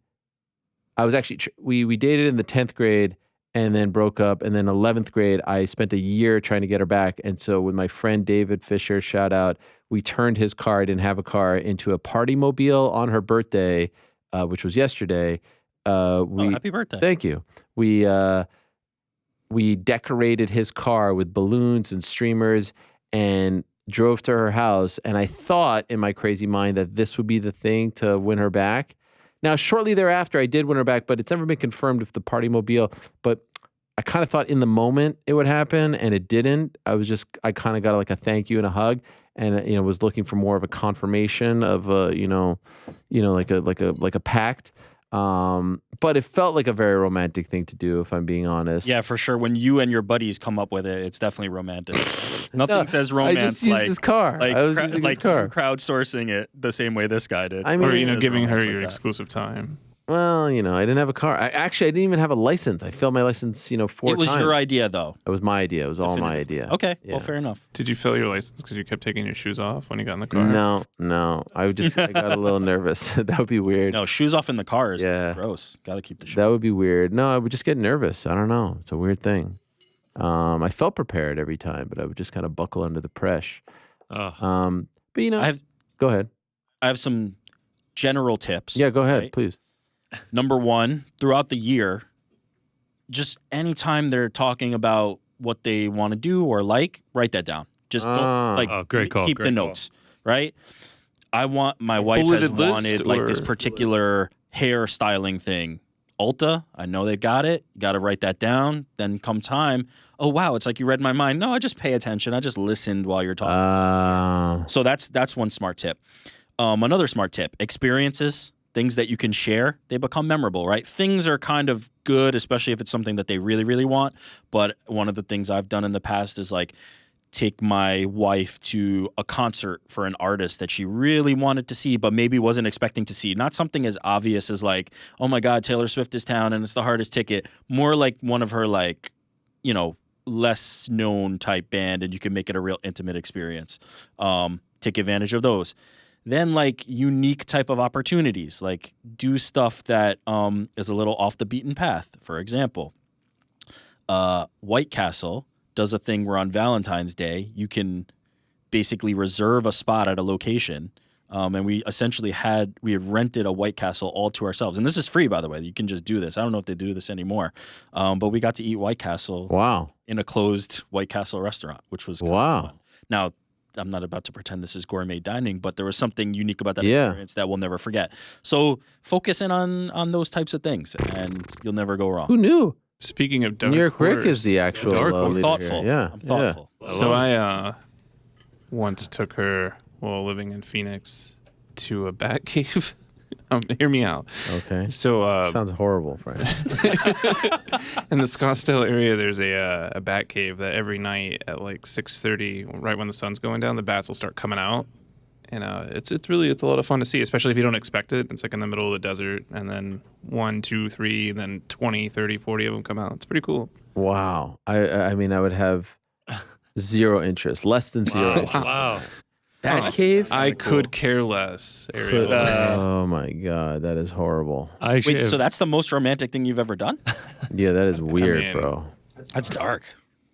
C: I was actually we dated in the 10th grade and then broke up. And then 11th grade, I spent a year trying to get her back. And so with my friend David Fisher, shout out, we turned his car, I didn't have a car, into a party mobile on her birthday, which was yesterday.
B: Happy birthday.
C: Thank you. We decorated his car with balloons and streamers and drove to her house. And I thought in my crazy mind that this would be the thing to win her back. Now, shortly thereafter, I did win her back, but it's never been confirmed if the party mobile. But I kind of thought in the moment it would happen, and it didn't. I kind of got like a thank you and a hug, and was looking for more of a confirmation of like a pact. But it felt like a very romantic thing to do, if I'm being honest.
B: Yeah, for sure. When you and your buddies come up with it, it's definitely romantic. Nothing says romance
C: I just used
B: like
C: his car.
B: Like,
C: I was using his car.
B: crowding it the same way this guy did.
C: I mean,
G: Or,
B: It says
G: giving her
B: romance
G: your
B: like that.
G: exclusive time.
C: Well, I didn't have a car. I didn't even have a license. I failed my license, 4 times.
B: It was your idea, though.
C: It was my idea. It was all my
B: Definitively.
C: idea.
B: Okay,
C: Yeah.
B: well, fair enough.
G: Did you fail your license because you kept taking your shoes off when you got in the car?
C: No. I got a little nervous. That would be weird.
B: No, shoes off in the car is
C: Yeah.
B: gross. Got to keep the shoes.
C: That would be weird. No, I would just get nervous. I don't know. It's a weird thing. I felt prepared every time, but I would just kind of buckle under the pressure.
F: Ugh.
C: But go ahead.
B: I have some general tips.
C: Yeah, go ahead,
B: right?
C: please.
B: Number one, throughout the year, just anytime they're talking about what they want to do or like, write that down. Just don't
F: great call,
B: keep the
F: great call.
B: notes, right? My wife has
G: Bulleted list
B: wanted like this
G: or-
B: particular hair styling thing. Ulta, I know they've got it. Got to write that down. Then come time, oh wow, it's like you read my mind. No, I just pay attention. I just listened while you're talking. So that's one smart tip. Another smart tip: experiences. Things that you can share, they become memorable, right? Things are kind of good, especially if it's something that they really, really want. But one of the things I've done in the past is like take my wife to a concert for an artist that she really wanted to see, but maybe wasn't expecting to see. Not something as obvious as like, oh my God, Taylor Swift is town and it's the hardest ticket. More like one of her like, less known type band, and you can make it a real intimate experience. Take advantage of those. Then like unique type of opportunities, like do stuff that is a little off the beaten path. For example, White Castle does a thing where on Valentine's Day, you can basically reserve a spot at a location. And we had rented a White Castle all to ourselves. And this is free, by the way. You can just do this. I don't know if they do this anymore. But we got to eat White Castle
C: Wow.
B: in a closed White Castle restaurant, which was kind of
C: Wow.
B: fun. Now, I'm not about to pretend this is gourmet dining, but there was something unique about that
C: Yeah.
B: experience that we'll never forget. So focus in on those types of things, and you'll never go wrong.
C: Who knew?
G: Speaking of dark
C: New York Rick
G: horse,
C: is the actual
G: dark
C: leader
G: horse.
C: here.
B: Thoughtful.
C: Yeah.
B: I'm thoughtful.
G: So I once took her while living in Phoenix to a bat cave. Hear me out.
C: Okay.
G: So
C: Sounds horrible, Frank.
G: in the Scottsdale area, there's a bat cave that every night at like 6:30, right when the sun's going down, the bats will start coming out. And it's a lot of fun to see, especially if you don't expect it. It's like in the middle of the desert, and then 1, 2, 3, and then 20, 30, 40 of them come out. It's pretty cool.
C: Wow. I mean, I would have zero interest, less than zero interest.
F: Wow.
C: Bat cave?
G: I could care less, Ariel.
C: Oh my God, that is horrible.
F: I actually
B: Wait, so that's the most romantic thing you've ever done?
C: Yeah, that is weird,
G: mean-
C: bro.
B: That's dark.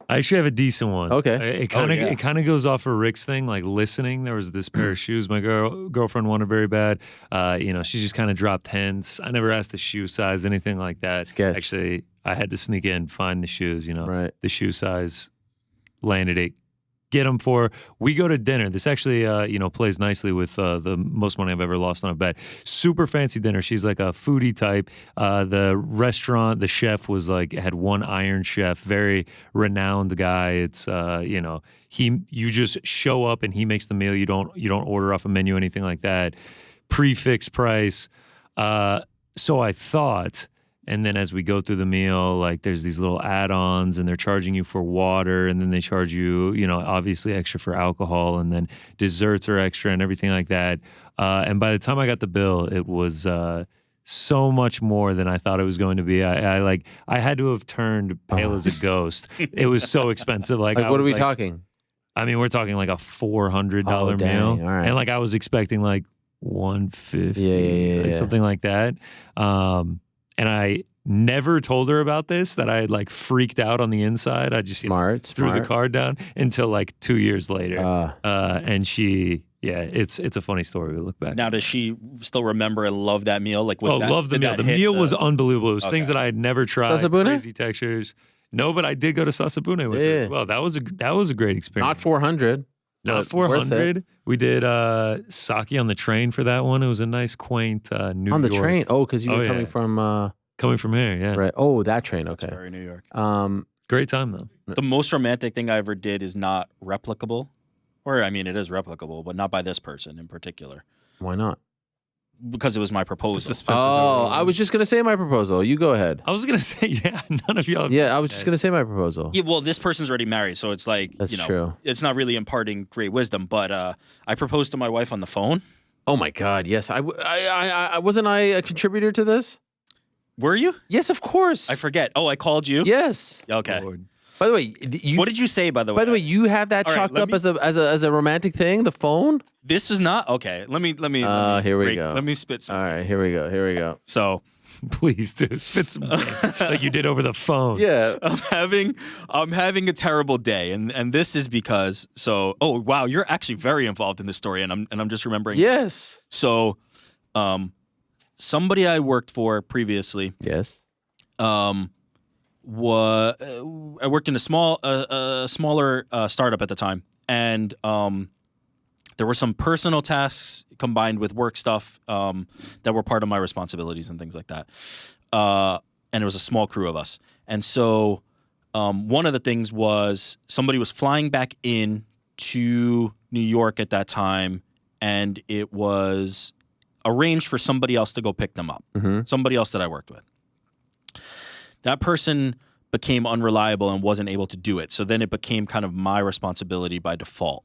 F: I actually have a decent one.
C: Okay.
F: It kind of
B: yeah.
F: it kind of goes off of Rick's thing, like listening. There was this pair of shoes my girlfriend wanted very bad. She just kind of dropped hints. I never asked the shoe size, anything like that.
C: Sketch.
F: Actually, I had to sneak in, find the shoes.
C: Right.
F: The shoe size, landed it. Get them for. We go to dinner. This actually, plays nicely with the most money I've ever lost on a bet. Super fancy dinner. She's like a foodie type. The restaurant, the chef was like had one Iron Chef, very renowned guy. It's you just show up and he makes the meal. You don't order off a menu, anything like that. Prefix price. So I thought. And then as we go through the meal, like there's these little add-ons and they're charging you for water and then they charge you, obviously extra for alcohol and then desserts are extra and everything like that. And by the time I got the bill, it was so much more than I thought it was going to be. I had to have turned pale as a ghost. It was so expensive. Like
C: What are we talking?
F: I mean, we're talking like a $400
C: Oh, dang.
F: meal.
C: All right.
F: And like I was expecting like $150,
C: Yeah.
F: something like that. And I never told her about this, that I had like freaked out on the inside. I just threw the card down until like 2 years later. And she, it's a funny story. We look back.
B: Now, does she still remember and love that meal? Like,
F: love the meal. The meal was unbelievable. It was things that I had never tried.
C: Sasabune?
F: Crazy textures. No, but I did go to Sasabune with her as well. That was a great experience.
C: Not 400.
F: Not
C: but worth
F: 400. We did sake on the train for that one. It was a nice, quaint New
C: On the
F: York.
C: train? Oh, because you were coming from...
F: Coming from here, yeah.
C: Right. Oh, that train. Okay.
B: That's very New York.
F: Great time, though.
B: The most romantic thing I ever did is not replicable. Or, I mean, it is replicable, but not by this person in particular.
C: Why not?
B: Because it was my proposal.
C: Oh, I was just going to say my proposal. You go ahead.
F: I was going to say, none of y'all.
C: Yeah, I was just going to say my proposal.
B: Yeah, well, this person's already married, so it's like,
C: That's true.
B: It's not really imparting great wisdom, but I proposed to my wife on the phone.
C: Oh, my God. Yes. I wasn't I a contributor to this?
B: Were you?
C: Yes, of course.
B: I forget. Oh, I called you?
C: Yes.
B: Okay.
F: Lord.
C: By the way,
B: What did you say, by the way?
C: By the way, you have that
B: All right,
C: chalked
B: let
C: up
B: me-
C: as a romantic thing, the phone?
B: This is not? Okay. Let me
C: Here we go.
B: Let me spit some.
C: All right, here we go.
B: So,
F: Please do. Spit some like you did over the phone.
C: Yeah.
B: I'm having a terrible day, and this is because oh wow, you're actually very involved in this story, and I'm just remembering.
C: Yes.
B: So, somebody I worked for previously.
C: Yes.
B: I worked in a smaller startup at the time, and there were some personal tasks combined with work stuff that were part of my responsibilities and things like that. And it was a small crew of us, and so one of the things was somebody was flying back in to New York at that time, and it was arranged for somebody else to go pick them up.
C: Mm-hmm.
B: Somebody else that I worked with. That person became unreliable and wasn't able to do it. So then it became kind of my responsibility by default.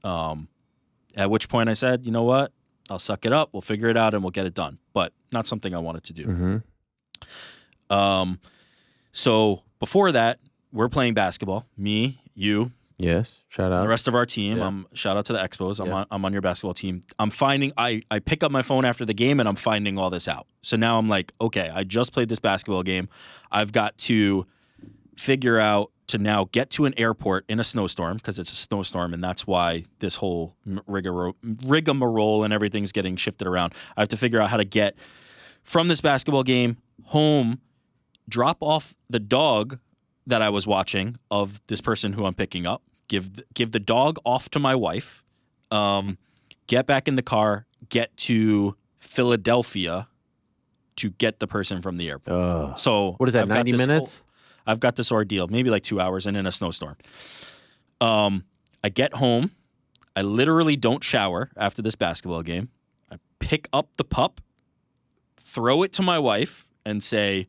B: At which point I said, you know what? I'll suck it up. We'll figure it out and we'll get it done. But not something I wanted to do.
C: Mm-hmm.
B: So before that, we're playing basketball. Me, you,
C: Yes. Shout out.
B: the rest of our team.
C: Yeah.
B: Shout out to the Expos.
C: Yeah.
B: I'm on your basketball team. I pick up my phone after the game and I'm finding all this out. So now I'm like, okay, I just played this basketball game. I've got to figure out to now get to an airport in a snowstorm, because it's a snowstorm, and that's why this whole rigmarole and everything's getting shifted around. I have to figure out how to get from this basketball game home, drop off the dog that I was watching of this person who I'm picking up, give the dog off to my wife, get back in the car, get to Philadelphia to get the person from the airport. So
C: what is that,
B: I've got
C: 90
B: this
C: minutes?
B: I've got this ordeal, maybe like 2 hours and in a snowstorm. I get home. I literally don't shower after this basketball game. I pick up the pup, throw it to my wife, and say,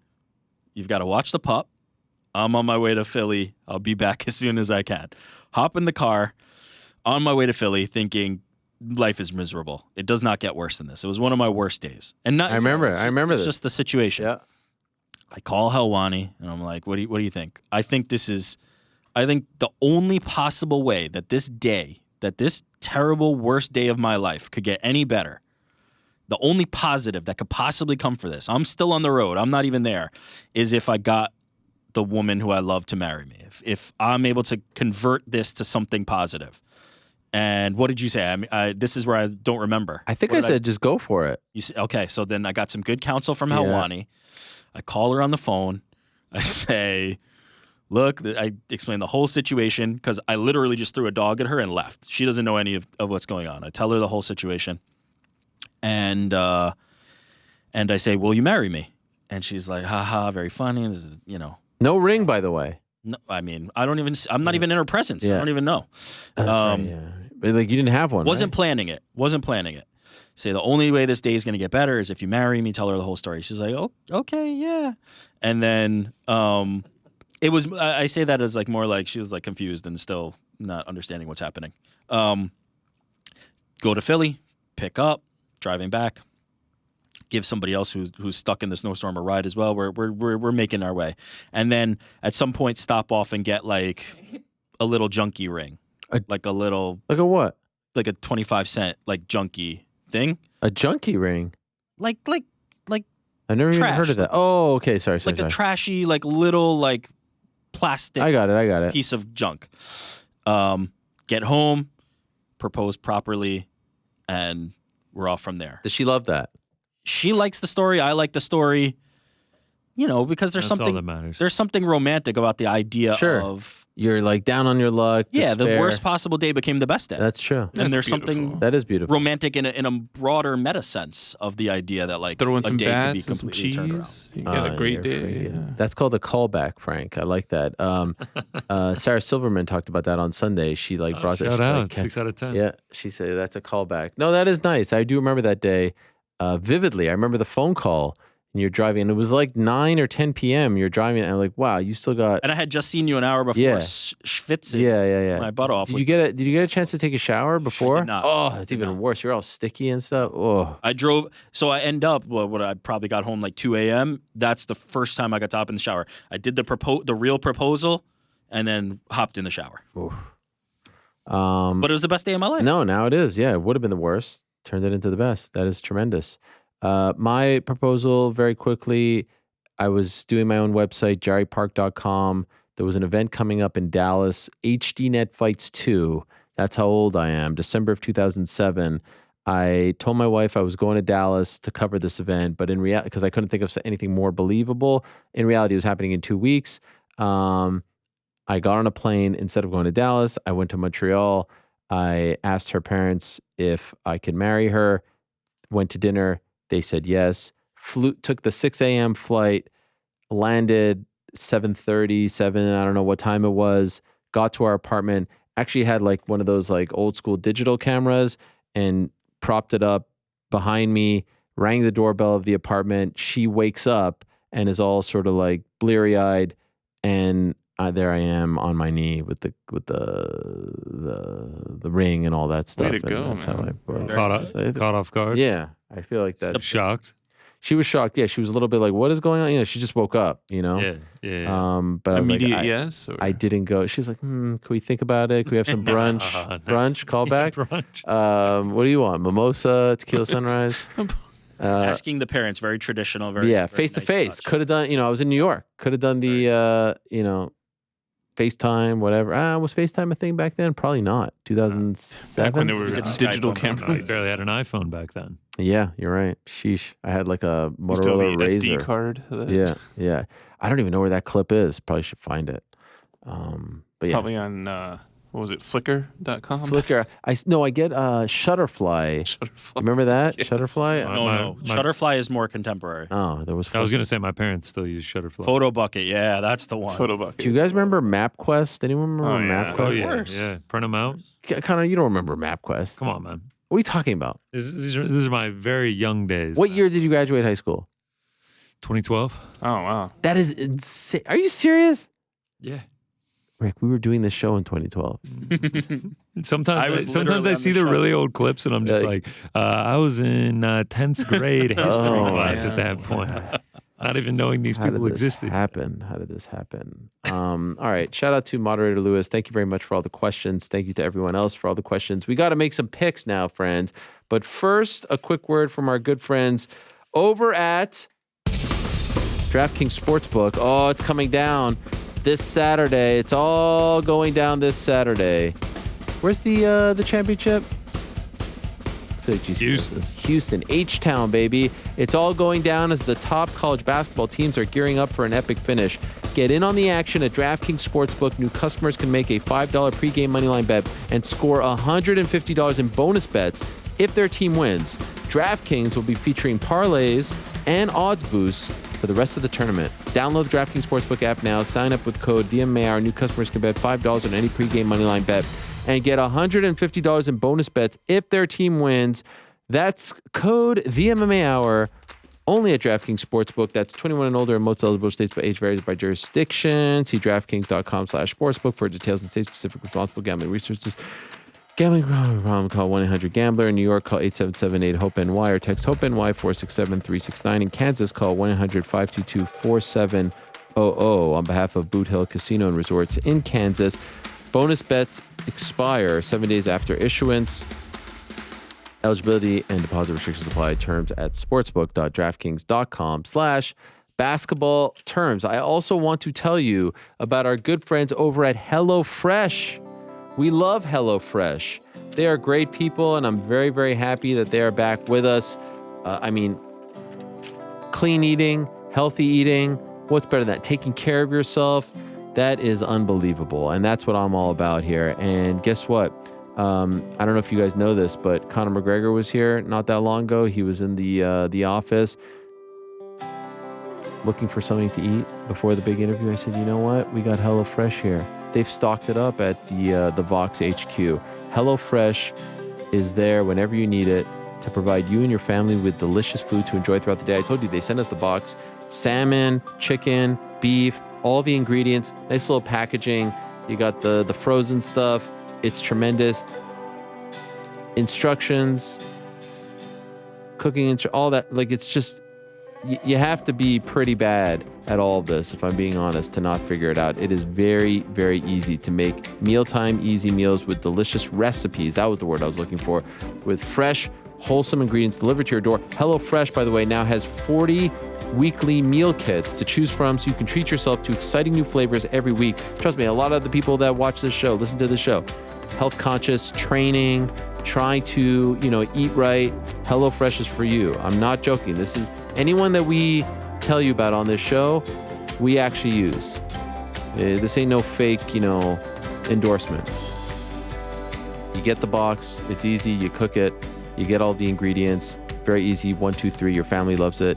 B: "You've got to watch the pup. I'm on my way to Philly. I'll be back as soon as I can." Hop in the car, on my way to Philly, thinking life is miserable. It does not get worse than this. It was one of my worst days. And not,
C: I remember
B: it's
C: this.
B: just the situation.
C: Yeah.
B: I call Helwani, and I'm like, what do you think? I think the only possible way that this terrible worst day of my life could get any better, the only positive that could possibly come for this, I'm still on the road, I'm not even there, is if I got the woman who I love to marry me. If I'm able to convert this to something positive. And what did you say? I mean, this is where I don't remember.
C: I think I said just go for it.
B: You say, okay, so then I got some good counsel from Helwani. I call her on the phone. I say, look, I explain the whole situation because I literally just threw a dog at her and left. She doesn't know any of what's going on. I tell her the whole situation. And I say, will you marry me? And she's like, haha, very funny. This is,
C: No ring, by the way.
B: No, I mean, I'm not even in her presence. I don't even know.
C: That's right, yeah. But like you didn't have one.
B: Wasn't planning it. Say the only way this day is going to get better is if you marry me. Tell her the whole story. She's like, oh, okay, yeah. And then it was. I say that as like more like she was like confused and still not understanding what's happening. Go to Philly, pick up, driving back. Give somebody else who's stuck in the snowstorm a ride as well. We're making our way, and then at some point stop off and get like a little junkie ring, like a what? Like a 25-cent like junkie thing.
C: A junkie ring.
B: Like
C: I've never even heard of that. Oh, okay. Sorry.
B: Like a trashy like little like plastic.
C: I got it.
B: Piece of junk. Get home, propose properly, and we're off from there.
C: Does she love that?
B: She likes the story. I like the story. Because
F: That's all that matters.
B: There's something romantic about the idea of
C: you're like down on your luck.
B: Yeah,
C: despair.
B: the worst possible day became the best day.
C: That's true.
B: And there's something
C: that is beautiful,
B: romantic in a broader meta sense of the idea that like
G: throw in some
B: day could be
G: bats and some
B: completely turned around.
G: cheese. You get a great day. Yeah.
C: That's called a callback, Frank. I like that. Sarah Silverman talked about that on Sunday. She brought
F: shout
C: it.
F: out,
C: like,
F: 6 out of 10.
C: Yeah, she said that's a callback. No, that is nice. I do remember that day vividly. I remember the phone call. And you're driving, and it was like 9 or 10 p.m. You're driving, and I'm like, wow, you still got.
B: And I had just seen you an hour before schwitzing my butt off.
C: Did you get a chance to take a shower before?
B: I did not.
C: Oh, that's even worse. You're all sticky and stuff. Oh.
B: I drove, so I end up. What I probably got home like 2 a.m. That's the first time I got to hop in the shower. I did the real proposal, and then hopped in the shower.
C: Oof.
B: But it was the best day of my life.
C: No, now it is. Yeah, it would have been the worst. Turned it into the best. That is tremendous. My proposal, very quickly, I was doing my own website, jerrypark.com. There was an event coming up in Dallas, HDNet Fights 2. That's how old I am. December of 2007. I told my wife I was going to Dallas to cover this event, but in reality, because I couldn't think of anything more believable, in reality, it was happening in 2 weeks. I got on a plane. Instead of going to Dallas, I went to Montreal. I asked her parents if I could marry her, went to dinner. They said yes. Took the 6 a.m. flight, landed 7:30, 7, I don't know what time it was, got to our apartment, actually had like one of those like old school digital cameras and propped it up behind me, rang the doorbell of the apartment. She wakes up and is all sort of like bleary-eyed, and there I am on my knee with the ring and all that stuff.
G: Way to go,
C: that's
G: man.
C: How
F: Caught off guard.
C: Yeah, I feel like that.
F: Shocked.
C: She was shocked. Yeah, she was a little bit like, "What is going on?" She just woke up.
F: Yeah.
C: But I was
G: Immediate
C: like,
G: yes. Or?
C: I didn't go. She was like, "Can we think about it? Can we have some brunch? Brunch callback.
F: Brunch.
C: What do you want? Mimosa, tequila sunrise."
B: Asking the parents, very traditional, very
C: face to
B: nice
C: face.
B: touch.
C: Could have done. I was in New York. Could have done the FaceTime, whatever. Was FaceTime a thing back then? Probably not. 2007.
G: Back when there were digital
F: You
G: cameras.
F: barely had an iPhone back then.
C: Yeah, you're right. Sheesh. I had like a
G: You still have
C: Motorola
G: the
C: Razr.
G: SD card.
C: Yeah. I don't even know where that clip is. Probably should find it. But yeah.
G: Probably on what was it, Flickr.com?
C: Flickr. I get Shutterfly. Remember that? Shutterfly?
B: No. Shutterfly is more contemporary.
C: Oh, there was.
F: I was going to say my parents still use Shutterfly.
B: Photo Bucket, yeah, that's the one.
G: Photo bucket.
C: Do you guys remember MapQuest? Anyone remember MapQuest?
F: Oh, yeah.
B: course.
F: Yeah. Print them out.
C: Connor, you don't remember MapQuest.
F: Come on, man.
C: What are you talking about?
F: These are my very young days.
C: What
F: man.
C: year did you graduate high school?
F: 2012.
G: Oh, wow.
C: That is insane. Are you serious?
F: Yeah.
C: Rick, we were doing this show in 2012.
F: Sometimes I
B: literally
F: see
B: on
F: the
B: the show.
F: really old clips and I'm just like, I was in 10th grade history class at that point. Not even knowing these people existed.
C: How did this happen? All right. Shout out to moderator Lewis. Thank you very much for all the questions. Thank you to everyone else for all the questions. We got to make some picks now, friends. But first, a quick word from our good friends over at DraftKings Sportsbook. Oh, it's coming down this Saturday. It's all going down this Saturday. Where's the championship? I feel like GC knows this. Houston, H-Town, baby. It's all going down as the top college basketball teams are gearing up for an epic finish. Get in on the action at DraftKings Sportsbook. New customers can make a $5 pregame moneyline bet and score $150 in bonus bets if their team wins. DraftKings will be featuring parlays and odds boosts for the rest of the tournament. Download the DraftKings Sportsbook app now. Sign up with code VMAR. New customers can bet $5 on any pregame moneyline bet and get $150 in bonus bets if their team wins. That's code VMMA Hour only at DraftKings Sportsbook. That's 21 and older in most eligible states, but age varies by jurisdiction. See DraftKings.com/sportsbook for details and state-specific responsible gambling resources. Gambling problem, call 1-800-GAMBLER. In New York, call 877-8-HOPE-NY or text HOPE-NY 467-369. In Kansas, call 1-800-522-4700. On behalf of Boot Hill Casino and Resorts in Kansas, bonus bets expire 7 days after issuance. Eligibility and deposit restrictions apply. Terms at sportsbook.draftkings.com/basketball terms. I also want to tell you about our good friends over at HelloFresh. We love HelloFresh. They are great people, and I'm very, very happy that they are back with us. Clean eating, healthy eating. What's better than that? Taking care of yourself. That is unbelievable, and that's what I'm all about here. And guess what? I don't know if you guys know this, but Conor McGregor was here not that long ago. He was in the office looking for something to eat before the big interview. I said, you know what? We got HelloFresh here. They've stocked it up at the Vox HQ. HelloFresh is there whenever you need it to provide you and your family with delicious food to enjoy throughout the day. I told you, they send us the box. Salmon, chicken, beef, all the ingredients, nice little packaging. You got the frozen stuff. It's tremendous. Instructions, cooking, all that. Like, it's just, you have to be pretty bad at all of this, if I'm being honest, to not figure it out. It is very, very easy to make mealtime easy meals with delicious recipes. That was the word I was looking for. With fresh, wholesome ingredients delivered to your door. HelloFresh, by the way, now has 40 weekly meal kits to choose from, so you can treat yourself to exciting new flavors every week. Trust me, a lot of the people that watch this show, listen to the show, health conscious, training, trying to, eat right. HelloFresh is for you. I'm not joking. This is anyone that we tell you about on this show, we actually use. This ain't no fake, endorsement. You get the box. It's easy. You cook it. You get all the ingredients. Very easy. 1, 2, 3. Your family loves it.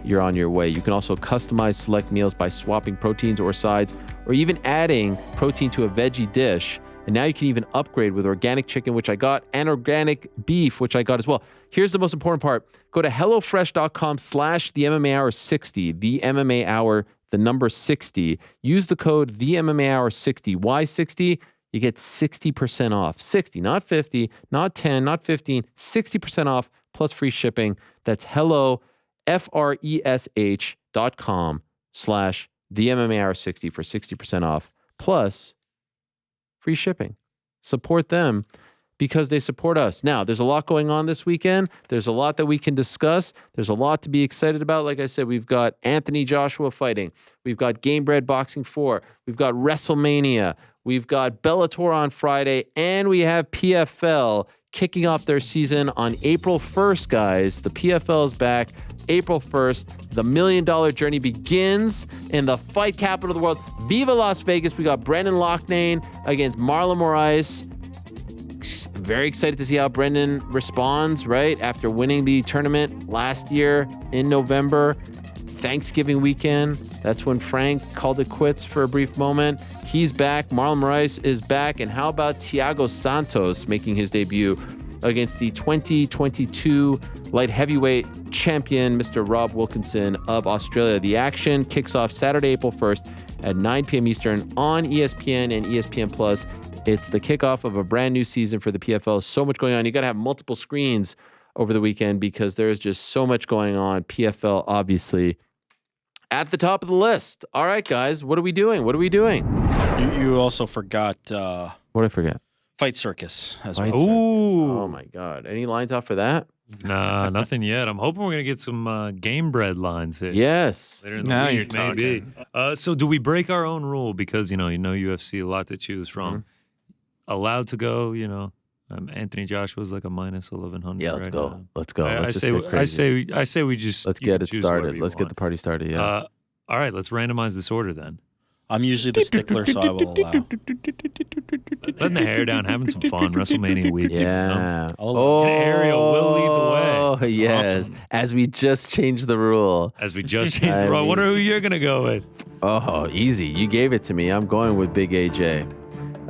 C: You're on your way. You can also customize select meals by swapping proteins or sides, or even adding protein to a veggie dish. And now you can even upgrade with organic chicken, which I got, and organic beef, which I got as well. Here's the most important part. Go to HelloFresh.com/the MMA Hour 60. The MMA Hour, the number 60. Use the code the MMA Hour 60. Why 60? You get 60% off. 60, not 50, not 10, not 15, 60% off plus free shipping. That's HelloFresh.com/the MMA Hour 60 for 60% off plus free shipping. Support them because they support us. Now, there's a lot going on this weekend. There's a lot that we can discuss. There's a lot to be excited about. Like I said, we've got Anthony Joshua fighting. We've got Game Bread Boxing 4. We've got WrestleMania. We've got Bellator on Friday. And we have PFL kicking off their season on April 1st, guys. The PFL is back. April 1st, the $1 million journey begins in the fight capital of the world. Viva Las Vegas. We got Brendan Loughnane against Marlon Moraes. Very excited to see how Brendan responds, right? After winning the tournament last year in November, Thanksgiving weekend. That's when Frank called it quits for a brief moment. He's back. Marlon Moraes is back. And how about Thiago Santos making his debut against the 2022 light heavyweight champion, Mr. Rob Wilkinson of Australia. The action kicks off Saturday, April 1st at 9 p.m. Eastern on ESPN and ESPN Plus. It's the kickoff of a brand new season for the PFL. So much going on. You got to have multiple screens over the weekend because there's just so much going on. PFL, obviously, at the top of the list. All right, guys, what are we doing?
B: You also forgot
C: What did I forget?
B: Fight Circus as
C: Fight
B: well.
C: Circus.
F: Ooh.
C: Oh, my God. Any lines out for that?
F: Nah, nothing yet. I'm hoping we're gonna get some game bread lines here.
C: Yes.
F: Later in the
G: Now
F: week,
G: you're talking.
F: maybe. So do we break our own rule because you know UFC, a lot to choose from. Allowed to go, Anthony Joshua's like a minus 1100.
C: Yeah, let's
F: right
C: go.
F: now.
C: Let's go.
F: I
C: Let's just
F: say,
C: get crazy.
F: I say we just
C: Let's
F: you
C: get
F: can
C: it
F: choose whatever
C: started.
F: you
C: Let's get the
F: want.
C: party started. Yeah.
F: All right, let's randomize this order then.
B: I'm usually the stickler, so I will allow.
F: Letting the hair down, having some fun. WrestleMania week.
C: Yeah.
B: Oh,
F: And Ariel will lead the way.
C: Oh,
F: That's
C: yes.
F: awesome.
C: As we just changed the rule.
F: As we just changed the rule. I wonder who you're gonna go with.
C: Oh, easy. You gave it to me. I'm going with Big AJ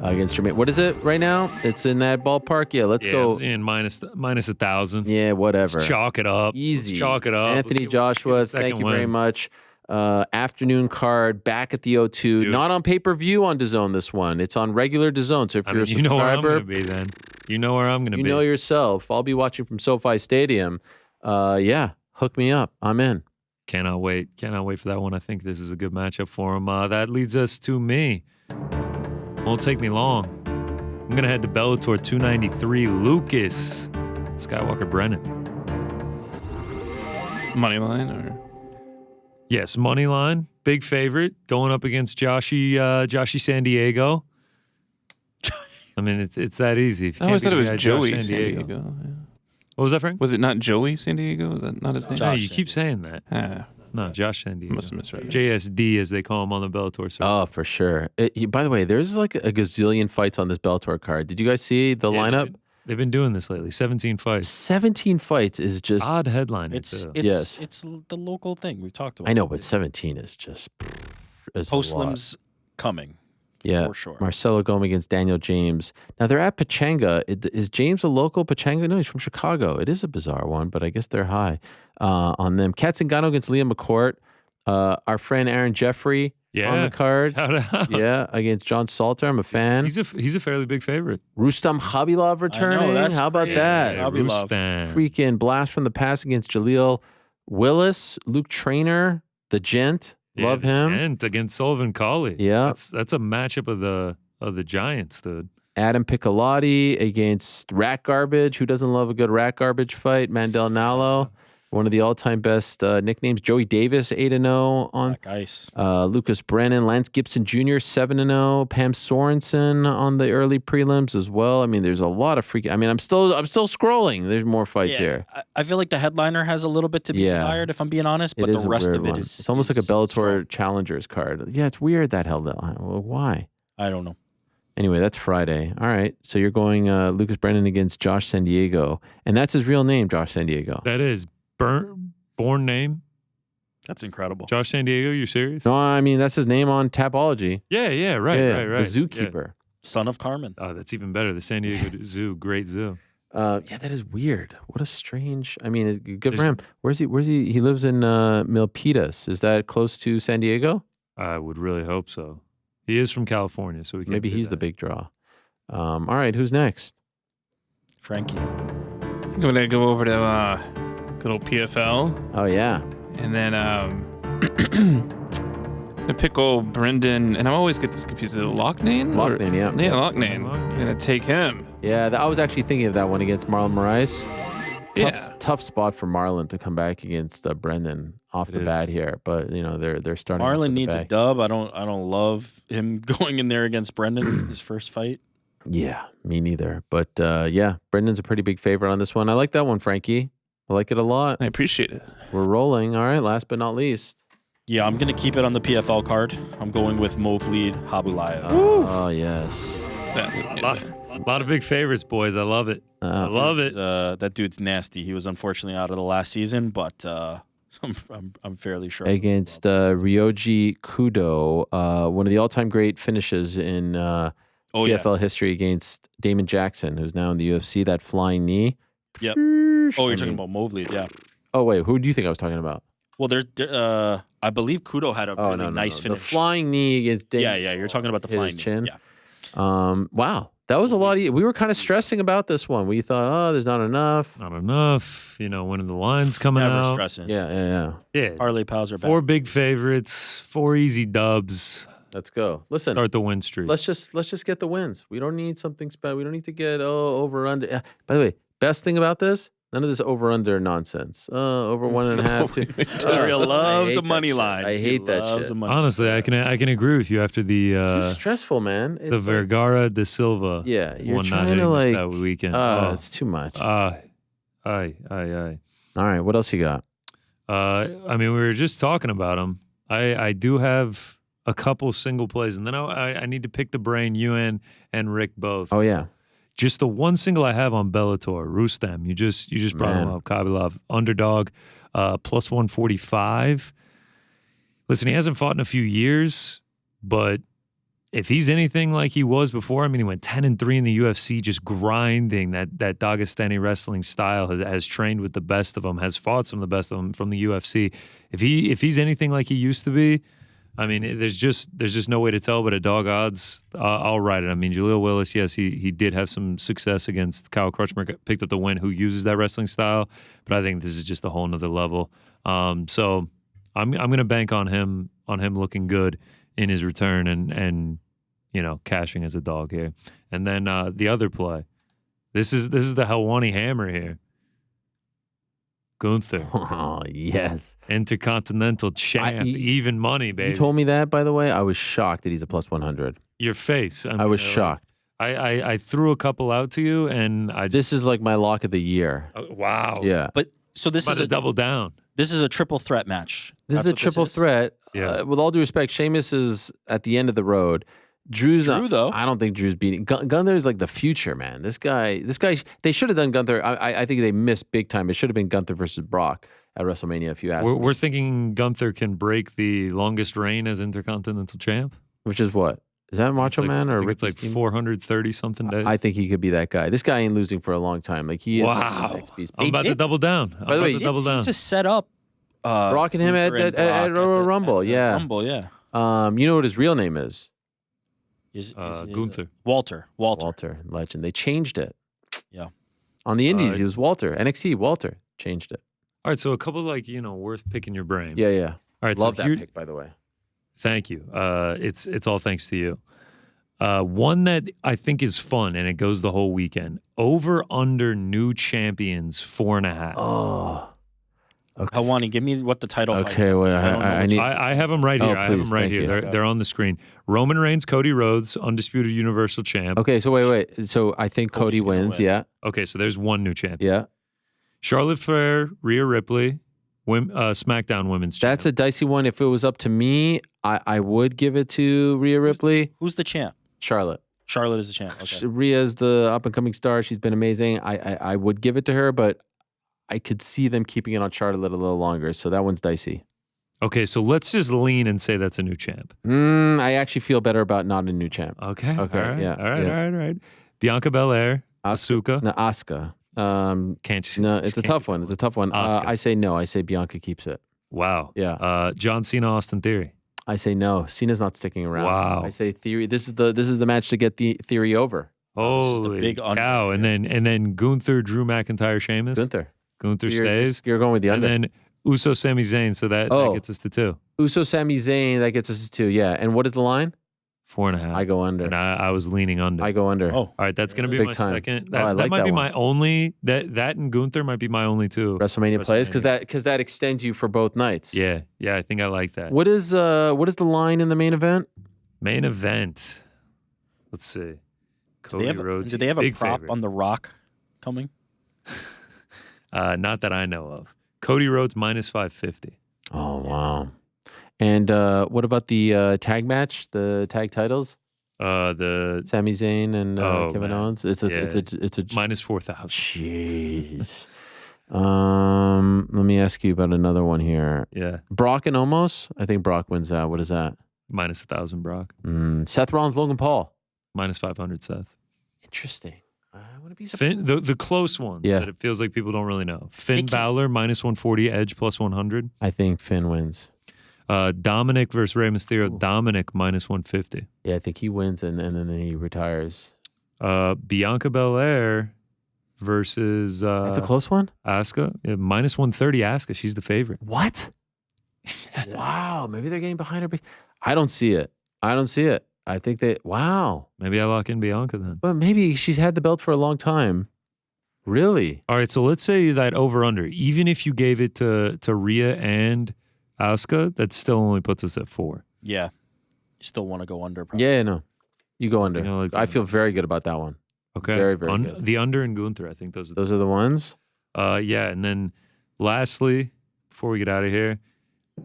C: against Jermaine. What is it right now? It's in that ballpark? Yeah, let's go.
F: In minus 1,000.
C: Yeah, whatever.
F: Let's chalk it up.
C: Easy.
F: Let's chalk it up.
C: Anthony
F: Let's get a
C: Joshua, thank
F: second
C: you very
F: win.
C: much. Afternoon card back at the O2. Not on pay-per-view on DAZN this one. It's on regular DAZN. So if you're a
F: you know where I'm
C: subscriber,
F: gonna be then. You know where I'm gonna
C: you
F: be.
C: know yourself. I'll be watching from SoFi Stadium. Yeah, hook me up. I'm in.
F: Cannot wait. Cannot wait for that one. I think this is a good matchup for him. That leads us to me. Won't take me long. I'm going to head to Bellator 293. Lucas Skywalker Brennan.
G: Money line or
F: Yes, money line. Big favorite. Going up against Joshy San Diego. I mean, it's that easy. If you
G: I always
F: can't
G: thought it
F: beat
G: was
F: the guy, Josh
G: Joey San Diego. Yeah.
F: What was that, Frank?
G: Was it not Joey San Diego? Was that not his name?
F: No, you keep saying that.
G: Ah,
F: No, Josh San Diego.
G: must have misread it.
F: JSD, as they call him on the Bellator circuit.
C: Oh, for sure. By the way, there's like a gazillion fights on this Bellator card. Did you guys see the
F: Yeah,
C: lineup?
F: They've been doing this lately. 17 fights.
C: 17 fights is just.
F: Odd headline.
B: It's
C: Yes.
B: it's the local thing we've talked about.
C: I know, but 17 is just. Is a lot.
B: Poslim's coming.
C: Yeah,
B: for sure.
C: Marcelo Gomez against Daniel James. Now they're at Pachanga. Is James a local Pachanga? No, he's from Chicago. It is a bizarre one, but I guess they're high on them. Katzengano against Liam McCourt. Our friend Aaron Jeffrey on the card.
F: Shout out.
C: Yeah, against John Salter. I'm a fan.
F: He's a fairly big favorite.
C: Rustam Khabilov returning.
B: that's
C: How about
B: crazy.
C: that?
B: Yeah, Khabilov.
F: Rustam.
C: Freaking blast from the past against Jaleel Willis. Luke Trainer, the gent. Love him.
F: And against Sullivan Colley.
C: Yeah.
F: That's a matchup of the Giants, dude.
C: Adam Piccolotti against Rat Garbage. Who doesn't love a good Rat Garbage fight? Mandel Nallo, one of the all-time best nicknames. Joey Davis, 8-0 on.
B: Black Ice.
C: Lucas Brennan, Lance Gibson Jr., 7-0. Pam Sorensen on the early prelims as well. I mean, there's a lot of freaking. I mean, I'm still scrolling. There's more fights here.
B: I feel like the headliner has a little bit to be desired, if I'm being honest, but
C: It is
B: the
C: a
B: rest
C: weird
B: of it
C: one.
B: is.
C: It's almost like a
B: is
C: Bellator
B: strong.
C: Challengers card. Yeah, it's weird that held. Well, why?
B: I don't know.
C: Anyway, that's Friday. All right. So you're going Lucas Brennan against Josh San Diego. And that's his real name, Josh San Diego.
F: That is born name.
B: That's incredible.
F: Josh San Diego, you serious?
C: No, I mean, that's his name on Tapology.
F: Yeah, right.
C: The zookeeper.
B: Son of Carmen.
F: Oh, that's even better. The San Diego Zoo, great zoo.
C: Yeah, that is weird. What a strange. I mean, it's good for
F: There's-
C: him. Where's he? He lives in Milpitas. Is that close to San Diego?
F: I would really hope so. He is from California, so we can
C: Maybe he's the big draw. All right, who's next?
B: Frankie.
G: I'm gonna go over to good old PFL,
C: Oh yeah.
G: and then gonna pick old Brendan, and I always get this confused. Is it Loughnane? Or-
C: Loughnane, yeah.
G: Yeah, Loughnane. I'm gonna take him.
C: Yeah, I was actually thinking of that one against Marlon Moraes. Tough spot for Marlon to come back against Brendan off
F: It
C: the
F: is.
C: bat here, but you know they're starting. off with
B: Marlon
C: the
B: needs a
C: bang.
B: dub. I don't love him going in there against Brendan his first fight.
C: Yeah, me neither. But yeah, Brendan's a pretty big favorite on this one. I like that one, Frankie. I like it a lot.
G: I appreciate it.
C: We're rolling. All right, last but not least.
B: Yeah, I'm going to keep it on the PFL card. I'm going with Movlead Habulaev.
C: Oh, yes.
G: That's
F: A lot of big favorites, boys. I love it. I love it.
B: That dude's nasty. He was unfortunately out of the last season, but I'm fairly sure.
C: Against Ryoji Kudo, one of the all-time great finishes in PFL history against Damon Jackson, who's now in the UFC. That flying knee.
B: Yep. Oh, you're talking about Movlead, yeah.
C: Oh, wait. Who do you think I was talking about?
B: Well, I believe Kudo had a really nice finish.
C: The flying knee against Damon.
B: Yeah. You're talking about the flying knee.
C: Chin.
B: Yeah.
C: Wow. That was a lot. We were kind of stressing about this one. We thought, oh, there's not enough.
F: Not enough. When the line's coming
B: Never
F: out.
B: stressing.
C: Yeah.
B: Parlay Pals are back.
F: 4 big favorites, 4 easy dubs.
C: Let's go. Listen.
F: Start the win streak.
C: Let's just get the wins. We don't need something special. We don't need to get over under. By the way, best thing about this, none of this over under nonsense. Over 1.5.
B: Ariel loves a money
C: shit.
B: line.
C: I hate that shit.
F: Honestly, I can agree with you after the
C: It's too stressful, man.
F: the Vergara de Silva.
C: Yeah, you're
F: one
C: trying
F: not
C: to
F: hitting
C: like.
F: this that weekend.
C: It's too much.
F: Aye.
C: All right, what else you got?
F: We were just talking about them. I do have a couple single plays, and then I need to pick the brain. You and Rick both.
C: Oh yeah.
F: Just the one single I have on Bellator, Rustem. You just brought him up. Khabilov, underdog, plus 145. Listen, he hasn't fought in a few years, but if he's anything like he was before, he went 10-3 in the UFC, just grinding that Dagestani wrestling style. Has trained with the best of them, has fought some of the best of them from the UFC. If he's anything like he used to be, there's just no way to tell, but at dog odds, I'll ride it. Jaleel Willis, yes, he did have some success against Kyle Crutchmer, picked up the win, who uses that wrestling style, but I think this is just a whole nother level. So I'm going to bank on him looking good in his return and cashing as a dog here. And then the other play, this is the Helwani hammer here. Gunther.
C: Oh, yes.
F: Intercontinental champ. Even money, baby.
C: You told me that, by the way. I was shocked that he's a plus 100.
F: Your face.
C: I was shocked.
F: I threw a couple out to you, and
C: this is like my lock of the year.
F: Wow.
C: Yeah.
B: But so this is
F: a double down.
B: This is a triple threat match.
C: This is a triple threat.
F: Yeah.
C: With all due respect, Sheamus is at the end of the road. Drew, though. I don't think Drew's beating. Gunther is like the future, man. This guy. They should have done Gunther. I think they missed big time. It should have been Gunther versus Brock at WrestleMania, if you ask me.
F: We're thinking Gunther can break the longest reign as Intercontinental champ.
C: Which is what? Is that Macho Man or
F: it's like 430 something days?
C: I think he could be that guy. This guy ain't losing for a long time. Like he is.
F: Wow.
C: The next beast.
F: I'm about to double down.
C: By the way,
B: double down to set up
C: Brock and him at Royal Rumble. Yeah.
B: Rumble, yeah.
C: You know what his real name is?
B: Is
F: Gunther.
B: Walter,
C: legend. They changed it.
B: Yeah.
C: On the Indies, he was Walter. NXT, Walter changed it.
F: All right, so a couple worth picking your brain.
C: Yeah.
F: All right,
C: love
F: so
C: that pick, by the way.
F: Thank you. It's all thanks to you. One that I think is fun, and it goes the whole weekend. Over under new champions 4.5.
C: Oh.
B: Okay. Helwani, give me what the title fight is.
C: Okay, wait,
F: I have them right here.
C: Oh,
F: I have them right here. They're on the screen. Roman Reigns, Cody Rhodes, undisputed Universal Champ.
C: Okay, so wait. So I think Cody wins, yeah.
F: Okay, so there's one new champion.
C: Yeah.
F: Charlotte Flair, Rhea Ripley, SmackDown Women's Champ.
C: That's a dicey one. If it was up to me, I would give it to Rhea Ripley.
B: Who's the champ?
C: Charlotte.
B: Charlotte is the champ. Okay.
C: Rhea's the up-and-coming star. She's been amazing. I would give it to her, but I could see them keeping it on Charlotte a little longer, so that one's dicey.
F: Okay, so let's just lean and say that's a new champ.
C: I actually feel better about not a new champ.
F: Okay.
C: Okay.
F: All right,
C: yeah.
F: All right. Bianca Belair, Asuka.
C: No, Asuka.
F: Can't you see?
C: No, it's a tough one. It's a tough one. I say no. I say Bianca keeps it.
F: Wow.
C: Yeah.
F: John Cena, Austin Theory.
C: I say no. Cena's not sticking around.
F: Wow.
C: I say Theory. This is the match to get the Theory over.
F: Holy
B: big
F: cow! And then Gunther, Drew McIntyre, Sheamus. Gunther stays.
C: You're going with the under.
F: And then Uso, Sami Zayn. So that gets us to 2.
C: Uso, Sami Zayn. That gets us to 2. Yeah. And what is the line?
F: 4.5.
C: I go under.
F: And I was leaning under.
C: I go under.
B: Oh,
F: all right. That's gonna be
C: Big
F: my
C: time.
F: second.
C: I like
F: that might
C: that
F: be
C: one.
F: my only. That and Gunther might be my only 2
C: WrestleMania plays because that extends you for both nights.
F: Yeah. I think I like that.
C: What is the line in the main event?
F: Main event. Let's see. Cody Rhodes.
B: Do they have a
F: big
B: prop
F: favorite.
B: on The Rock coming?
F: Not that I know of. Cody Rhodes minus 550.
C: Oh wow. And what about the tag match? The tag titles?
F: The
C: Sami Zayn and Kevin
F: man.
C: Owens. It's a
F: minus 4,000.
C: Jeez. Let me ask you about another one here.
F: Yeah,
C: Brock and Omos. I think Brock wins that. What is that?
F: minus 1,000 Brock.
C: Seth Rollins, Logan Paul.
F: Minus 500 Seth.
C: Interesting. I wouldn't be surprised.
F: Finn, the close one
C: Yeah.
F: that it feels like people don't really know. Finn Balor minus 140, Edge plus 100.
C: I think Finn wins.
F: Dominic versus Rey Mysterio. Dominic minus 150.
C: Yeah, I think he wins and then he retires.
F: Bianca Belair versus
C: That's a close one.
F: Asuka. Yeah, minus 130 Asuka. She's the favorite.
C: What? Wow. Maybe they're getting behind her. I don't see it. I think wow.
F: Maybe I lock in Bianca then.
C: Well, maybe she's had the belt for a long time. Really?
F: All right, so let's say that over under, even if you gave it to Rhea and Asuka, that still only puts us at 4.
B: Yeah. You still want to go under, probably.
C: Yeah, no. You go under.
F: like
C: I feel very good about that one.
F: Okay.
C: Very, very good.
F: The under and Gunther, I think those are
C: the ones?
F: Yeah, and then lastly, before we get out of here,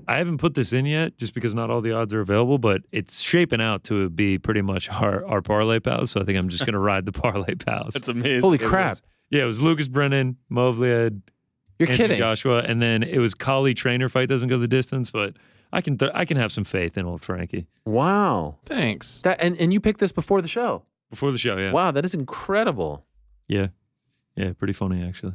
F: I haven't put this in yet just because not all the odds are available, but it's shaping out to be pretty much our Parlay Pals. So I think I'm just going to ride the Parlay Pals.
B: That's amazing.
C: Holy crap.
F: Yeah, it was Lucas Brennan, Movlid,
C: You're
F: Anthony
C: kidding.
F: Joshua, and then it was Kali Trainer fight doesn't go the distance, but I can have some faith in old Frankie.
C: Wow.
G: Thanks.
C: That and you picked this before the show.
F: Before the show, yeah.
C: Wow, that is incredible.
F: Yeah. Yeah, pretty funny actually.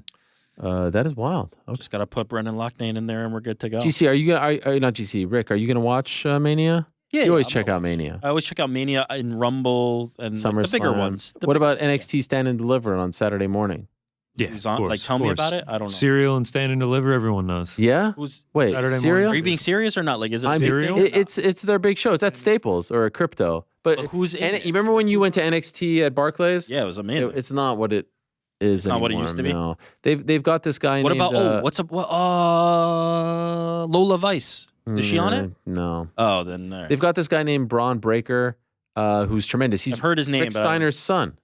C: That is wild. Okay.
B: Just got to put Brendan Loughnane in there and we're good to go.
C: GC, are you gonna? Are not GC? Rick, are you gonna watch Mania?
B: Yeah,
C: you always
B: I'm
C: check
B: gonna
C: out Mania.
B: I always check out Mania and Rumble and like,
C: SummerSlam.
B: the bigger ones.
C: What about NXT Stand and Deliver on Saturday morning?
F: Yeah,
B: Who's
F: of
B: on?
F: course,
B: Like, tell
F: of
B: me
F: course.
B: about it. I don't know.
F: Cereal and Stand and Deliver, everyone knows.
C: Yeah.
B: Who's
C: Wait,
F: Saturday morning.
C: cereal?
B: Are you being serious or not? Like, is it
C: I'm-
F: Cereal?
C: It's their big show. It's at Staples or at Crypto. But
B: who's in
C: and
B: it?
C: you remember when you went to NXT at Barclays?
B: Yeah, it was amazing.
C: It's not what it is.
B: It's not what it
C: anymore,
B: used to be?
C: No, they've got this guy.
B: what
C: named,
B: about what's up? Lola Vice. Is she on it?
C: No.
B: Oh, then there.
C: They've got this guy named Braun Breaker, who's tremendous. He's
B: I've heard his name.
C: Rick
B: but I don't-
C: Steiner's son.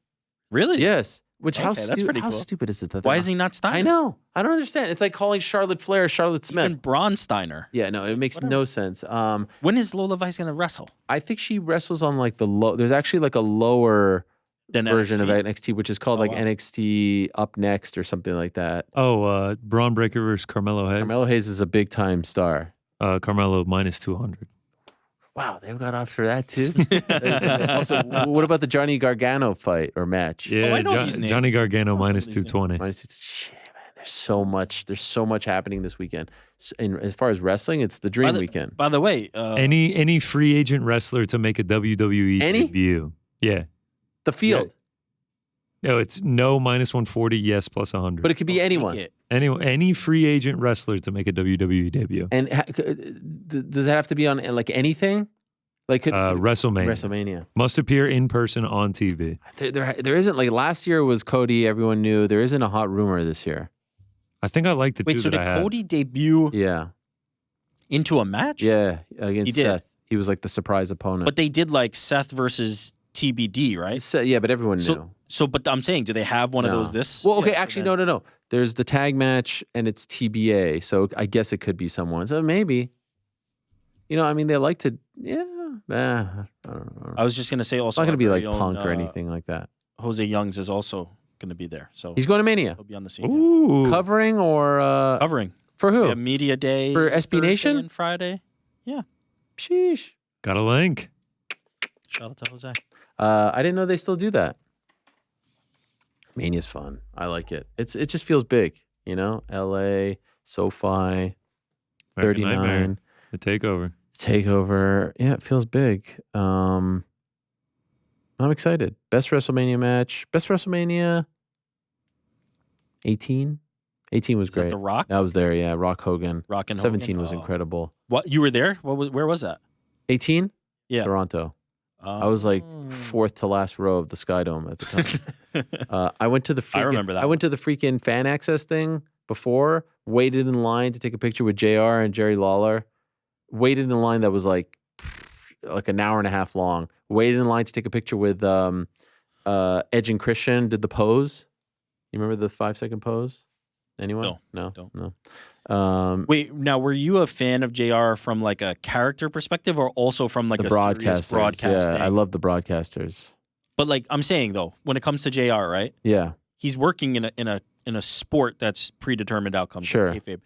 B: Really?
C: Yes. Which how
B: Okay, that's pretty
C: how
B: cool.
C: stupid is it? That
B: Why
C: they're
B: is he not Steiner?
C: I know. I don't understand. It's like calling Charlotte Flair Charlotte Smith.
B: Even Braun Steiner.
C: Yeah, no, it makes no sense.
B: When is Lola Vice gonna wrestle?
C: I think she wrestles on like the low. There's actually like a lower
B: Then
C: version of
B: NXT?
C: NXT, which is called
B: Oh,
C: like
B: wow.
C: NXT Up Next or something like that.
F: Oh, Braun Breaker versus Carmelo Hayes.
C: Carmelo Hayes is a big time star.
F: Carmelo minus 200.
C: Wow, they've got odds for that too. Also, what about the Johnny Gargano fight or match?
F: Yeah,
B: I know these names.
F: Johnny Gargano
B: I know
F: minus
B: some of these
F: 220.
C: Shit, man, there's so much happening this weekend. And as far as wrestling, it's the dream weekend.
B: By the way,
F: Any free agent wrestler to make a WWE
C: Any?
F: debut. Yeah.
C: The field,
F: No, it's no minus 140, yes plus 100.
C: but it could be anyone.
F: Any free agent wrestler to make a WWE debut.
C: And does it have to be on like anything? Like
F: WrestleMania.
C: WrestleMania.
F: Must appear in person on TV.
C: There isn't like last year was Cody. Everyone knew there isn't a hot rumor this year.
F: I think I like the
B: wait.
F: two
B: So
F: that
B: did
F: I had.
B: Cody debut
C: Yeah,
B: into a match?
C: yeah, against
B: He did.
C: Seth. He was like the surprise opponent.
B: But they did like Seth versus TBD, right?
C: Yeah, but everyone knew.
B: But I'm saying, do they have one of
C: No.
B: those this?
C: Well, okay,
B: Yeah, so
C: actually,
B: then-
C: no. There's the tag match and it's TBA, so I guess it could be someone. So maybe, I mean, they like to, I don't know.
B: I was just gonna say also.
C: It's not going to
B: our
C: be like
B: very own,
C: Punk or anything like that.
B: Jose Youngs is also gonna be there, so
C: He's going to Mania.
B: he'll be on the scene.
F: Ooh.
C: Covering or
B: Covering
C: for who?
B: yeah, media day
C: For SB
B: Thursday
C: Nation?
B: and Friday.
C: Sheesh.
F: Got a link.
B: Shout out to Jose.
C: I didn't know they still do that. Mania's fun. I like it. It just feels big, LA, SoFi,
F: American
C: 39,
F: Nightmare. The takeover.
C: Takeover. Yeah, it feels big. I'm excited. Best WrestleMania match. Best WrestleMania 18. 18 was
B: Is that
C: great.
B: The Rock?
C: I was there, yeah. Rock Hogan.
B: Rock and
C: 17
B: Hogan?
C: was
B: Oh.
C: incredible.
B: What you were there? Where was that?
C: 18?
B: Yeah.
C: Toronto. I was like fourth to last row of the Sky Dome at the time. I went to the freaking,
B: I remember that
C: I went to the freaking fan access thing before, waited in line to take a picture with JR and Jerry Lawler. Waited in line that was like an hour and a half long. Waited in line to take a picture with Edge and Christian did the pose. You remember the 5-second pose? Anyone? No.
B: Wait, now were you a fan of JR from like a character perspective, or also from like
C: The
B: a serious
C: broadcasters.
B: broadcasting?
C: Yeah, I love the broadcasters.
B: But like I'm saying though, when it comes to JR, right?
C: Yeah.
B: He's working in a sport that's predetermined outcomes.
C: Sure.
B: Like kayfabe.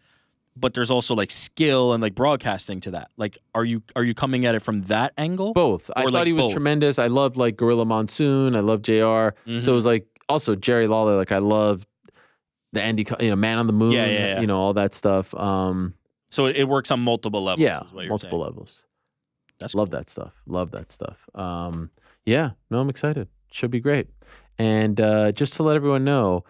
B: But there's also like skill and like broadcasting to that. Like, are you coming at it from that angle?
C: Both. I
B: Or,
C: thought
B: like,
C: he was
B: both?
C: tremendous. I loved like Gorilla Monsoon. I loved JR. So it was like also Jerry Lawler. Like I loved the Andy, Man on the Moon.
B: Yeah.
C: All that stuff.
B: So it works on multiple levels.
C: Yeah,
B: is what you're
C: multiple
B: saying.
C: levels.
B: That's
C: Love
B: cool.
C: that stuff. Love that stuff. Yeah, no, I'm excited. Should be great. And just to let everyone know,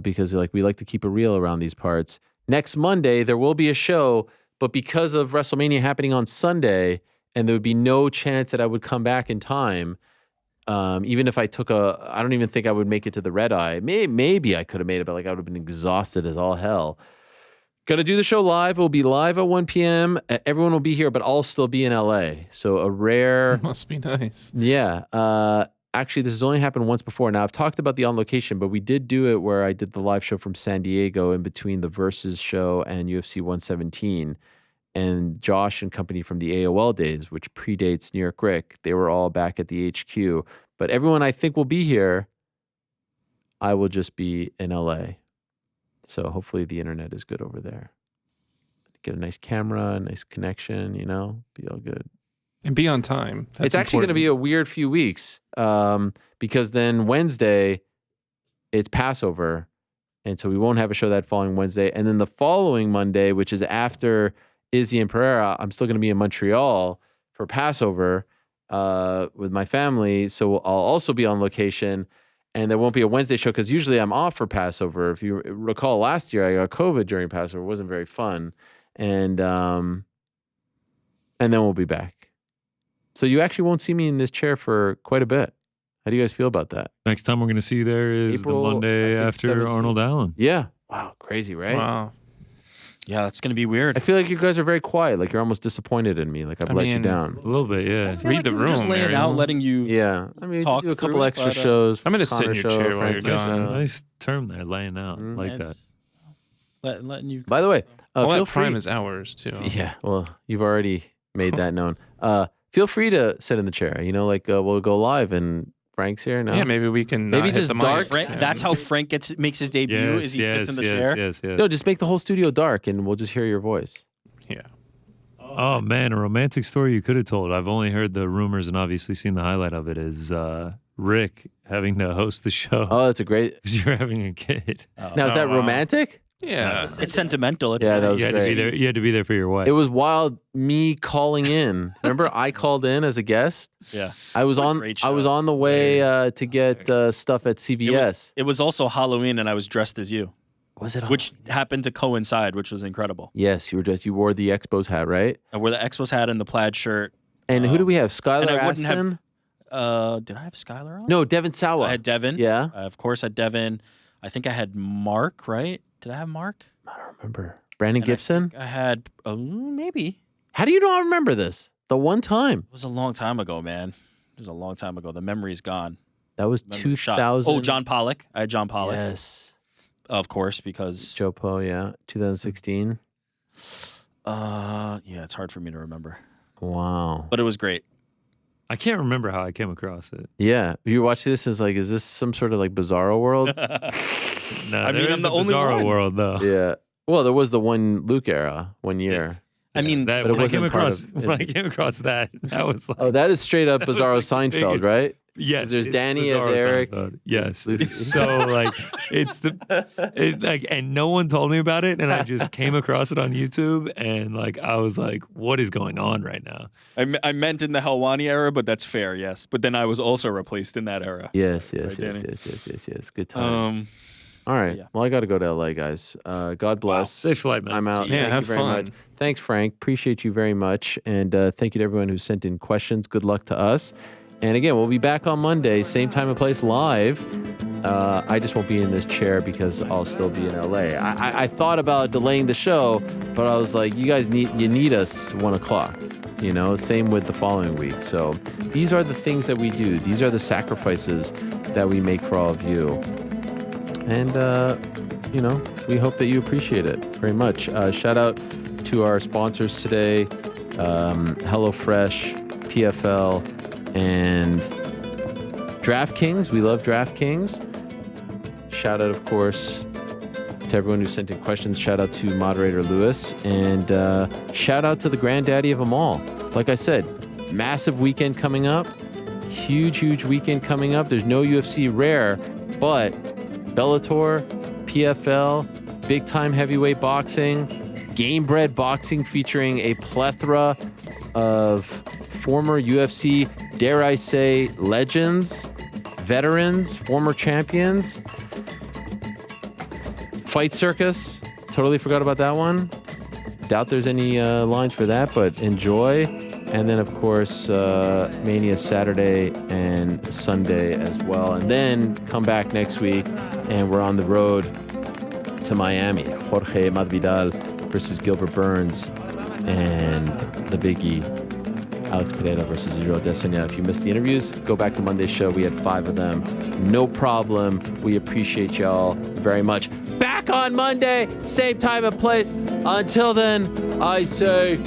C: because like we like to keep it real around these parts, next Monday there will be a show, but because of WrestleMania happening on Sunday, and there would be no chance that I would come back in time, even if I took I don't even think I would make it to the red eye. Maybe I could have made it, but like I would have been exhausted as all hell. Gonna do the show live. It will be live at 1 p.m. Everyone will be here, but I'll still be in LA. So a rare.
G: Must be nice.
C: Yeah. Actually, this has only happened once before. Now, I've talked about the on location, but we did do it where I did the live show from San Diego in between the Versus show and UFC 117. And Josh and company from the AOL days, which predates New York Rick, they were all back at the HQ. But everyone I think will be here. I will just be in LA. So hopefully the internet is good over there. Get a nice camera, a nice connection, be all good.
G: And be on time. That's
C: It's actually going to be a weird few weeks because then Wednesday, it's Passover. And so we won't have a show that following Wednesday. And then the following Monday, which is after Izzy and Pereira, I'm still going to be in Montreal for Passover with my family. So I'll also be on location. And there won't be a Wednesday show because usually I'm off for Passover. If you recall last year, I got COVID during Passover. It wasn't very fun. And then we'll be back. So you actually won't see me in this chair for quite a bit. How do you guys feel about that?
F: Next time we're going to see you there is
C: April,
F: the Monday
C: I think,
F: after
C: 17th.
F: Arnold Allen.
C: Yeah. Wow. Crazy, right?
G: Wow.
B: Yeah, that's gonna be weird.
C: I feel like you guys are very quiet. Like you're almost disappointed in me. Like I've let you down.
F: A little bit, yeah.
B: I feel
G: Read
B: like
G: the
B: we were just
G: room,
B: laying
G: Ariel.
B: out, letting you.
C: Yeah. I mean,
B: Talk
C: do a couple
B: through it,
C: extra
B: but,
C: shows.
G: I'm gonna sit in
C: Connor
G: your
C: show,
G: chair while
C: Frank's
G: you're
C: show.
G: gone.
F: Nice term there, laying out. Like
B: and
F: that.
B: just letting you.
C: By the way,
G: All
C: feel
G: that prime
C: free.
G: is ours too.
C: Yeah. Well, you've already made that known. Feel free to sit in the chair. We'll go live and Frank's here now.
G: Yeah, maybe we can
C: Maybe
G: not hit
C: just
G: the mic.
C: dark.
B: Frank, that's how Frank makes his debut. Is he sits in the chair?
F: Yes.
C: No, just make the whole studio dark and we'll just hear your voice.
G: Yeah.
F: Oh man, a romantic story you could have told. I've only heard the rumors and obviously seen the highlight of it. Is Rick having to host the show
C: Oh, that's a great.
F: because you're having a kid?
C: Now, is that
G: wow.
C: romantic?
G: Yeah.
B: It's sentimental. It's
C: Yeah, that
B: nice.
C: was
F: You had to
C: great.
F: be there. You had to be there for your wife.
C: It was wild. Me calling in. Remember, I called in as a guest.
B: Yeah.
C: I was
B: What a
C: on.
B: great
C: I was
B: show.
C: on the way to get stuff at CVS.
B: It was also Halloween, and I was dressed as you,
C: Was it?
B: which happened to coincide, which was incredible.
C: Yes, you were dressed. You wore the Expos hat, right?
B: I wore the Expos hat and the plaid shirt.
C: And who do we have? Skylar
B: and I wouldn't have-
C: Aston?
B: Did I have Skylar on?
C: No, Devin Sawa.
B: I had Devin.
C: Yeah.
B: Of course, I had Devin. I think I had Mark, right? Did I have Mark?
C: I don't remember. Brandon
B: And
C: Gibson.
B: I had, maybe.
C: How do you not remember this? The one time.
B: It was a long time ago, man. It was a long time ago. The memory's gone.
C: That was
B: Memory's shot.
C: 2000.
B: Oh, John Pollock. I had John Pollock.
C: Yes.
B: Of course, because
C: Joe Poe, yeah. 2016.
B: yeah, it's hard for me to remember.
C: Wow.
B: But it was great.
F: I can't remember how I came across it.
C: Yeah. You watch this as like, is this some sort of like bizarro world?
F: No,
B: I mean,
F: there
B: I'm
F: is
B: the
F: a
B: only
F: bizarro
B: one.
F: world though.
C: Yeah. Well, there was the one Luke era, 1 year.
F: Yes.
B: I mean,
F: that,
C: but it
F: when I came
C: wasn't part
F: across
C: of-
F: when I came across that was like
C: Oh, that is straight up
F: That was,
C: Bizarro
F: like, the
C: Seinfeld,
F: biggest-
C: right?
F: yes.
C: there's
F: it's
C: Danny as
F: bizarro
C: Eric.
F: Seinfeld. Yes,
C: Lucy.
F: it's so like it's and no one told me about it, and I just came across it on YouTube, and like I was like, what is going on right now?
B: I meant in the Helwani era, but that's fair, yes. But then I was also replaced in that era.
C: Yes.
B: Right, Danny?
C: Yes. Good time. All right.
B: yeah.
C: Well, I got to go to LA, guys. God bless.
F: Safe flight, man.
C: I'm out.
B: See you.
G: Yeah,
C: Thank
G: have
C: you very
G: fun.
C: much. Thanks, Frank. Appreciate you very much. And thank you to everyone who sent in questions. Good luck to us. And again, we'll be back on Monday, same time and place, live. I just won't be in this chair because I'll still be in LA. I thought about delaying the show, but I was like, you guys need us 1 o'clock. Same with the following week. So these are the things that we do. These are the sacrifices that we make for all of you. And, we hope that you appreciate it very much. Shout out to our sponsors today, HelloFresh, PFL, and DraftKings. We love DraftKings. Shout out, of course, to everyone who sent in questions. Shout out to moderator Lewis. And shout out to the granddaddy of them all. Like I said, massive weekend coming up. Huge weekend coming up. There's no UFC rare, but Bellator, PFL, big-time heavyweight boxing, game-bred boxing featuring a plethora of former UFC, dare I say, legends, veterans, former champions. Fight Circus, totally forgot about that one. Doubt there's any lines for that, but enjoy. And then, of course, Mania Saturday and Sunday as well. And then come back next week, and we're on the road to Miami. Jorge Masvidal versus Gilbert Burns, and the biggie, Alex Pereira versus Israel Adesanya. If you missed the interviews, go back to Monday's show. We had 5 of them. No problem. We appreciate y'all very much. Back on Monday, same time and place. Until then, I say...